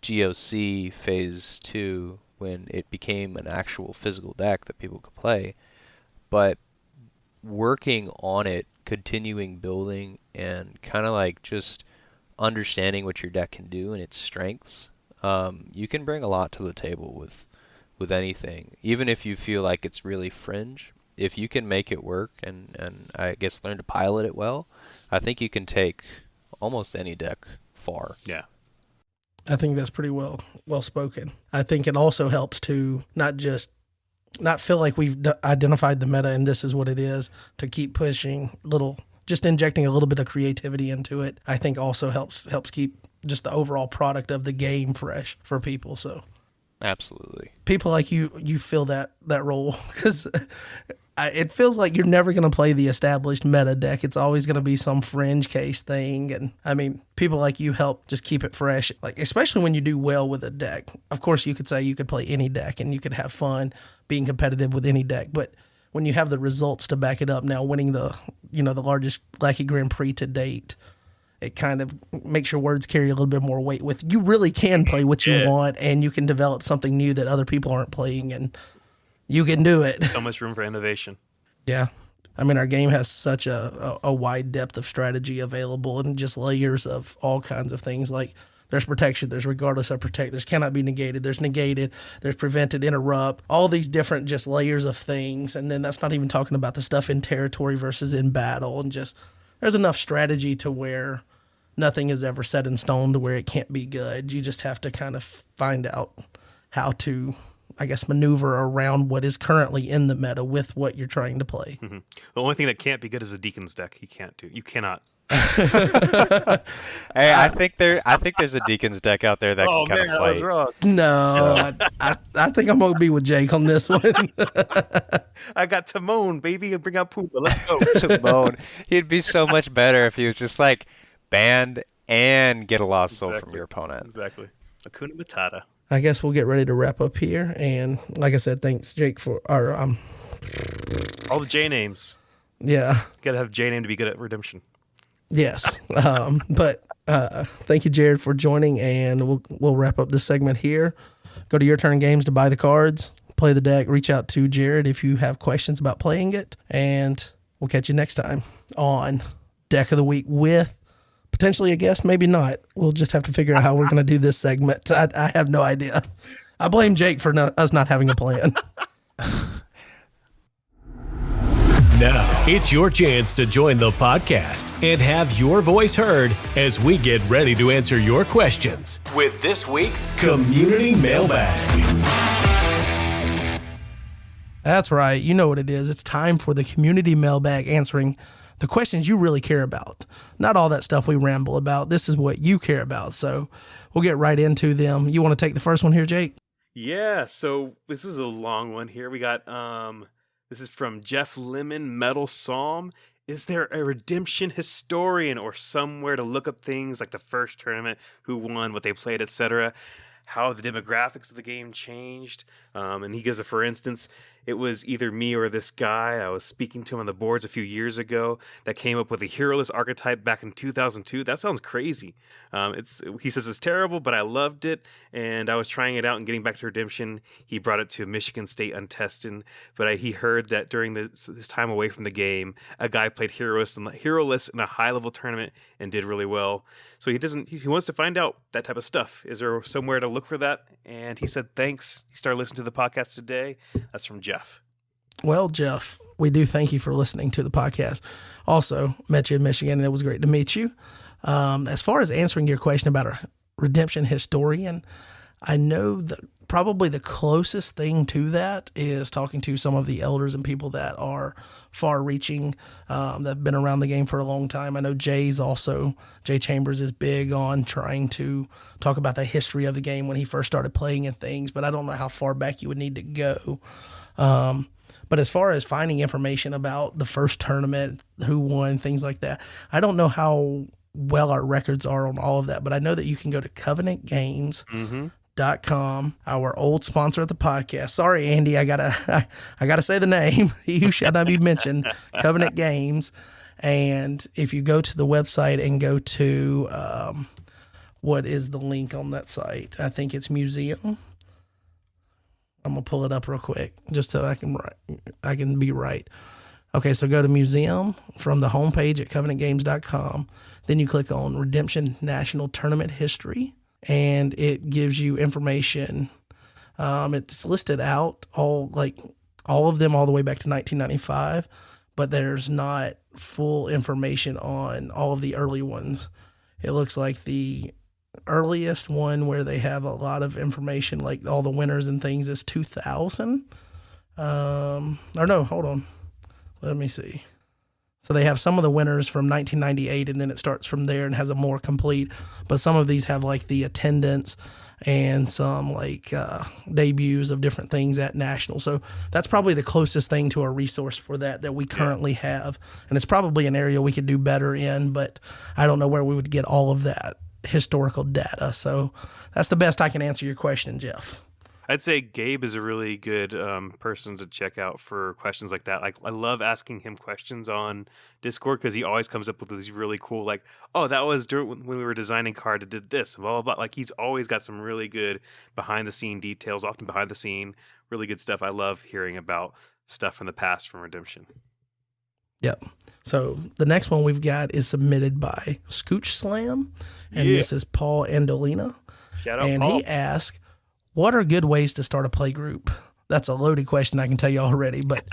GOC Phase 2, when it became an actual physical deck that people could play. But working on it, continuing building, and kind of like just understanding what your deck can do and its strengths, you can bring a lot to the table with anything, even if you feel like it's really fringe. If you can make it work and I guess learn to pilot it well, I think you can take almost any deck far. Yeah. I think that's pretty well spoken. I think it also helps to not feel like we've identified the meta and this is what it is, to keep pushing just injecting a little bit of creativity into it. I think also helps keep just the overall product of the game fresh for people. So Absolutely. people like you fill that role, because it feels like you're never going to play the established meta deck. It's always going to be some fringe case thing. And I mean, people like you help just keep it fresh, like especially when you do well with a deck. Of course, you could say you could play any deck and you could have fun being competitive with any deck, but when you have the results to back it up, now winning the largest Lackey Grand Prix to date, it kind of makes your words carry a little bit more weight with, you really can play what you want and you can develop something new that other people aren't playing, and you can do it. So much room for innovation. Yeah. I mean, our game has such a wide depth of strategy available and just layers of all kinds of things. Like there's protection, there's regardless of protect, there's cannot be negated, there's negated, there's prevented, interrupt, all these different just layers of things. And then that's not even talking about the stuff in territory versus in battle, and just there's enough strategy to where nothing is ever set in stone to where it can't be good. You just have to kind of find out how to, I guess, maneuver around what is currently in the meta with what you're trying to play. Mm-hmm. The only thing that can't be good is a Deacon's deck. You cannot. Hey, I think there's a Deacon's deck out there that can kind of fight. I was wrong. No, I think I'm going to be with Jake on this one. I got Timon, baby, and bring out Poopa. Let's go. Timon. He'd be so much better if he was just like banned and get a lost soul from your opponent. Exactly. Hakuna Matata. I guess we'll get ready to wrap up here. And like I said, thanks, Jake, for our all the J names. Yeah. You gotta have J name to be good at Redemption. Yes. But thank you, Jared, for joining, and we'll wrap up this segment here. Go to Your Turn Games to buy the cards, play the deck, reach out to Jared if you have questions about playing it, and we'll catch you next time on Deck of the Week with potentially a guest, maybe not. We'll just have to figure out how we're going to do this segment. I have no idea. I blame Jake for us not having a plan. Now, it's your chance to join the podcast and have your voice heard as we get ready to answer your questions with this week's Community Mailbag. That's right. You know what it is. It's time for the Community Mailbag, answering the questions you really care about. Not all that stuff we ramble about. This is what you care about. So we'll get right into them. You want to take the first one here, Jake? Yeah, so this is a long one here. We got this is from Jeff Lemon, Metal Psalm. Is there a redemption historian or somewhere to look up things like the first tournament, who won, what they played, etc., how the demographics of the game changed? And he gives for instance, it was either me or this guy I was speaking to on the boards a few years ago that came up with a heroless archetype back in 2002. That sounds crazy. He says it's terrible, but I loved it, and I was trying it out and getting back to Redemption. He brought it to Michigan State untested, but he heard that during his time away from the game, a guy played heroless in a high-level tournament and did really well. So he wants to find out that type of stuff. Is there somewhere to look for that? And he said thanks. He started listening to the podcast today. That's from Jeff. Well, Jeff, we do thank you for listening to the podcast. Also, met you in Michigan, and it was great to meet you. As far as answering your question about a redemption historian, I know that probably the closest thing to that is talking to some of the elders and people that are far-reaching, that have been around the game for a long time. I know Jay Chambers is big on trying to talk about the history of the game when he first started playing and things, but I don't know how far back you would need to go. But as far as finding information about the first tournament, who won, things like that, I don't know how well our records are on all of that, but I know that you can go to covenantgames.com, our old sponsor of the podcast. Sorry, Andy, I gotta say the name. You shall not be mentioned. Covenant Games. And if you go to the website and go to what is the link on that site? I think it's museum. I'm gonna pull it up real quick just so I can be right. Okay, so go to museum from the homepage at covenantgames.com. Then you click on Redemption National Tournament History, and it gives you information. It's listed out all of them all the way back to 1995, but there's not full information on all of the early ones. It looks like the earliest one where they have a lot of information, like all the winners and things, is 2000. Or no, hold on. Let me see. So they have some of the winners from 1998, and then it starts from there and has a more complete. But some of these have like the attendance and some like debuts of different things at national. So that's probably the closest thing to a resource for that we currently have. And it's probably an area we could do better in, but I don't know where we would get all of that historical data. So that's the best I can answer your question, Jeff. I'd say Gabe is a really good person to check out for questions like that. Like, I love asking him questions on Discord because he always comes up with these really cool, like, oh, that was during when we were designing card that did this, blah, blah, blah. Like, he's always got some really good behind-the-scene details, often behind-the-scene, really good stuff. I love hearing about stuff from the past from Redemption. Yep. So the next one we've got is submitted by Scooch Slam, and this is Paul Andolina. Shout out, and Paul. He asked, what are good ways to start a play group? That's a loaded question, I can tell you already. But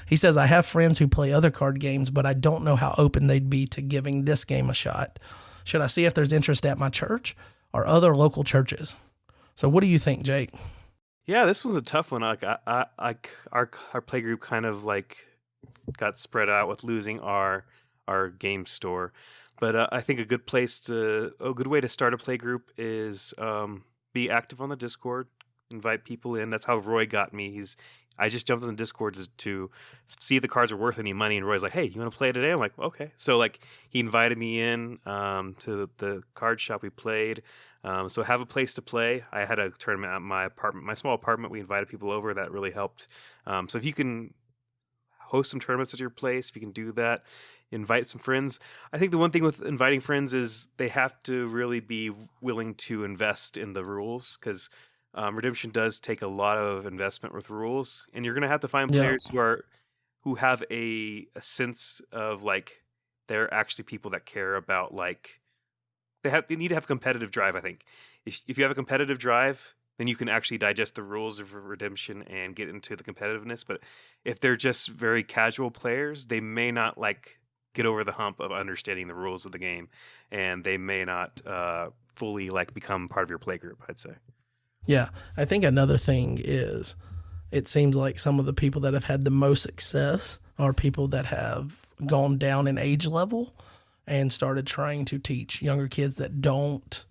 he says, I have friends who play other card games, but I don't know how open they'd be to giving this game a shot. Should I see if there's interest at my church or other local churches? So what do you think, Jake? Yeah, this was a tough one. Like, our play group kind of like got spread out with losing our game store. But I think a good way to start a play group is be active on the Discord, invite people in. That's how Roy got me. I just jumped on the Discord to see if the cards are worth any money, and Roy's like, hey, you want to play today? I'm like, okay. So like he invited me in to the card shop we played. So have a place to play. I had a tournament at my apartment, my small apartment. We invited people over. That really helped. So if you can host some tournaments at your place, if you can do that, invite some friends. I think the one thing with inviting friends is they have to really be willing to invest in the rules, because Redemption does take a lot of investment with rules, and you're going to have to find players who have a sense of like they're actually people that care about, like they need to have competitive drive. I think if you have a competitive drive, then you can actually digest the rules of Redemption and get into the competitiveness. But if they're just very casual players, they may not like get over the hump of understanding the rules of the game, and they may not fully like become part of your play group, I'd say. Yeah, I think another thing is it seems like some of the people that have had the most success are people that have gone down in age level and started trying to teach younger kids that don't,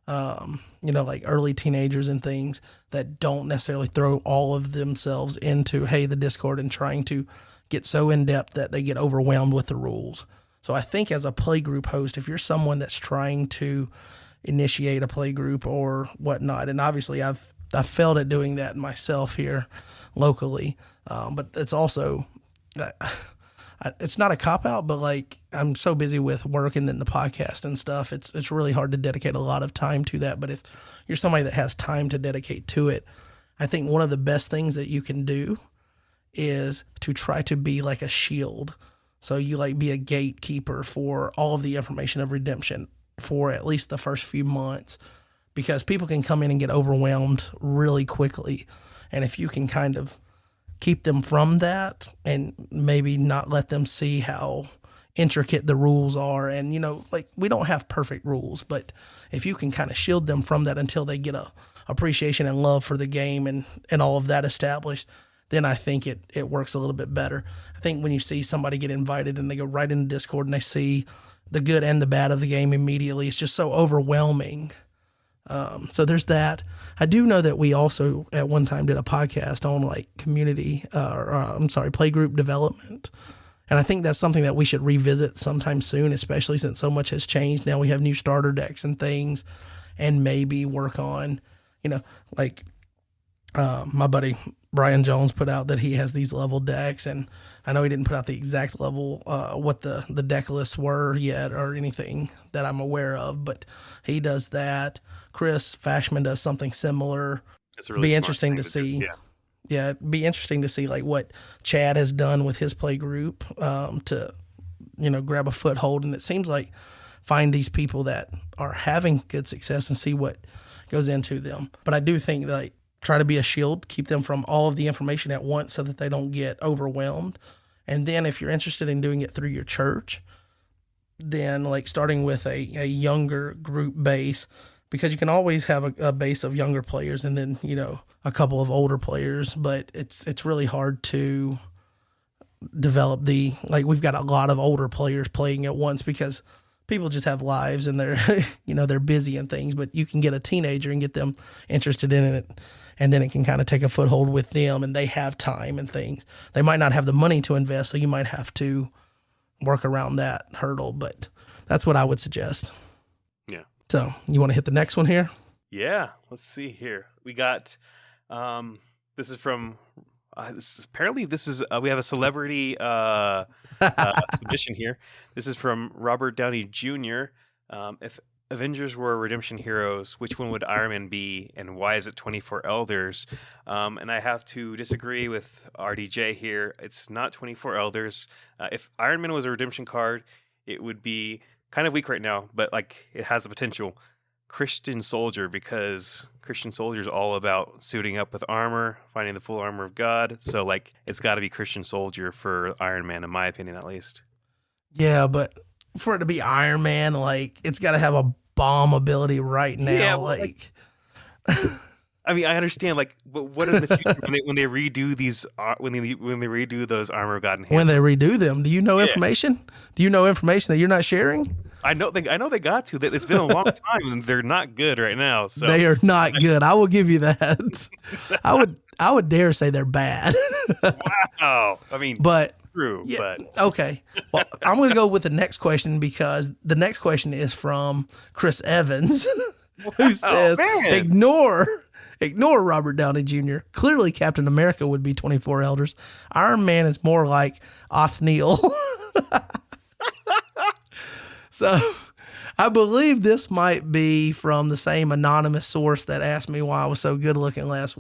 like early teenagers and things that don't necessarily throw all of themselves into, hey, the Discord, and trying to get so in depth that they get overwhelmed with the rules. So I think as a play group host, if you're someone that's trying to initiate a play group or whatnot, and obviously I've failed at doing that myself here locally, but it's also it's not a cop-out, but like I'm so busy with work and then the podcast and stuff, it's really hard to dedicate a lot of time to that. But if you're somebody that has time to dedicate to it, I think one of the best things that you can do is to try to be like a shield. So you like be a gatekeeper for all of the information of Redemption for at least the first few months, because people can come in and get overwhelmed really quickly. And if you can kind of keep them from that and maybe not let them see how intricate the rules are. And, like, we don't have perfect rules, but if you can kind of shield them from that until they get a appreciation and love for the game and all of that established, then I think it works a little bit better. I think when you see somebody get invited and they go right into Discord and they see the good and the bad of the game immediately, it's just so overwhelming. So there's that. I do know that we also at one time did a podcast on like community, playgroup development. And I think that's something that we should revisit sometime soon, especially since so much has changed. Now we have new starter decks and things, and maybe work on, my buddy Brian Jones put out that he has these level decks, and I know he didn't put out the exact level, what the deck lists were yet or anything that I'm aware of, but he does that. Chris Fashman does something similar. It's a really be interesting to see. Yeah, it'd be interesting to see like what Chad has done with his play group to, grab a foothold. And it seems like find these people that are having good success and see what goes into them. But I do think like try to be a shield, keep them from all of the information at once so that they don't get overwhelmed. And then if you're interested in doing it through your church, then like starting with a younger group base, because you can always have a base of younger players and then, a couple of older players, but it's really hard to develop we've got a lot of older players playing at once because people just have lives and they're, they're busy and things, but you can get a teenager and get them interested in it. And then it can kind of take a foothold with them and they have time and things. They might not have the money to invest, so you might have to work around that hurdle, but that's what I would suggest. Yeah. So you want to hit the next one here? Yeah. Let's see here. We got, this is from, we have a celebrity submission here. This is from Robert Downey Jr. If Avengers were redemption heroes, which one would Iron Man be, and why is it 24 Elders? And I have to disagree with RDJ here. It's not 24 Elders. If Iron Man was a redemption card, it would be kind of weak right now, but like it has the potential. Christian Soldier, because Christian Soldier is all about suiting up with armor, finding the full armor of God. So like it's got to be Christian Soldier for Iron Man, in my opinion, at least. Yeah, but for it to be Iron Man, like it's got to have a bomb ability right now. Yeah, well, I mean, I understand. Like, but what in the future when they redo these when they redo those armor of God enhancements? When they redo them, do you know information? Do you know information that you're not sharing? I know they got to. It's been a long time, and they're not good right now. So they are not good. I will give you that. I would dare say they're bad. Wow. I mean, but true. Yeah, but okay. Well, I'm going to go with the next question because the next question is from Chris Evans, who says, "Ignore Robert Downey Jr. Clearly, Captain America would be 24 Elders. Iron Man is more like Othniel." So I believe this might be from the same anonymous source that asked me why I was so good looking last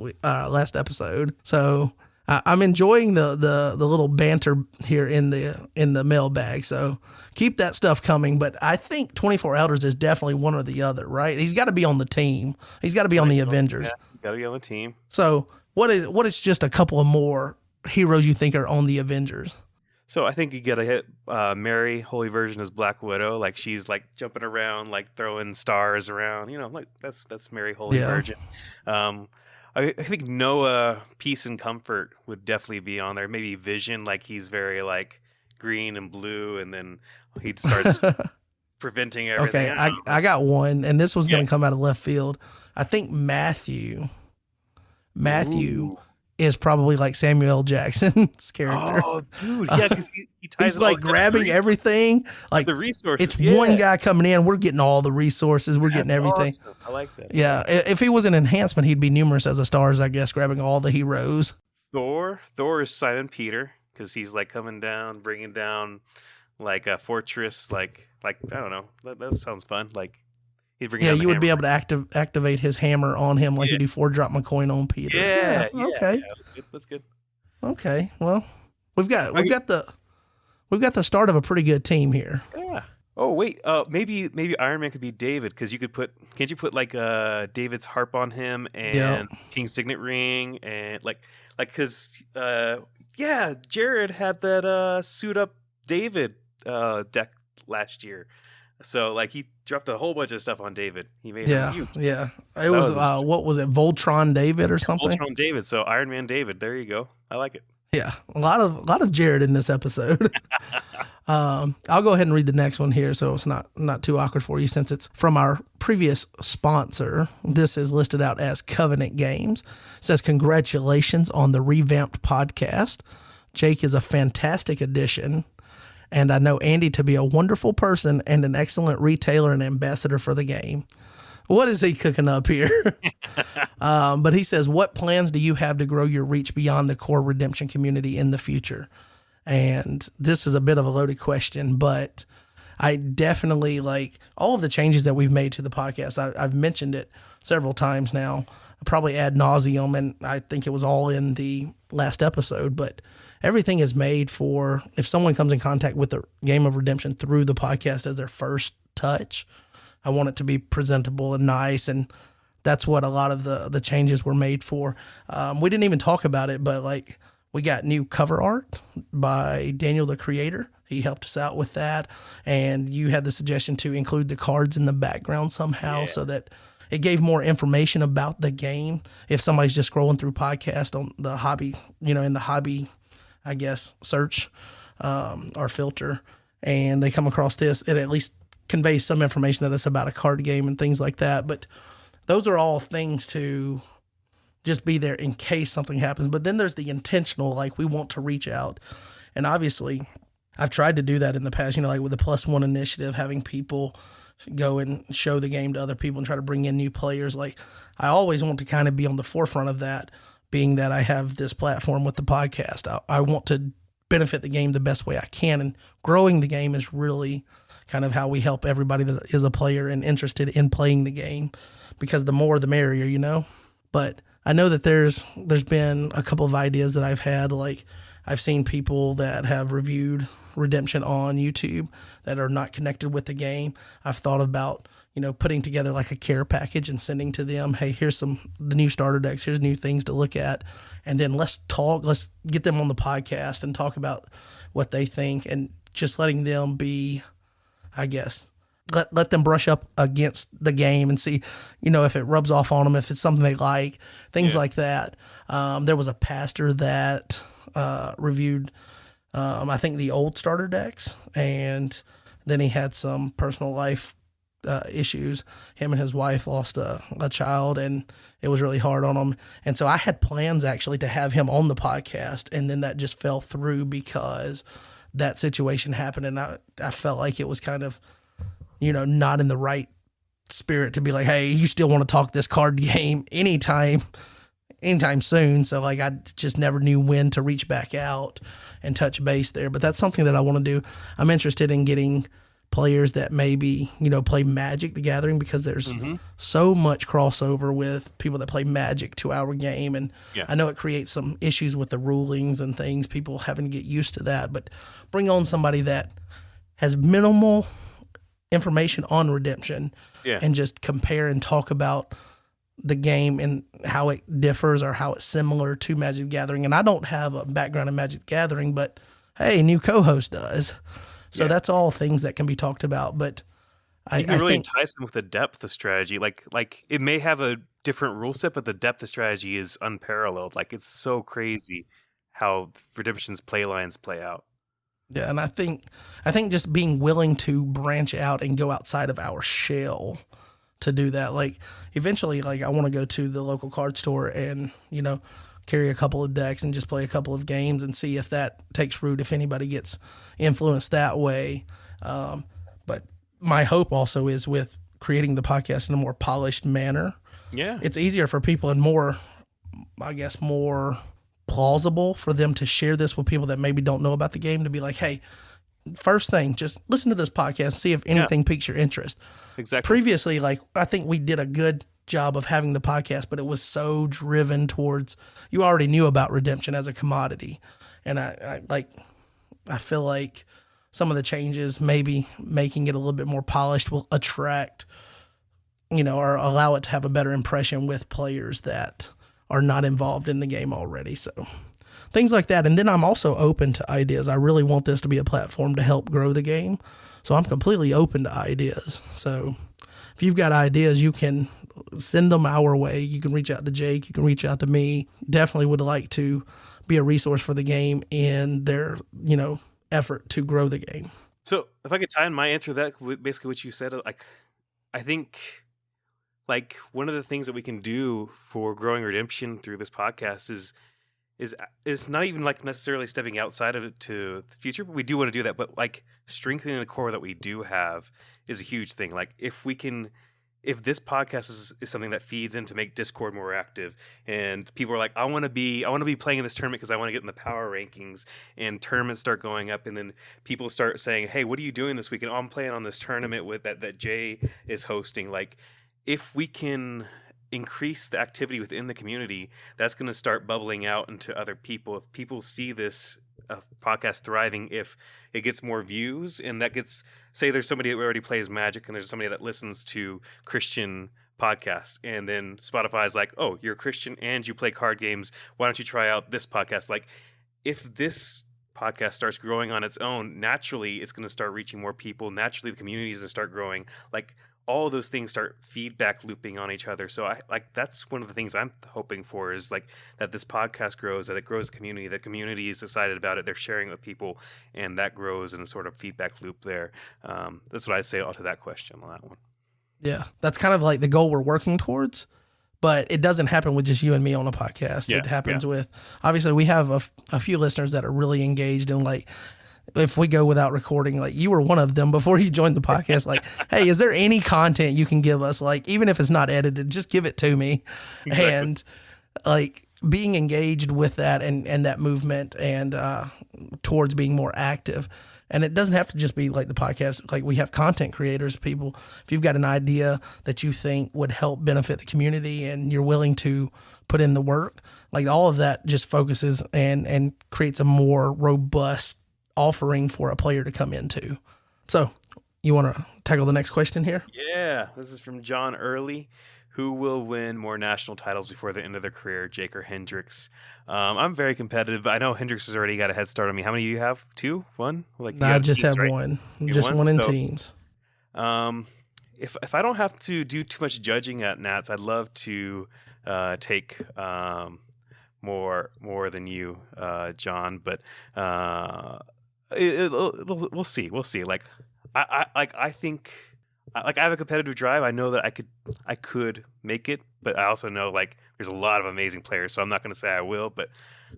episode. So I'm enjoying the little banter here in the mailbag. So keep that stuff coming. But I think 24 Elders is definitely one or the other, right? He's got to be on the team. He's got to be on the Avengers. Yeah, he's got to be on the team. So what is just a couple of more heroes you think are on the Avengers? So I think you gotta hit Mary, Holy Virgin, as Black Widow. Like she's like jumping around, like throwing stars around. Like that's Mary, Holy Virgin. I think Noah, Peace and Comfort would definitely be on there. Maybe Vision, like he's very like green and blue, and then he starts preventing everything. Okay, I got one, and this was gonna come out of left field. I think Matthew Ooh. is probably like Samuel L. Jackson's character. Oh, dude. Yeah, because he ties he's like grabbing everything. Like the resources. It's one guy coming in. We're getting all the resources. We're getting everything. Awesome. I like that. Yeah. If he was an enhancement, he'd be numerous as a stars, I guess, grabbing all the heroes. Thor is Simon Peter because he's like coming down, bringing down like a fortress. Like I don't know. That sounds fun. Like he'd bring. Yeah, you would be able to activate his hammer on him like you do 4-drop McCoin on Peter. Yeah. Okay. Yeah, that's good. Okay. Well, we've got the start of a pretty good team here. Yeah. Oh wait. Maybe Iron Man could be David because can't you put like David's harp on him and King's signet ring and like like because yeah, Jared had that suit up David deck last year, so like he dropped a whole bunch of stuff on David. He made him huge. Yeah. It was what was it, Voltron David or something? Voltron David. So Iron Man David. There you go. I like it. Yeah, a lot of Jared in this episode. I'll go ahead and read the next one here, so it's not too awkward for you, since it's from our previous sponsor. This is listed out as Covenant Games. It says, congratulations on the revamped podcast. Jake is a fantastic addition, and I know Andy to be a wonderful person and an excellent retailer and ambassador for the game. What is he cooking up here? But he says, what plans do you have to grow your reach beyond the core redemption community in the future? And this is a bit of a loaded question, but I definitely like all of the changes that we've made to the podcast. I've mentioned it several times now, probably ad nauseum, and I think it was all in the last episode, but everything is made for if someone comes in contact with the game of redemption through the podcast as their first touch, I want it to be presentable and nice, and that's what a lot of the changes were made for. We didn't even talk about it, but like we got new cover art by Daniel the Creator. He helped us out with that, and you had the suggestion to include the cards in the background somehow so that it gave more information about the game. If somebody's just scrolling through podcast on the hobby, in the hobby, I guess, search or filter, and they come across this, it at least conveys some information that it's about a card game and things like that. But those are all things to just be there in case something happens. But then there's the intentional, like we want to reach out. And obviously I've tried to do that in the past, like with the +1 initiative, having people go and show the game to other people and try to bring in new players. Like I always want to kind of be on the forefront of that, being that I have this platform with the podcast. I want to benefit the game the best way I can. And growing the game is really kind of how we help everybody that is a player and interested in playing the game, because the more the merrier, But I know that there's been a couple of ideas that I've had. Like I've seen people that have reviewed Redemption on YouTube that are not connected with the game. I've thought about, putting together like a care package and sending to them, hey, here's the new starter decks, here's new things to look at. And then let's get them on the podcast and talk about what they think, and just letting them be, I guess, let them brush up against the game and see, if it rubs off on them, if it's something they like, things like that. There was a pastor that reviewed, I think, the old starter decks, and then he had some personal life issues. Him and his wife lost a child, and it was really hard on him. And so I had plans actually to have him on the podcast, and then that just fell through because that situation happened, and I felt like it was kind of, not in the right spirit to be like, hey, you still want to talk this card game anytime soon. So like I just never knew when to reach back out and touch base there. But that's something that I want to do. I'm interested in getting players that maybe, play Magic the Gathering, because there's so much crossover with people that play Magic to our game. And I know it creates some issues with the rulings and things, people having to get used to that. But bring on somebody that has minimal information on Redemption and just compare and talk about the game and how it differs or how it's similar to Magic the Gathering. And I don't have a background in Magic the Gathering, but hey, new co-host does. So that's all things that can be talked about. But I can really think entice them with the depth of strategy. Like it may have a different rule set, but the depth of strategy is unparalleled. Like it's so crazy how Redemption's play lines play out. Yeah, and I think just being willing to branch out and go outside of our shell to do that. Like eventually, like I want to go to the local card store and, carry a couple of decks and just play a couple of games and see if that takes root, if anybody gets influenced that way. But my hope also is with creating the podcast in a more polished manner. Yeah. It's easier for people and more plausible for them to share this with people that maybe don't know about the game, to be like, hey, first thing, just listen to this podcast, see if anything piques your interest. Exactly. Previously, like I think we did a good job of having the podcast, but it was so driven towards, you already knew about Redemption as a commodity. And I feel like some of the changes, maybe making it a little bit more polished, will attract, or allow it to have a better impression with players that are not involved in the game already. So things like that. And then I'm also open to ideas. I really want this to be a platform to help grow the game. So I'm completely open to ideas. So if you've got ideas, you can send them our way. You can reach out to Jake. You can reach out to me. Definitely would like to be a resource for the game in their, effort to grow the game. So if I could tie in my answer to that, basically what you said, like, I think like one of the things that we can do for growing Redemption through this podcast is it's not even like necessarily stepping outside of it to the future. We do want to do that, but like strengthening the core that we do have is a huge thing. Like if this podcast is something that feeds in to make Discord more active, and people are like, I want to be playing in this tournament because I want to get in the power rankings, and tournaments start going up, and then people start saying, hey, what are you doing this weekend? Oh, I'm playing on this tournament with that Jay is hosting. Like if we can increase the activity within the community, that's going to start bubbling out into other people. If people see this podcast thriving, if it gets more views, and that gets, say there's somebody that already plays Magic and there's somebody that listens to Christian podcasts, and then Spotify's like, oh, you're a Christian and you play card games, why don't you try out this podcast? Like if this podcast starts growing on its own, naturally it's going to start reaching more people. Naturally the community is going to start growing. Like all of those things start feedback looping on each other. So I like, that's one of the things I'm hoping for, is like that this podcast grows, that it grows the community, that community is excited about it, they're sharing it with people, and that grows in a sort of feedback loop there. That's what I'd say to that question on that one. Yeah, that's kind of like the goal we're working towards, but it doesn't happen with just you and me on a podcast. It happens with, obviously we have a few listeners that are really engaged in, like, if we go without recording, like you were one of them before you joined the podcast, like, hey, is there any content you can give us? Like, even if it's not edited, just give it to me. Exactly. And like being engaged with that and that movement and towards being more active. And it doesn't have to just be like the podcast. Like we have content creators, people, if you've got an idea that you think would help benefit the community and you're willing to put in the work, like all of that just focuses and creates a more robust offering for a player to come into. So you want to tackle the next question here? Yeah, this is from John Early. Who will win more national titles before the end of their career, Jake or Hendricks? I'm very competitive. I know Hendricks has already got a head start on me. How many do you have? 2? 1? Like I just have one. Just one in teams. If I don't have to do too much judging at Nats, I'd love to take more than you, John. But we'll see. We'll see. Like I think. Like I have a competitive drive. I know that I could make it, but I also know like there's a lot of amazing players. So I'm not going to say I will, but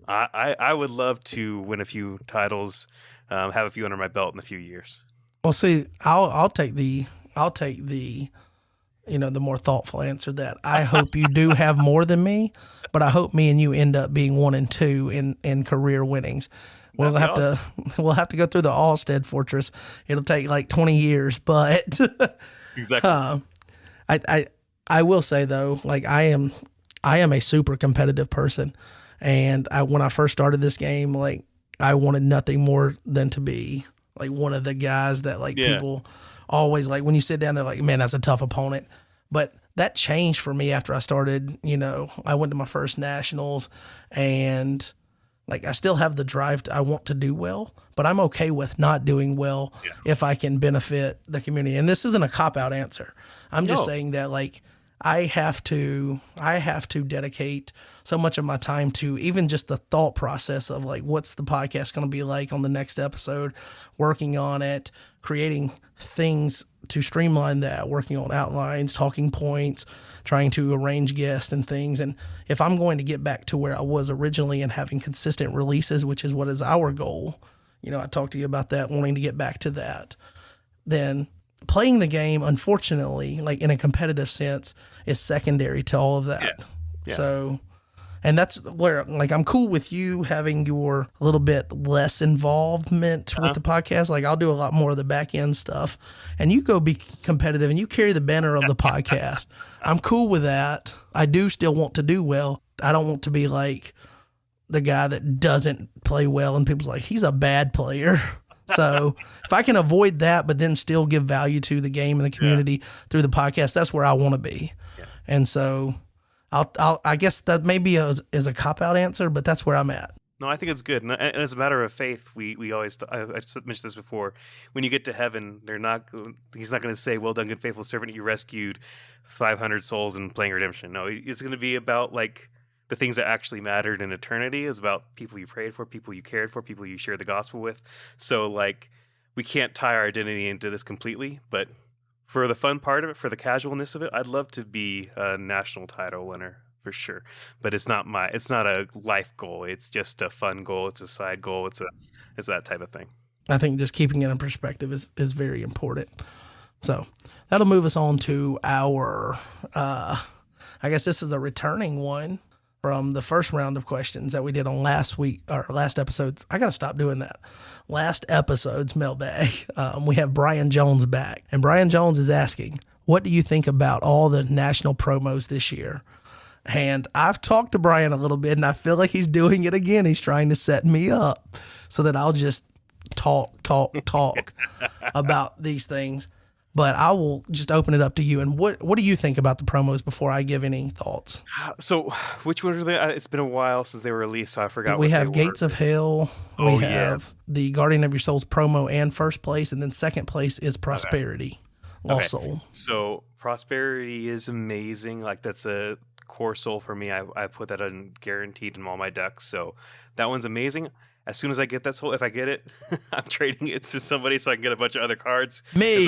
I would love to win a few titles, have a few under my belt in a few years. Well, see, I'll take the the more thoughtful answer that I hope you do have more than me, but I hope me and you end up being 1 and 2 in career winnings. We'll have to go through the Allstead Fortress. It'll take like 20 years, but exactly. I will say though, like I am a super competitive person, and when I first started this game, like I wanted nothing more than to be like one of the guys that like people always like when you sit down, they're like, man, that's a tough opponent. But that changed for me after I started. I went to my first nationals, and like I still have the drive I want to do well, but I'm okay with not doing well if I can benefit the community. And this isn't a cop-out answer. I'm just saying that like I have to dedicate so much of my time to even just the thought process of like what's the podcast going to be like on the next episode, working on it, creating things to streamline that, working on outlines, talking points, trying to arrange guests and things. And if I'm going to get back to where I was originally and having consistent releases, which is what is our goal, I talked to you about that, wanting to get back to that, then playing the game, unfortunately, like in a competitive sense, is secondary to all of that. Yeah. So, and that's where like I'm cool with you having your a little bit less involvement with the podcast. Like I'll do a lot more of the back end stuff, and you go be competitive and you carry the banner of the podcast. I'm cool with that. I do still want to do well. I don't want to be like the guy that doesn't play well and people's like, he's a bad player. So if I can avoid that, but then still give value to the game and the community through the podcast, that's where I want to be. Yeah. And so I guess that maybe is a cop-out answer, but that's where I'm at. No, I think it's good. And as a matter of faith, we always, I just mentioned this before, when you get to heaven, he's not going to say, well done, good, faithful servant, you rescued 500 souls in playing Redemption. No, it's going to be about like the things that actually mattered in eternity. It's about people you prayed for, people you cared for, people you shared the gospel with. So like, we can't tie our identity into this completely, but for the fun part of it, for the casualness of it, I'd love to be a national title winner. For sure, but it's not a life goal. It's just a fun goal. It's a side goal. It's that type of thing. I think just keeping it in perspective is very important. So that'll move us on to our, I guess this is a returning one from the first round of questions that we did on last episode's. I got to stop doing that. Last episode's mailbag. We have Brian Jones back, and Brian Jones is asking, what do you think about all the national promos this year? And I've talked to Brian a little bit, and I feel like he's doing it again. He's trying to set me up so that I'll just talk about these things. But I will just open it up to you. And what do you think about the promos before I give any thoughts? So which ones were they? It's been a while since they were released, so I forgot. We have Gates of Hell. We have the Guardian of Your Souls promo and first place, and then second place is Prosperity. Lost Soul. So Prosperity is amazing. Like that's a core soul for me. I put that on guaranteed in all my decks, so that one's amazing. As soon as I get that soul, if I get it, I'm trading it to somebody so I can get a bunch of other cards. Me.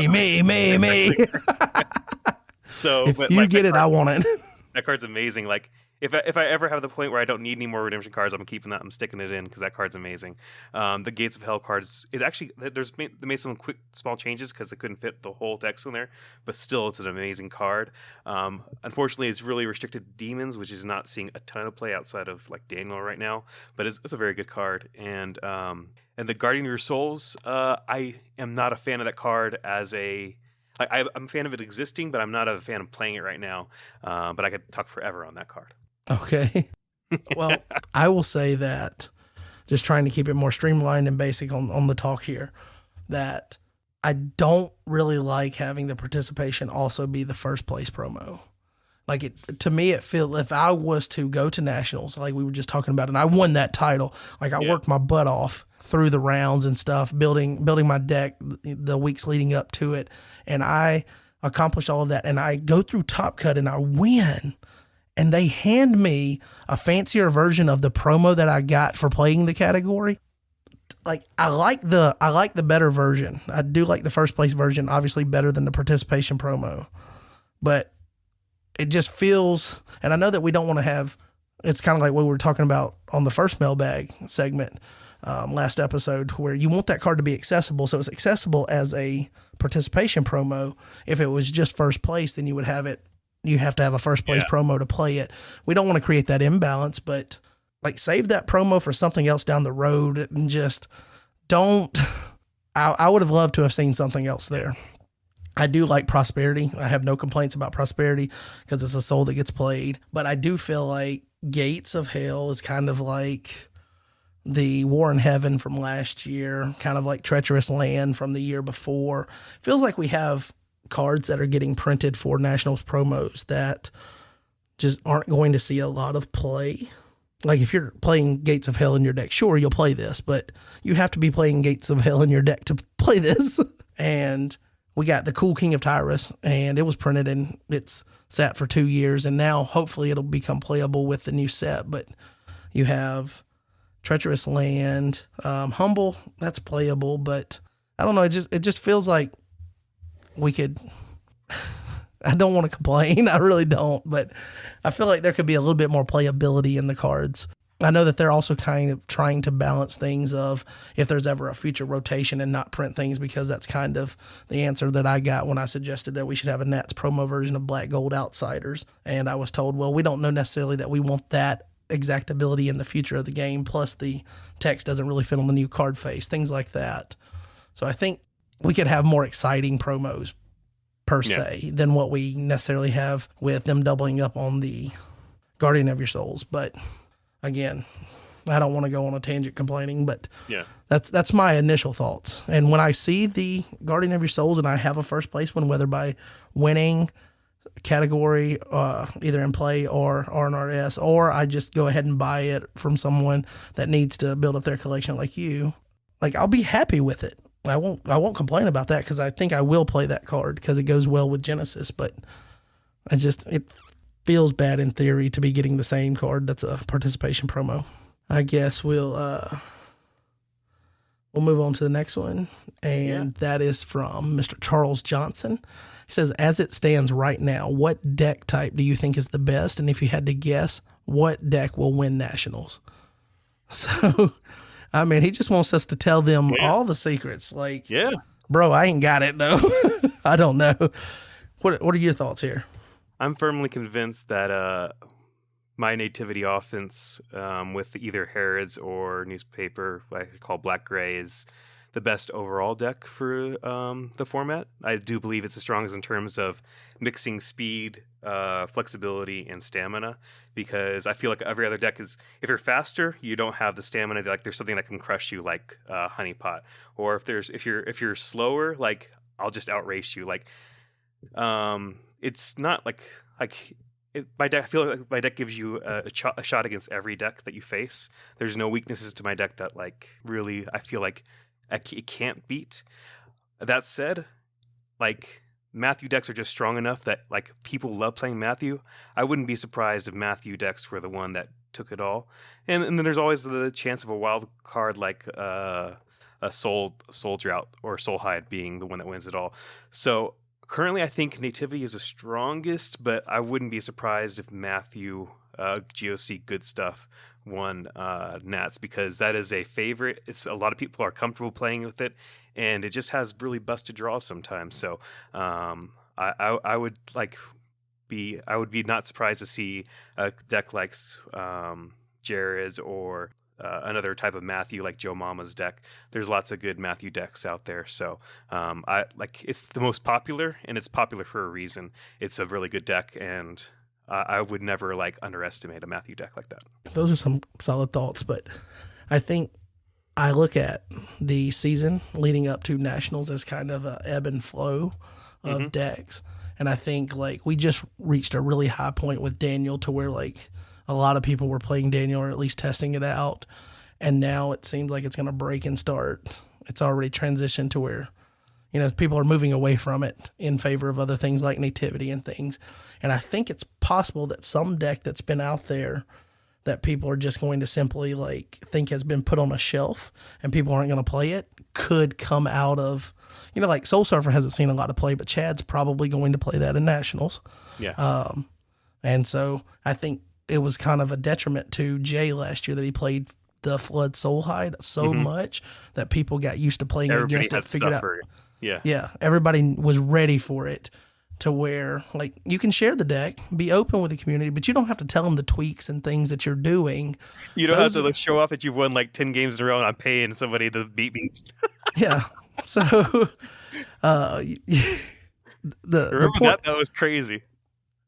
So if you get it, I want it. That card's amazing. Like if I ever have the point where I don't need any more redemption cards, I'm keeping that. I'm sticking it in because that card's amazing. The Gates of Hell cards, they made some quick small changes because they couldn't fit the whole text in there, but still it's an amazing card. Unfortunately, it's really restricted to demons, which is not seeing a ton of play outside of like Daniel right now, but it's a very good card. And the Guardian of Your Souls, I am not a fan of that card as a. I'm a fan of it existing, but I'm not a fan of playing it right now. But I could talk forever on that card. Okay. Well, I will say that, just trying to keep it more streamlined and basic on the talk here, that I don't really like having the participation also be the first place promo. Like to me, it feels, if I was to go to nationals, like we were just talking about, and I won that title, like I worked my butt off through the rounds and stuff, building my deck the weeks leading up to it, and I accomplished all of that, and I go through Top Cut and I win, and they hand me a fancier version of the promo that I got for playing the category. Like I like the better version. I do like the first place version, obviously better than the participation promo, but it just feels, and I know that we don't want to have, it's kind of like what we were talking about on the first mailbag segment last episode, where you want that card to be accessible. So it's accessible as a participation promo. If it was just first place, then you have to have a first place promo to play it. We don't want to create that imbalance, but like save that promo for something else down the road and just don't. I would have loved to have seen something else there. I do like Prosperity. I have no complaints about Prosperity because it's a soul that gets played, but I do feel like Gates of Hell is kind of like the War in Heaven from last year, kind of like Treacherous Land from the year before. Feels like we have cards that are getting printed for Nationals promos that just aren't going to see a lot of play. Like if you're playing Gates of Hell in your deck, sure, you'll play this, but you have to be playing Gates of Hell in your deck to play this. And we got the Cool King of Tyrus, and it was printed and it's sat for 2 years, and now hopefully it'll become playable with the new set. But you have Treacherous Land, Humble, that's playable, but I don't know, it just feels like we could. I don't want to complain, I really don't, but I feel like there could be a little bit more playability in the cards. I know that they're also kind of trying to balance things of if there's ever a future rotation and not print things, because that's kind of the answer that I got when I suggested that we should have a Nats promo version of Black Gold Outsiders. And I was told, well, we don't know necessarily that we want that exact ability in the future of the game. Plus the text doesn't really fit on the new card face, things like that. So I think we could have more exciting promos per se than what we necessarily have with them doubling up on the Guardian of Your Souls. But again, I don't want to go on a tangent complaining, but that's my initial thoughts. And when I see the Guardian of Your Souls and I have a first place one, whether by winning category, either in play or RNRS, or I just go ahead and buy it from someone that needs to build up their collection like you, like I'll be happy with it. I won't complain about that because I think I will play that card because it goes well with Genesis, but it feels bad in theory to be getting the same card that's a participation promo. I guess we'll move on to the next one, and that is from Mr. Charles Johnson. He says, as it stands right now, what deck type do you think is the best? And if you had to guess, what deck will win Nationals? So, I mean, he just wants us to tell them all the secrets. Like, bro, I ain't got it, though. I don't know. What are your thoughts here? I'm firmly convinced that my nativity offense with either Harrods or newspaper, what I call Black Gray, is the best overall deck for the format. I do believe it's the strongest in terms of mixing speed, flexibility, and stamina, because I feel like every other deck is, if you're faster, you don't have the stamina. Like there's something that can crush you, like Honeypot, or if you're slower, like I'll just outrace you. Like it's not like my deck. I feel like my deck gives you a shot against every deck that you face. There's no weaknesses to my deck that like really I feel like it can't beat. That said, like Matthew decks are just strong enough that like people love playing Matthew. I wouldn't be surprised if Matthew decks were the one that took it all. And then there's always the chance of a wild card like a Soul Drought or Soul Hide being the one that wins it all. So currently I think Nativity is the strongest, but I wouldn't be surprised if Matthew GOC Good Stuff won Nats, because that is a favorite. It's a lot of people are comfortable playing with it, and it just has really busted draws sometimes. So I would be not surprised to see a deck like Jared's or another type of Matthew like Joe Mama's deck. There's lots of good Matthew decks out there. So it's the most popular, and it's popular for a reason. It's a really good deck, and I would never like underestimate a Matthew deck like that. Those are some solid thoughts, but I think I look at the season leading up to Nationals as kind of a ebb and flow of decks. And I think like we just reached a really high point with Daniel to where like a lot of people were playing Daniel or at least testing it out. And now it seems like it's going to break and start. It's already transitioned to where, people are moving away from it in favor of other things like Nativity and things. And I think it's possible that some deck that's been out there that people are just going to simply like think has been put on a shelf and people aren't going to play it could come out of, like Soul Surfer hasn't seen a lot of play, but Chad's probably going to play that in Nationals. Yeah. And so I think it was kind of a detriment to Jay last year that he played the Flood Soul Hide so much that people got used to playing against it, figured out. Yeah. Everybody was ready for it to where like you can share the deck, be open with the community, but you don't have to tell them the tweaks and things that you're doing. You don't have to show off that you've won like 10 games in a row and I'm paying somebody to beat me. Yeah. So the point, that was crazy.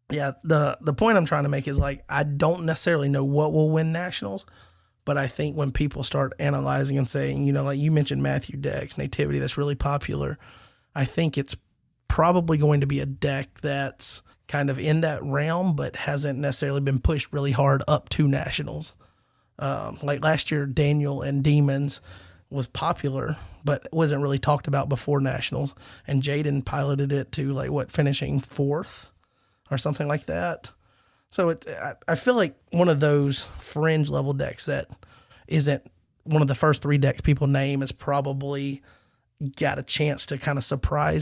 Yeah, the point I'm trying to make is like I don't necessarily know what will win Nationals, but I think when people start analyzing and saying, like you mentioned Matthew decks, Nativity, that's really popular, I think it's probably going to be a deck that's kind of in that realm, but hasn't necessarily been pushed really hard up to Nationals. Like last year, Daniel and Demons was popular, but wasn't really talked about before Nationals, and Jaden piloted it to finishing 4th or something like that. So I feel like one of those fringe level decks that isn't one of the first 3 decks people name is probably got a chance to kind of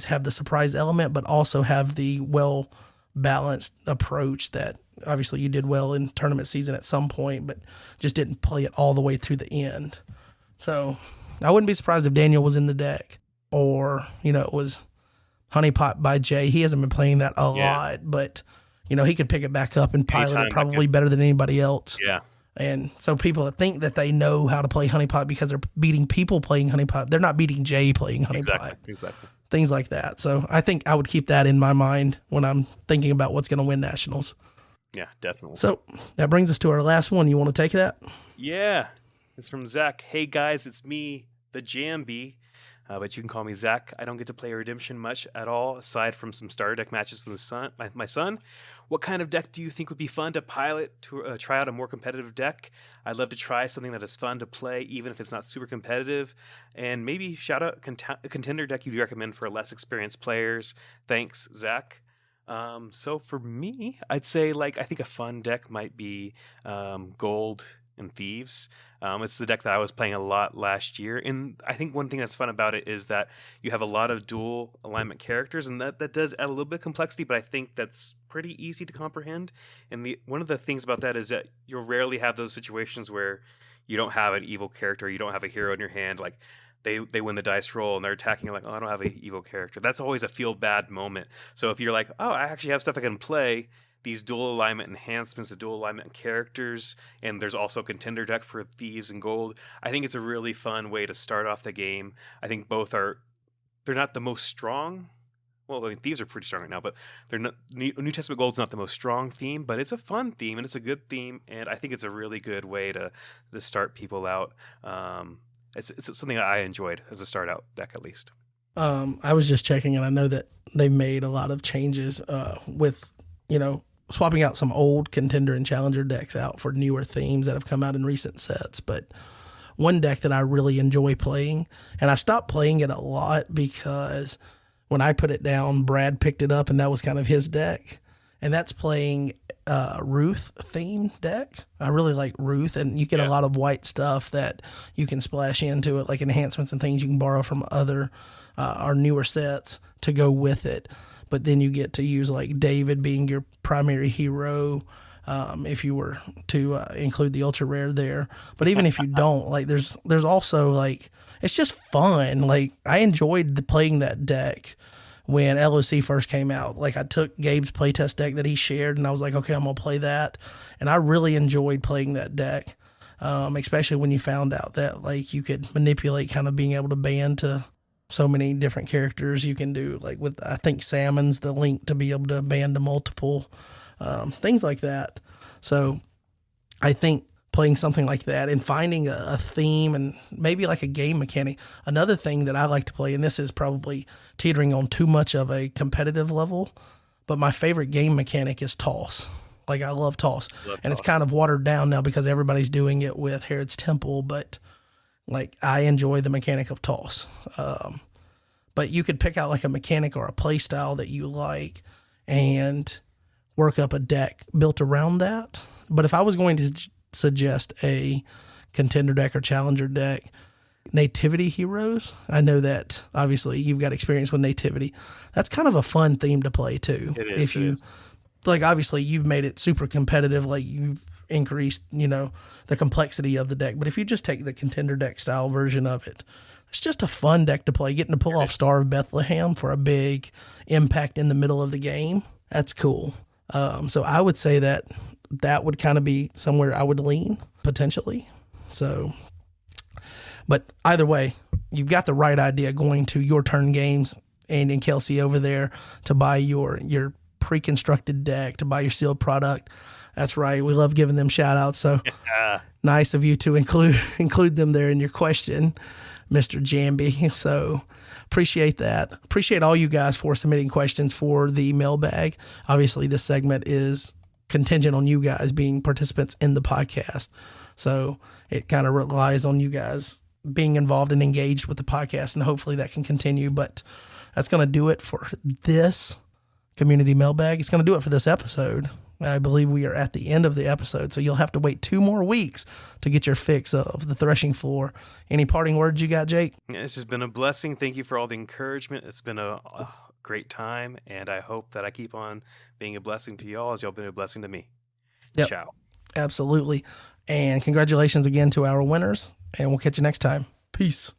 have the surprise element, but also have the well-balanced approach that obviously you did well in tournament season at some point, but just didn't play it all the way through the end. So I wouldn't be surprised if Daniel was in the deck or, it was Honeypot by Jay. He hasn't been playing that a lot, but he could pick it back up and pilot it probably better than anybody else. Yeah. And so people that think that they know how to play Honeypot because they're beating people playing Honeypot, they're not beating Jay playing Honeypot. Exactly. Things like that. So I think I would keep that in my mind when I'm thinking about what's going to win Nationals. Yeah, definitely. So that brings us to our last one. You want to take that? Yeah. It's from Zach. Hey guys, it's me, the Jambi. but you can call me Zach. I don't get to play Redemption much at all, aside from some starter deck matches with my son. What kind of deck do you think would be fun to pilot to try out a more competitive deck? I'd love to try something that is fun to play, even if it's not super competitive. And maybe shout out a contender deck you'd recommend for less experienced players. Thanks, Zach. So for me, I'd say I think a fun deck might be Gold and Thieves. It's the deck that I was playing a lot last year, and I think one thing that's fun about it is that you have a lot of dual alignment characters, and that does add a little bit of complexity, but I think that's pretty easy to comprehend. And one of the things about that is that you'll rarely have those situations where you don't have an evil character, you don't have a hero in your hand, they win the dice roll and they're attacking, you're like, oh, I don't have an evil character. That's always a feel bad moment. So if you're like, oh, I actually have stuff I can play, these dual alignment enhancements, the dual alignment characters, and there's also a contender deck for Thieves and Gold. I think it's a really fun way to start off the game. I think they're not the most strong. Well, I mean, Thieves are pretty strong right now, but they're not. New Testament Gold's not the most strong theme, but it's a fun theme and it's a good theme, and I think it's a really good way to start people out. It's something that I enjoyed as a start out deck, at least. I was just checking, and I know that they made a lot of changes with swapping out some old contender and challenger decks out for newer themes that have come out in recent sets. But one deck that I really enjoy playing, and I stopped playing it a lot because when I put it down, Brad picked it up, and that was kind of his deck. And that's playing Ruth theme deck. I really like Ruth, and you get a lot of white stuff that you can splash into it, like enhancements and things you can borrow from other our newer sets to go with it. But then you get to use David being your primary hero, if you were to include the ultra rare there. But even if you don't, there's also it's just fun. I enjoyed playing that deck when LOC first came out. I took Gabe's playtest deck that he shared, and I was like, okay, I'm gonna play that, and I really enjoyed playing that deck, especially when you found out that you could manipulate kind of being able to ban to so many different characters. You can do with, I think, Salmon's the link to be able to ban to multiple things like that. So I think playing something like that and finding a theme and maybe a game mechanic. Another thing that I like to play, and this is probably teetering on too much of a competitive level, but my favorite game mechanic is toss. I love toss. And it's kind of watered down now because everybody's doing it with Herod's Temple, but I enjoy the mechanic of toss. But you could pick out a mechanic or a play style that you like and work up a deck built around that. But if I was going to suggest a contender deck or challenger deck, Nativity Heroes. I know that obviously you've got experience with Nativity. That's kind of a fun theme to play too. It is. If you obviously you've made it super competitive, you've increased, the complexity of the deck. But if you just take the contender deck style version of it, it's just a fun deck to play. Getting to pull off Star of Bethlehem for a big impact in the middle of the game. That's cool. So I would say that would kind of be somewhere I would lean potentially. So, but either way, you've got the right idea going to Your Turn Games and Kelsey over there to buy your pre-constructed deck, to buy your sealed product. That's right. We love giving them shout outs. So nice of you to include them there in your question, Mr. Jamby. So appreciate that. Appreciate all you guys for submitting questions for the mailbag. Obviously, this segment is contingent on you guys being participants in the podcast. So it kind of relies on you guys being involved and engaged with the podcast, and hopefully that can continue. But that's going to do it for this community mailbag. It's going to do it for this episode. I believe we are at the end of the episode, so you'll have to wait 2 more weeks to get your fix of the threshing floor. Any parting words you got, Jake? This has been a blessing. Thank you for all the encouragement. It's been a great time, and I hope that I keep on being a blessing to y'all as y'all been a blessing to me. Yep. Ciao. Absolutely. And congratulations again to our winners, and we'll catch you next time. Peace.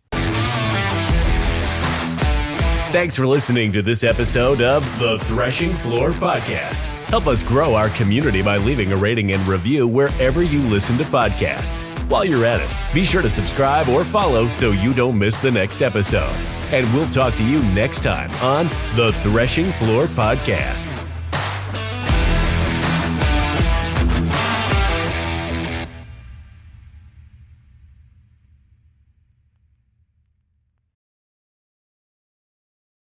Thanks for listening to this episode of the Threshing Floor Podcast. Help us grow our community by leaving a rating and review wherever you listen to podcasts. While you're at it, be sure to subscribe or follow so you don't miss the next episode. And we'll talk to you next time on the Threshing Floor Podcast.